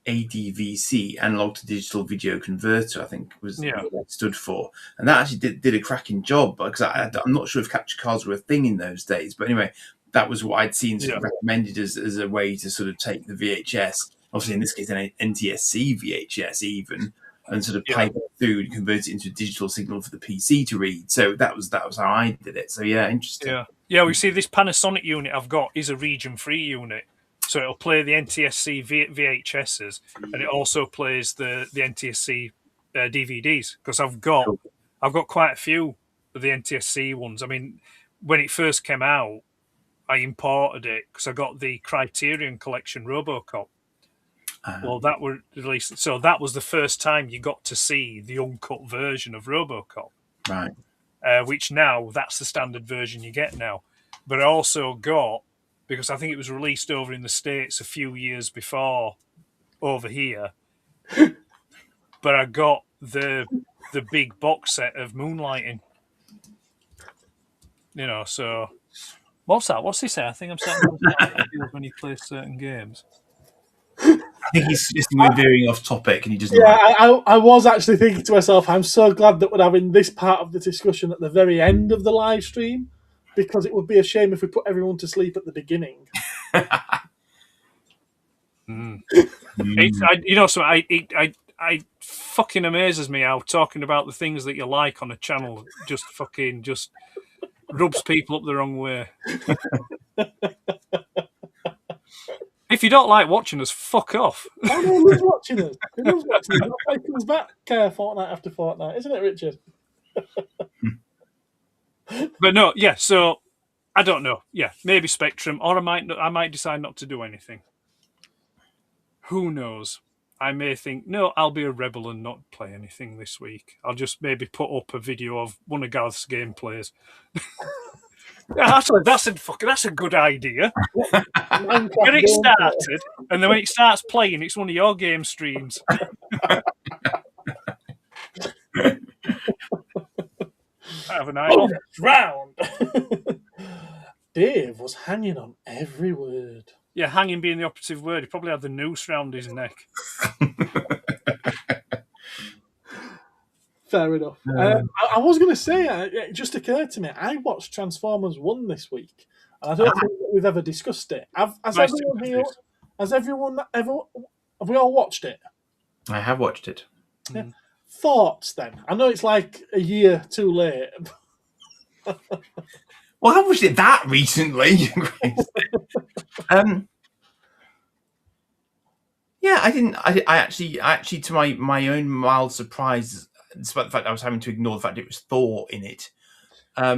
ADVC, analog to digital video converter, I think was Yeah. what it stood for, and that actually did a cracking job because I'm not sure if capture cards were a thing in those days, but anyway, that was what I'd seen sort of recommended as a way to sort of take the VHS, obviously in this case an NTSC VHS even, and sort of pipe it through and convert it into a digital signal for the PC to read. So that was how I did it. So yeah, interesting. Yeah. We see this Panasonic unit I've got is a region 3 unit. So it'll play the NTSC VHSs, and it also plays the NTSC DVDs, because I've got quite a few of the NTSC ones. I mean, when it first came out, I imported it because I got the Criterion Collection RoboCop. Well, that were released, so that was the first time you got to see the uncut version of RoboCop. Right. Which now that's the standard version you get now. But I also got, because I think it was released over in the States a few years before over here, but I got the big box set of Moonlighting. So what's that? What's he say? I think I'm starting to when he plays certain games. I think he's suggesting we're veering off topic, and he doesn't. Yeah, I was actually thinking to myself, I'm so glad that we're having this part of the discussion at the very end of the live stream, because it would be a shame if we put everyone to sleep at the beginning. It fucking amazes me how talking about the things that you like on a channel just rubs people up the wrong way. If you don't like watching us, fuck off. Oh, no, he loves watching us. He loves watching us. He comes back fortnight after fortnight, isn't it, Richard? But no, yeah. So I don't know. Yeah, maybe Spectrum, or I might decide not to do anything. Who knows? I may think, no, I'll be a rebel and not play anything this week. I'll just maybe put up a video of one of Gareth's gameplays. Actually, that's a good idea. Get it started, and then when it starts playing, it's one of your game streams. Have a night off. Round. Dave was hanging on every word. Yeah, hanging being the operative word. He probably had the noose round his neck. Fair enough. I was going to say, it just occurred to me, I watched Transformers 1 this week, and I don't think that we've ever discussed it. Have we all watched it? I have watched it. Yeah. Thoughts then? I know it's like a year too late. Well, I watched it that recently. Yeah, I didn't. I actually, to my own mild surprise, despite the fact I was having to ignore the fact it was Thor in it, I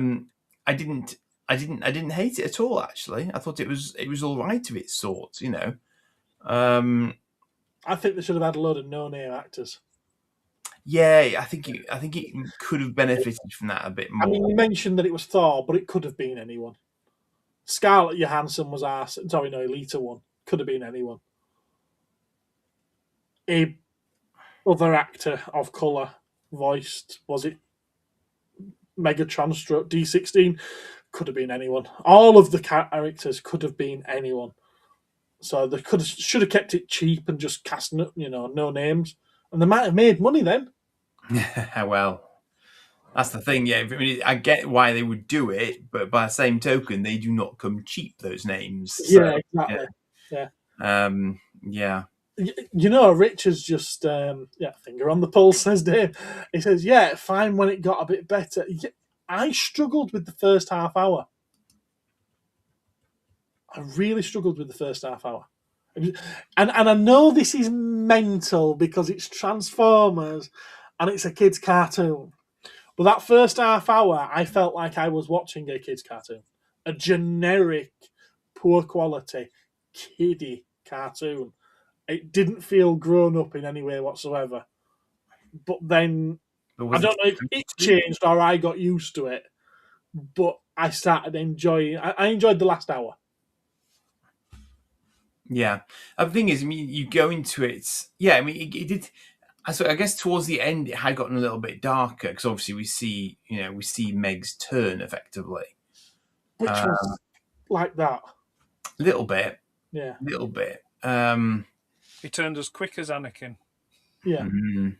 didn't hate it at all. Actually, I thought it was all right of its sort. I think they should have had a load of no-name actors. Yeah, I think it could have benefited from that a bit more. I mean, you mentioned that it was Thor, but it could have been anyone. Scarlett Johansson was Elita one. Could have been anyone. A other actor of colour voiced, was it Megatron stroke D16? Could have been anyone. All of the characters could have been anyone. So they should have kept it cheap and just cast no names, and they might have made money then. Well, that's the thing. Yeah, I mean, I get why they would do it, but by the same token, they do not come cheap. Those names. So, yeah, exactly. Yeah. Richard's just finger on the pulse, says Dave. He says, "Yeah, fine when it got a bit better." I struggled with the first half hour. I really struggled with the first half hour. And I know this is mental because it's Transformers and it's a kid's cartoon. But that first half hour, I felt like I was watching a kid's cartoon. A generic, poor quality, kiddie cartoon. It didn't feel grown up in any way whatsoever. But then, I don't know if it changed or I got used to it, but I started enjoying. I enjoyed the last hour. Yeah, the thing is, I mean, you go into it. Yeah, I mean, it did. So I guess towards the end, it had gotten a little bit darker because obviously we see Meg's turn effectively, which was like that. A little bit, yeah, a little bit. He turned as quick as Anakin. Yeah. Mm.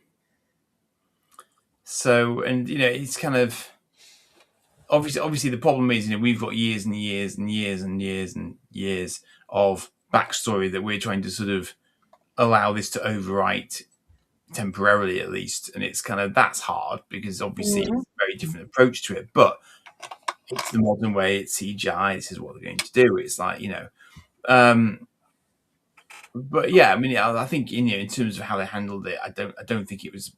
So, and it's kind of obviously the problem is we've got years and years and years and years and years of backstory that we're trying to sort of allow this to overwrite temporarily at least, and it's kind of that's hard because obviously it's a very different approach to it, but it's the modern way, it's CGI, this is what they're going to do. It's like but yeah, I mean, I think in terms of how they handled it, I don't think it was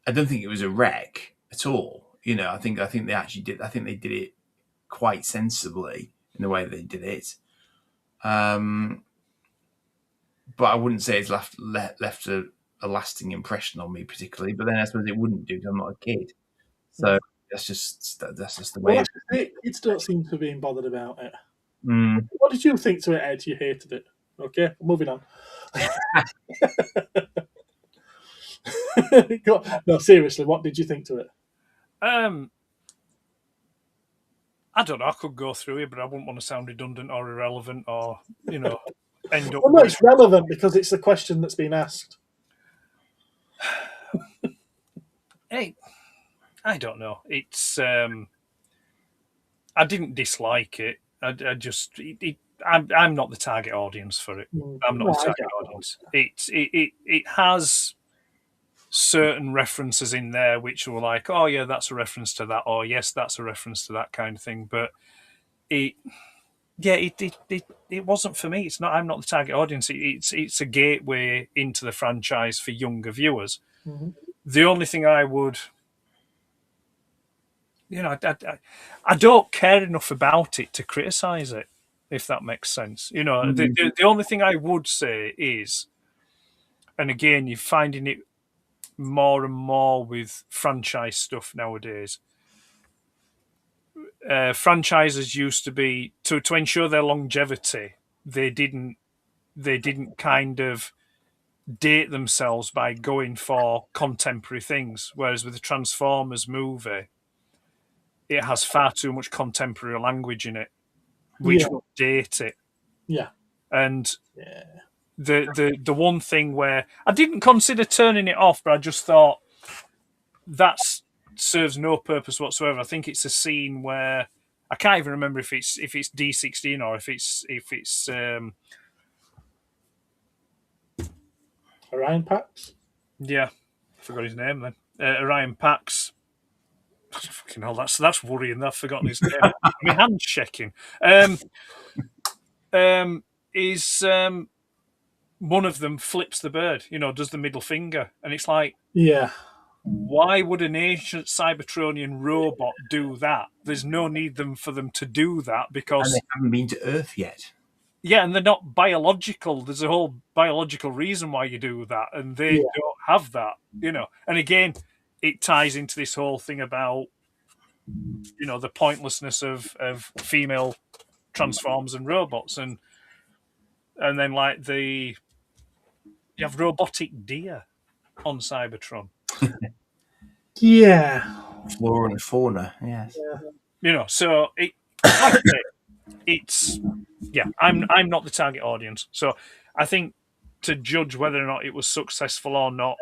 I don't think it was a wreck at all. I think they actually did. I think they did it quite sensibly in the way they did it. But I wouldn't say it's left a lasting impression on me particularly. But then I suppose it wouldn't do because I'm not a kid. So that's just the way. Well, kids don't seem to be bothered about it. Mm. What did you think to it, Ed? You hated it. Okay, moving on. No, seriously, what did you think to it? I don't know. I could go through it, but I wouldn't want to sound redundant or irrelevant or end up. Well, no, it's relevant because it's the question that's been asked. Hey, I don't know. It's I didn't dislike it. I just I'm not the target audience for it. I'm not the target audience. It has certain references in there which were like, oh yeah, that's a reference to that, or yes, that's a reference to that kind of thing. But it wasn't for me. It's not. I'm not the target audience. It's a gateway into the franchise for younger viewers. Mm-hmm. The only thing I would, I don't care enough about it to criticize it, if that makes sense. The only thing I would say is, and again, you're finding it more and more with franchise stuff nowadays. Franchises used to be to ensure their longevity. They didn't kind of date themselves by going for contemporary things. Whereas with the Transformers movie, it has far too much contemporary language in it, which will date it. Yeah. And the one thing where I didn't consider turning it off, but I just thought that serves no purpose whatsoever. I think it's a scene where I can't even remember if it's D16 or if it's Orion Pax. Yeah, I forgot his name then. Orion Pax. Fucking hell, that's worrying. I've forgotten his name. My hand's shaking. Is one of them flips the bird? Does the middle finger, and it's like, yeah. Why would an ancient Cybertronian robot do that? There's no need for them to do that because and they haven't been to Earth yet. Yeah, and they're not biological. There's a whole biological reason why you do that, and they don't have that, And again, it ties into this whole thing about, the pointlessness of female transformers and robots, and then like you have robotic deer on Cybertron. Yeah. Flora and fauna, yes. So it's I'm not the target audience. So I think to judge whether or not it was successful or not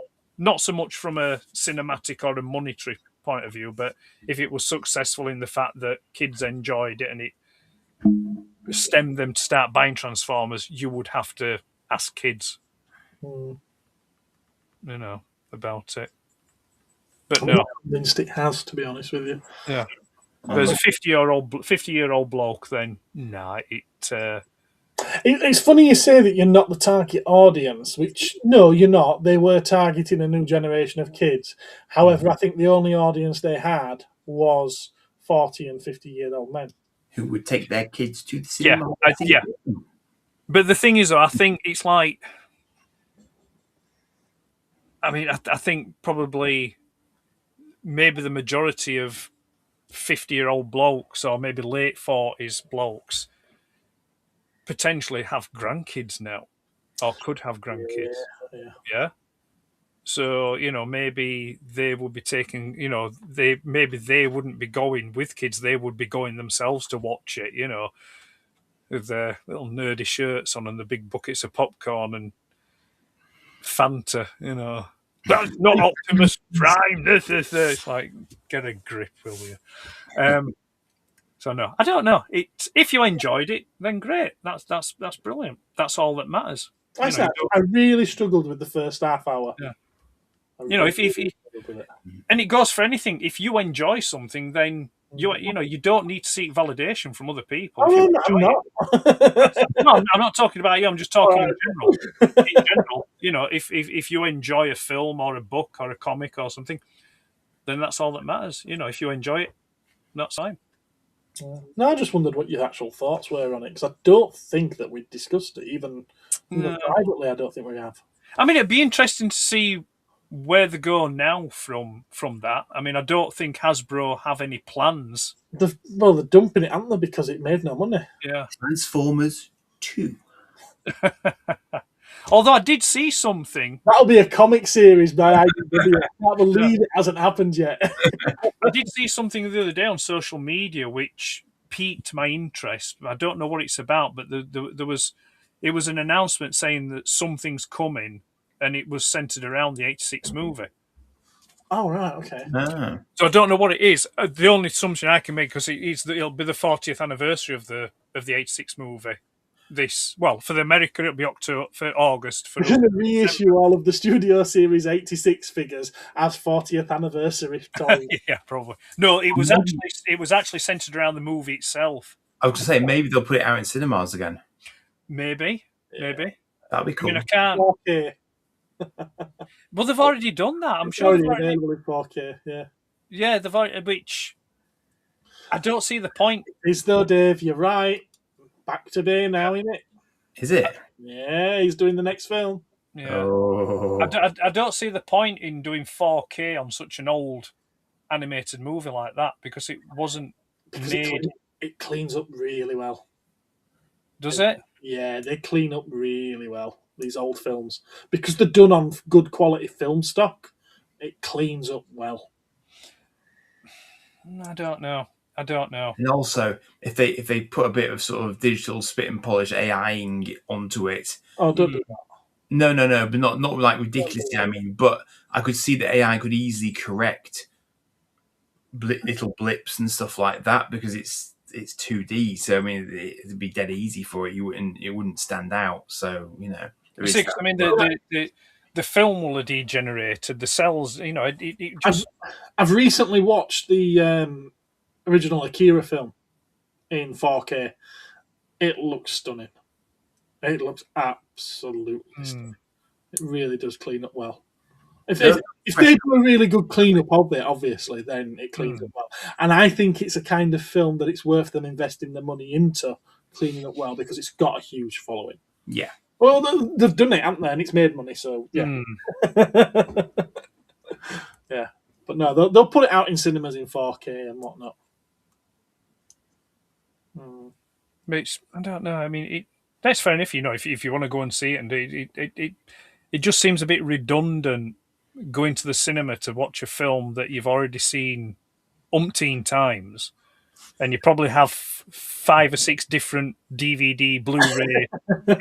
so much from a cinematic or a monetary point of view, but if it was successful in the fact that kids enjoyed it and it stemmed them to start buying Transformers, you would have to ask kids, about it. But I'm no, not convinced it has, to be honest with you. Yeah. There's a 50-year-old bloke. Then It's funny you say that you're not the target audience, which no, you're not. They were targeting a new generation of kids. However, I think the only audience they had was 40 and 50-year-old men who would take their kids to the cinema. Yeah. But the thing is, I think it's like, I think probably maybe the majority of 50-year-old blokes or maybe late 40s blokes potentially have grandkids now or could have grandkids. Yeah. So, maybe they would be taking, they wouldn't be going with kids. They would be going themselves to watch it, with their little nerdy shirts on and the big buckets of popcorn and Fanta, That's not Optimus Prime. This. It's like, get a grip, will you? So no, I don't know. If you enjoyed it, then great. That's brilliant. That's all that matters. Like I said, I really struggled with the first half hour. Yeah. If and it goes for anything. If you enjoy something, then you don't need to seek validation from other people. I'm not. No, I'm not talking about you. I'm just talking in general. In general, if you enjoy a film or a book or a comic or something, then that's all that matters. If you enjoy it, that's fine. No, I just wondered what your actual thoughts were on it, because I don't think that we discussed it, even privately. I don't think we have. I mean, it'd be interesting to see where they go now from that. I mean, I don't think Hasbro have any plans. They're dumping it, aren't they, because it made no money. Yeah. Transformers 2. Although I did see something. That'll be a comic series by IDW. I can't believe it hasn't happened yet. I did see something the other day on social media which piqued my interest. I don't know what it's about, but it was an announcement saying that something's coming, and it was centered around the 86 movie. Oh, right, okay. Ah. So I don't know what it is. The only assumption I can make, because it'll be the 40th anniversary of the 86 movie. For the America, it'll be for August. We're going to reissue all of the Studio Series 86 figures as 40th anniversary toys. Yeah, probably. No, it was actually centered around the movie itself. I was going to say, maybe they'll put it out in cinemas again. Maybe. That'd be cool. I mean, I can't. 4K. Well, they've already done that. I'm It's sure already available in 4K. Yeah. Yeah, they've already. Which I don't see the point. Is though, Dave? You're right. Back to Bay now, isn't it? Is it? Yeah, he's doing the next film. Yeah. Oh. I don't see the point in doing 4K on such an old animated movie like that, because it wasn't made. It cleans up really well. Does it? Yeah, they clean up really well, these old films. Because they're done on good quality film stock, it cleans up well. I don't know. And also, if they put a bit of sort of digital spit and polish AIing onto it. Oh, don't do that. No, but not like ridiculously. I mean, but I could see that AI could easily correct little blips and stuff like that, because it's 2D. So I mean, it'd be dead easy for it. It wouldn't stand out. So I mean, the film will have degenerated. The cells, it just. I've recently watched the original Akira film in 4K. It looks stunning. It looks absolutely stunning. It really does clean up well. If they do a really good cleanup of it, obviously, then it cleans up well. And I think it's a kind of film that it's worth them investing their money into cleaning up well, because it's got a huge following. Yeah. Well, they've done it, haven't they? And it's made money, so yeah. Yeah. But no, they'll put it out in cinemas in 4K and whatnot. But I don't know. I mean, that's fair enough. If you want to go and see it, and it just seems a bit redundant going to the cinema to watch a film that you've already seen umpteen times, and you probably have 5 or 6 different DVD, Blu-ray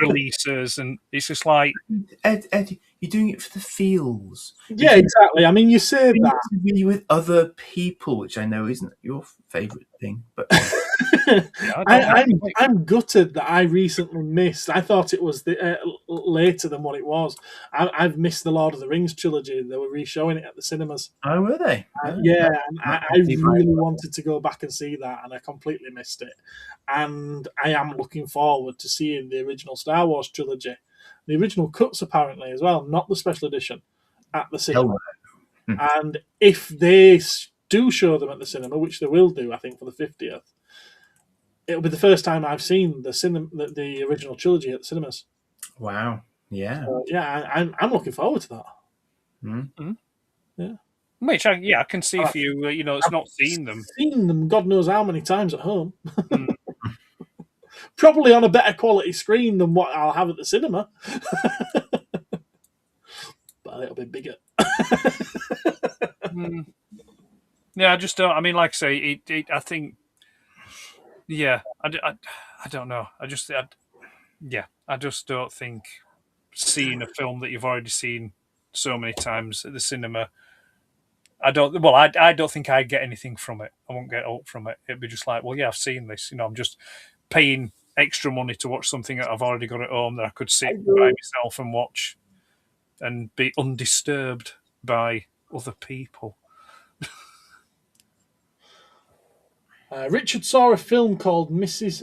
releases, and it's just like, Ed, you're doing it for the feels. Yeah, exactly. I mean, you say that to be with other people, which I know isn't your favourite thing, but I'm gutted that I recently missed. I thought it was later than what it was. I've missed the Lord of the Rings trilogy. They were re-showing it at the cinemas. Oh, were they? Yeah, and I really wanted to go back and see that, and I completely missed it. And I am looking forward to seeing the original Star Wars trilogy, the original cuts apparently as well, not the special edition, at the cinema. And if they do show them at the cinema, which they will do, I think, for the 50th, it'll be the first time I've seen the original trilogy at the cinemas. Wow. Yeah. So, yeah, I'm looking forward to that. Mm-hmm. Yeah. Which I can see for you. It's not seen them. Seen them, God knows how many times at home. Probably on a better quality screen than what I'll have at the cinema, but a little bit bigger. Yeah, I just don't. I mean, like I say, I think. Yeah, I don't know. I just don't think seeing a film that you've already seen so many times at the cinema. I don't think I'd get anything from it. I won't get up from it. It'd be just like, well, yeah, I've seen this. I'm just paying extra money to watch something that I've already got at home that I could sit by myself and watch and be undisturbed by other people. Richard saw a film called Miss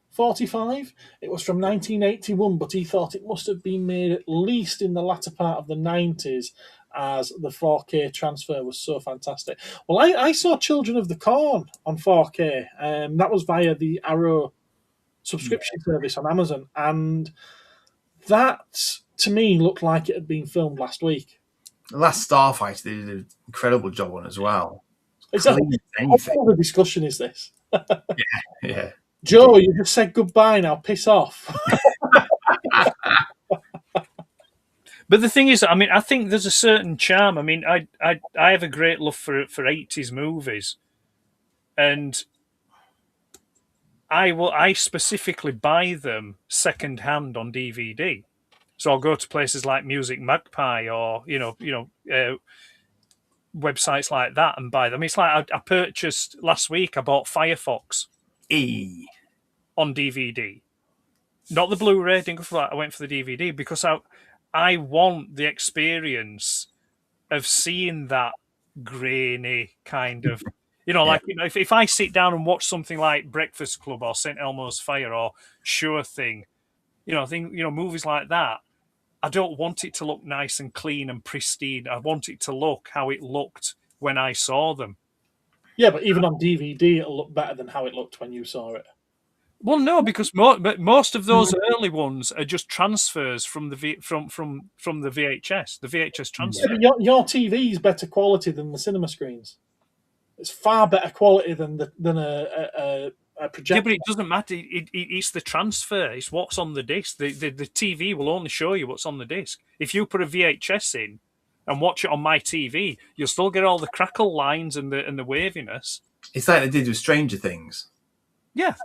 45. It was from 1981, but he thought it must have been made at least in the latter part of the 90s, as the 4K transfer was so fantastic. Well, I saw Children of the Corn on 4K. That was via the Arrow subscription service on Amazon, and that to me looked like it had been filmed last week. The last Starfighter they did an incredible job on as well. What the discussion is this? Yeah. Joe, you just said goodbye now. Piss off. But the thing is, I mean, I think there's a certain charm. I mean, I have a great love for 80s movies, and I specifically buy them second hand on DVD. So I'll go to places like Music Magpie or websites like that and buy them. It's like I purchased last week. I bought Firefox on DVD, not the Blu-ray. Didn't go for that. I went for the DVD because I want the experience of seeing that grainy kind of, if I sit down and watch something like Breakfast Club or St. Elmo's Fire or Sure Thing, movies like that. I don't want it to look nice and clean and pristine. I want it to look how it looked when I saw them. Yeah, but even on DVD, it'll look better than how it looked when you saw it. Well, no, because most of those early ones are just transfers from the from the VHS, the VHS transfer. Yeah, your TV is better quality than the cinema screens. It's far better quality than a projector. Yeah, but it doesn't matter. It's the transfer. It's what's on the disc. The TV will only show you what's on the disc. If you put a VHS in and watch it on my TV, you'll still get all the crackle lines and the waviness. It's like they did with Stranger Things. Yeah.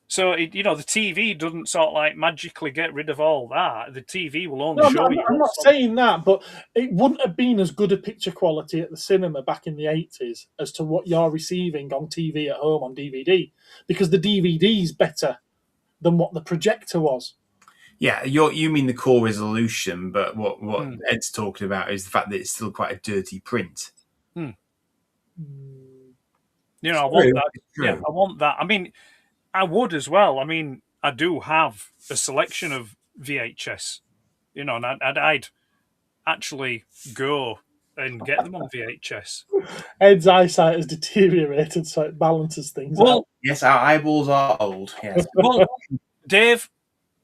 So the TV doesn't sort of like magically get rid of all that. The TV will only show you. I'm not saying that, but it wouldn't have been as good a picture quality at the cinema back in the 80s as to what you're receiving on TV at home on DVD, because the DVD is better than what the projector was. Yeah, you mean the core resolution, but what Ed's talking about is the fact that it's still quite a dirty print. I want that. Yeah, I want that. I mean, I would as well. I mean, I do have a selection of VHS, and I'd actually go and get them on VHS. Ed's eyesight has deteriorated, so it balances things out. Yes, our eyeballs are old. Yes. Well, Dave,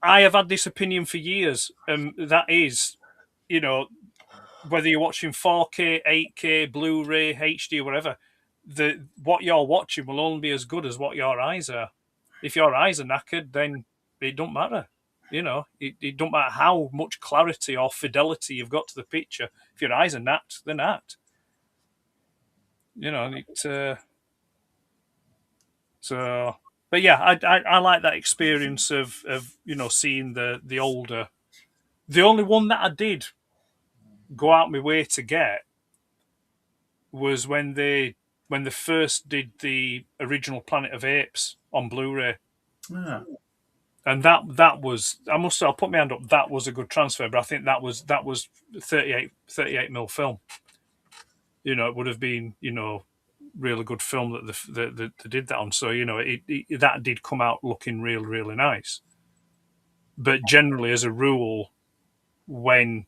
I have had this opinion for years. That is, whether you're watching 4K, 8K, Blu-ray, HD, or whatever, what you're watching will only be as good as what your eyes are. If your eyes are knackered, then it don't matter. It don't matter how much clarity or fidelity you've got to the picture. If your eyes are napped, they're napped. But yeah, I like that experience of seeing the older. The only one that I did go out my way to get was when they first did the original Planet of Apes on Blu-ray. Yeah. And that was, I'll put my hand up, that was a good transfer, but I think that was 38 mil film. It would have been, really good film that they did that on. So, that did come out looking really, really nice. But generally, as a rule, when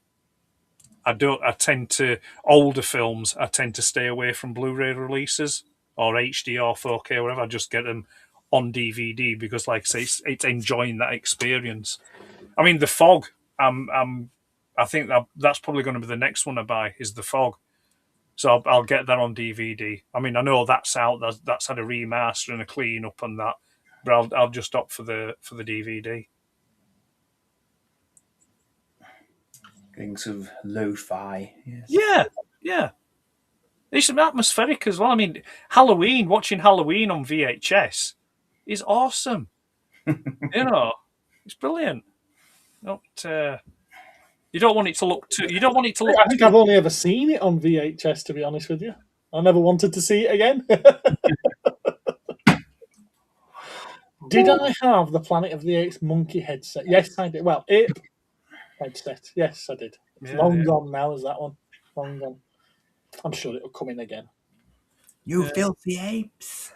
older films, I tend to stay away from Blu-ray releases or HD or 4K or whatever. I just get them on DVD because, like I say, it's enjoying that experience. I mean, The Fog, I think that's probably going to be the next one I buy is The Fog. So I'll get that on DVD. I mean, I know that's out. That's had a remaster and a clean up on that, but I'll just opt for the DVD. Things of lo-fi. Yes. Yeah. It's atmospheric as well. I mean, watching Halloween on VHS, is awesome. It's brilliant. Not you don't want it to look too. You don't want it to look. I think I've only ever seen it on VHS, to be honest with you. I never wanted to see it again. Did I have the Planet of the Apes monkey headset? Yes, I did. Well, ape headset. Yes, I did. It's long gone now, is that one? Long gone. I'm sure it'll come in again. You filthy apes.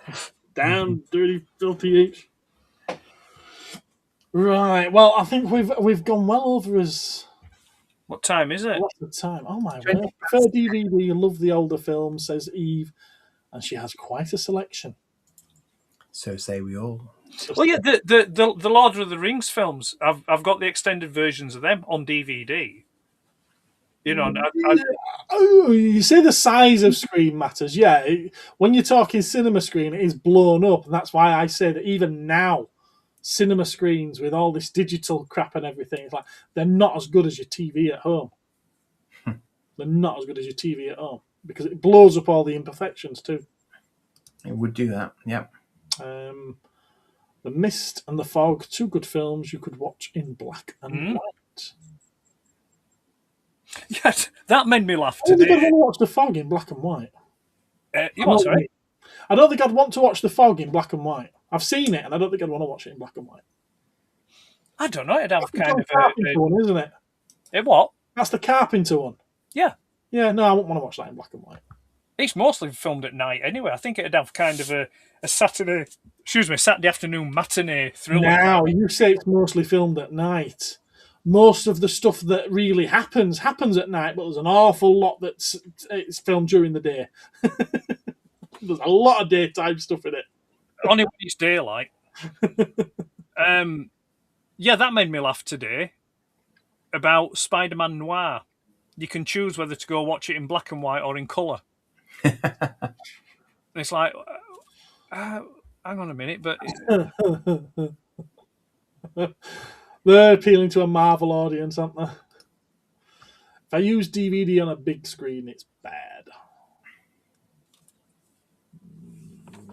Damn dirty, filthy apes. Right. Well, I think we've gone well over as. What time is it? What's the time? Oh my word! Prefer DVD. Love the older films, says Eve, and she has quite a selection. So say we all. Well, yeah, the Lord of the Rings films. I've got the extended versions of them on DVD. You say the size of screen matters. Yeah, when you're talking cinema screen, it is blown up, and that's why I say that even now, cinema screens with all this digital crap and everything, it's like they're not as good as your TV at home. They're not as good as your TV at home because it blows up all the imperfections too. It would do that. Yeah. The Mist and the Fog, 2 good films you could watch in black and white. Yes, that made me laugh I don't think I'd today. want to watch The Fog in black and white. You what, sorry? I don't think I'd want to watch The Fog in black and white. I've seen it, and I don't think I'd want to watch it in black and white. I don't know. It'd have kind of Carpenter one, isn't it? What? That's the Carpenter one. Yeah. Yeah, no, I wouldn't want to watch that in black and white. It's mostly filmed at night anyway. I think it'd have kind of a Saturday afternoon matinee thriller. Now, you say it's mostly filmed at night. Most of the stuff that really happens at night, but there's an awful lot it's filmed during the day. There's a lot of daytime stuff in it. Only when it's daylight. Yeah, that made me laugh today about Spider-Man Noir. You can choose whether to go watch it in black and white or in colour. It's like, hang on a minute, but they're appealing to a Marvel audience, aren't they? If I use DVD on a big screen, it's bad.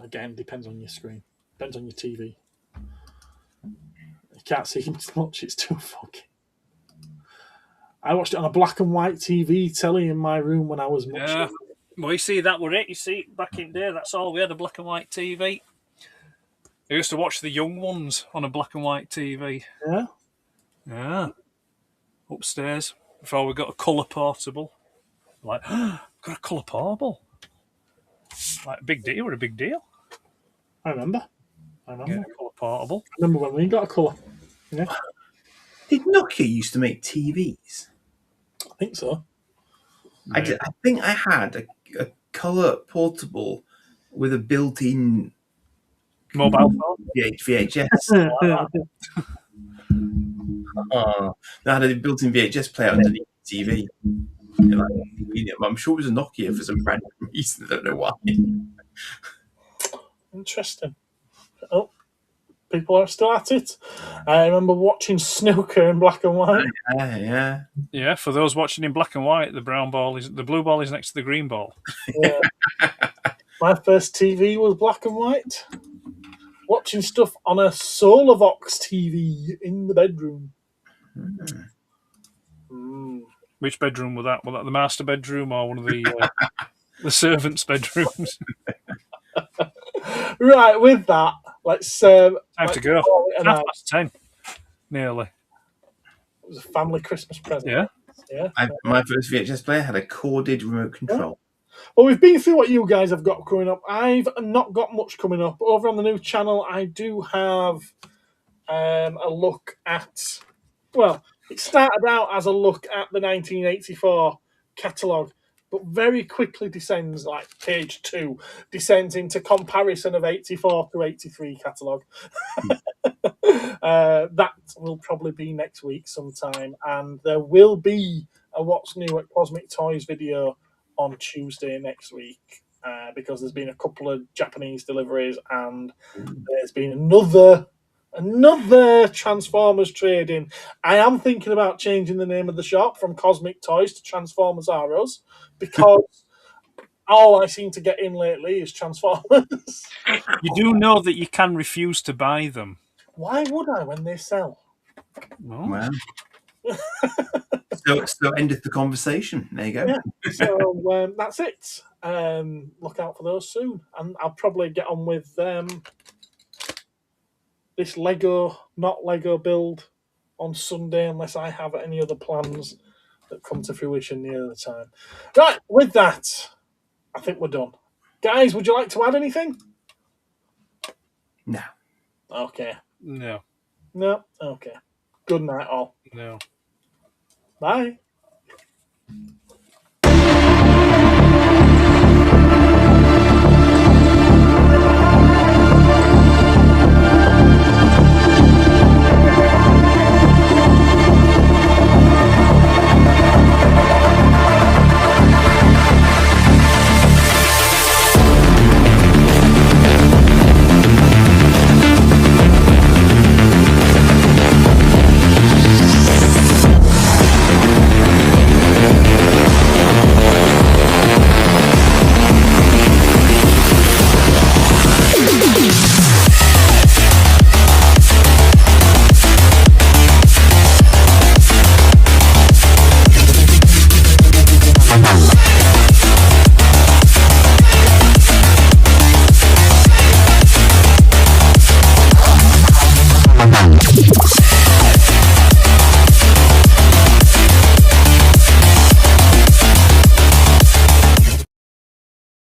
Again, depends on your screen. Depends on your TV. You can't see much, it's too foggy. I watched it on a black and white TV telly in my room when I was much younger. Well, you see, that were it. You see, back in there, that's all. We had a black and white TV. I used to watch the young ones on a black and white TV. Yeah? Yeah. Upstairs, before we got a colour portable. Like, got a colour portable. Like, a big deal. What a big deal. I remember. Get a colour portable. I remember when we got a colour. Yeah. Did Nokia used to make TVs? I think so. I think I had a colour portable with a built-in Mobile phone? VHS. I had a built-in VHS player underneath the TV. I'm sure it was a Nokia for some random reason. I don't know why. Interesting. Oh, people are still at it. I remember watching snooker in black and white. Yeah. Yeah, for those watching in black and white, the blue ball is next to the green ball. Yeah. My first TV was black and white. Watching stuff on a Solavox TV in the bedroom. Which bedroom was that? Was that the master bedroom or one of the servants' bedrooms? Right, with that, let's time to go. 10:30, nearly. It was a family Christmas present. Yeah. My first VHS player had a corded remote control. Well, we've been through what you guys have got coming up. I've not got much coming up. Over on the new channel, I do have a look at... Well, it started out as a look at the 1984 catalogue, but very quickly descends, like page 2, descends into comparison of 84 to 83 catalogue. That will probably be next week sometime, and there will be a What's New at Cosmic Toys video on Tuesday next week, because there's been a couple of Japanese deliveries, and there's been another Transformers trade-in. I am thinking about changing the name of the shop from Cosmic Toys to Transformers R Us, because all I seem to get in lately is Transformers. You do know that you can refuse to buy them. Why would I when they sell? Well, Well, so endeth the conversation. There you go. Yeah. So that's it. Look out for those soon, and I'll probably get on with this not Lego build on Sunday, unless I have any other plans that come to fruition near the time. Right, with that, I think we're done. Guys, would you like to add anything? No. Okay. no. No? Okay. Good night, all. No. Bye.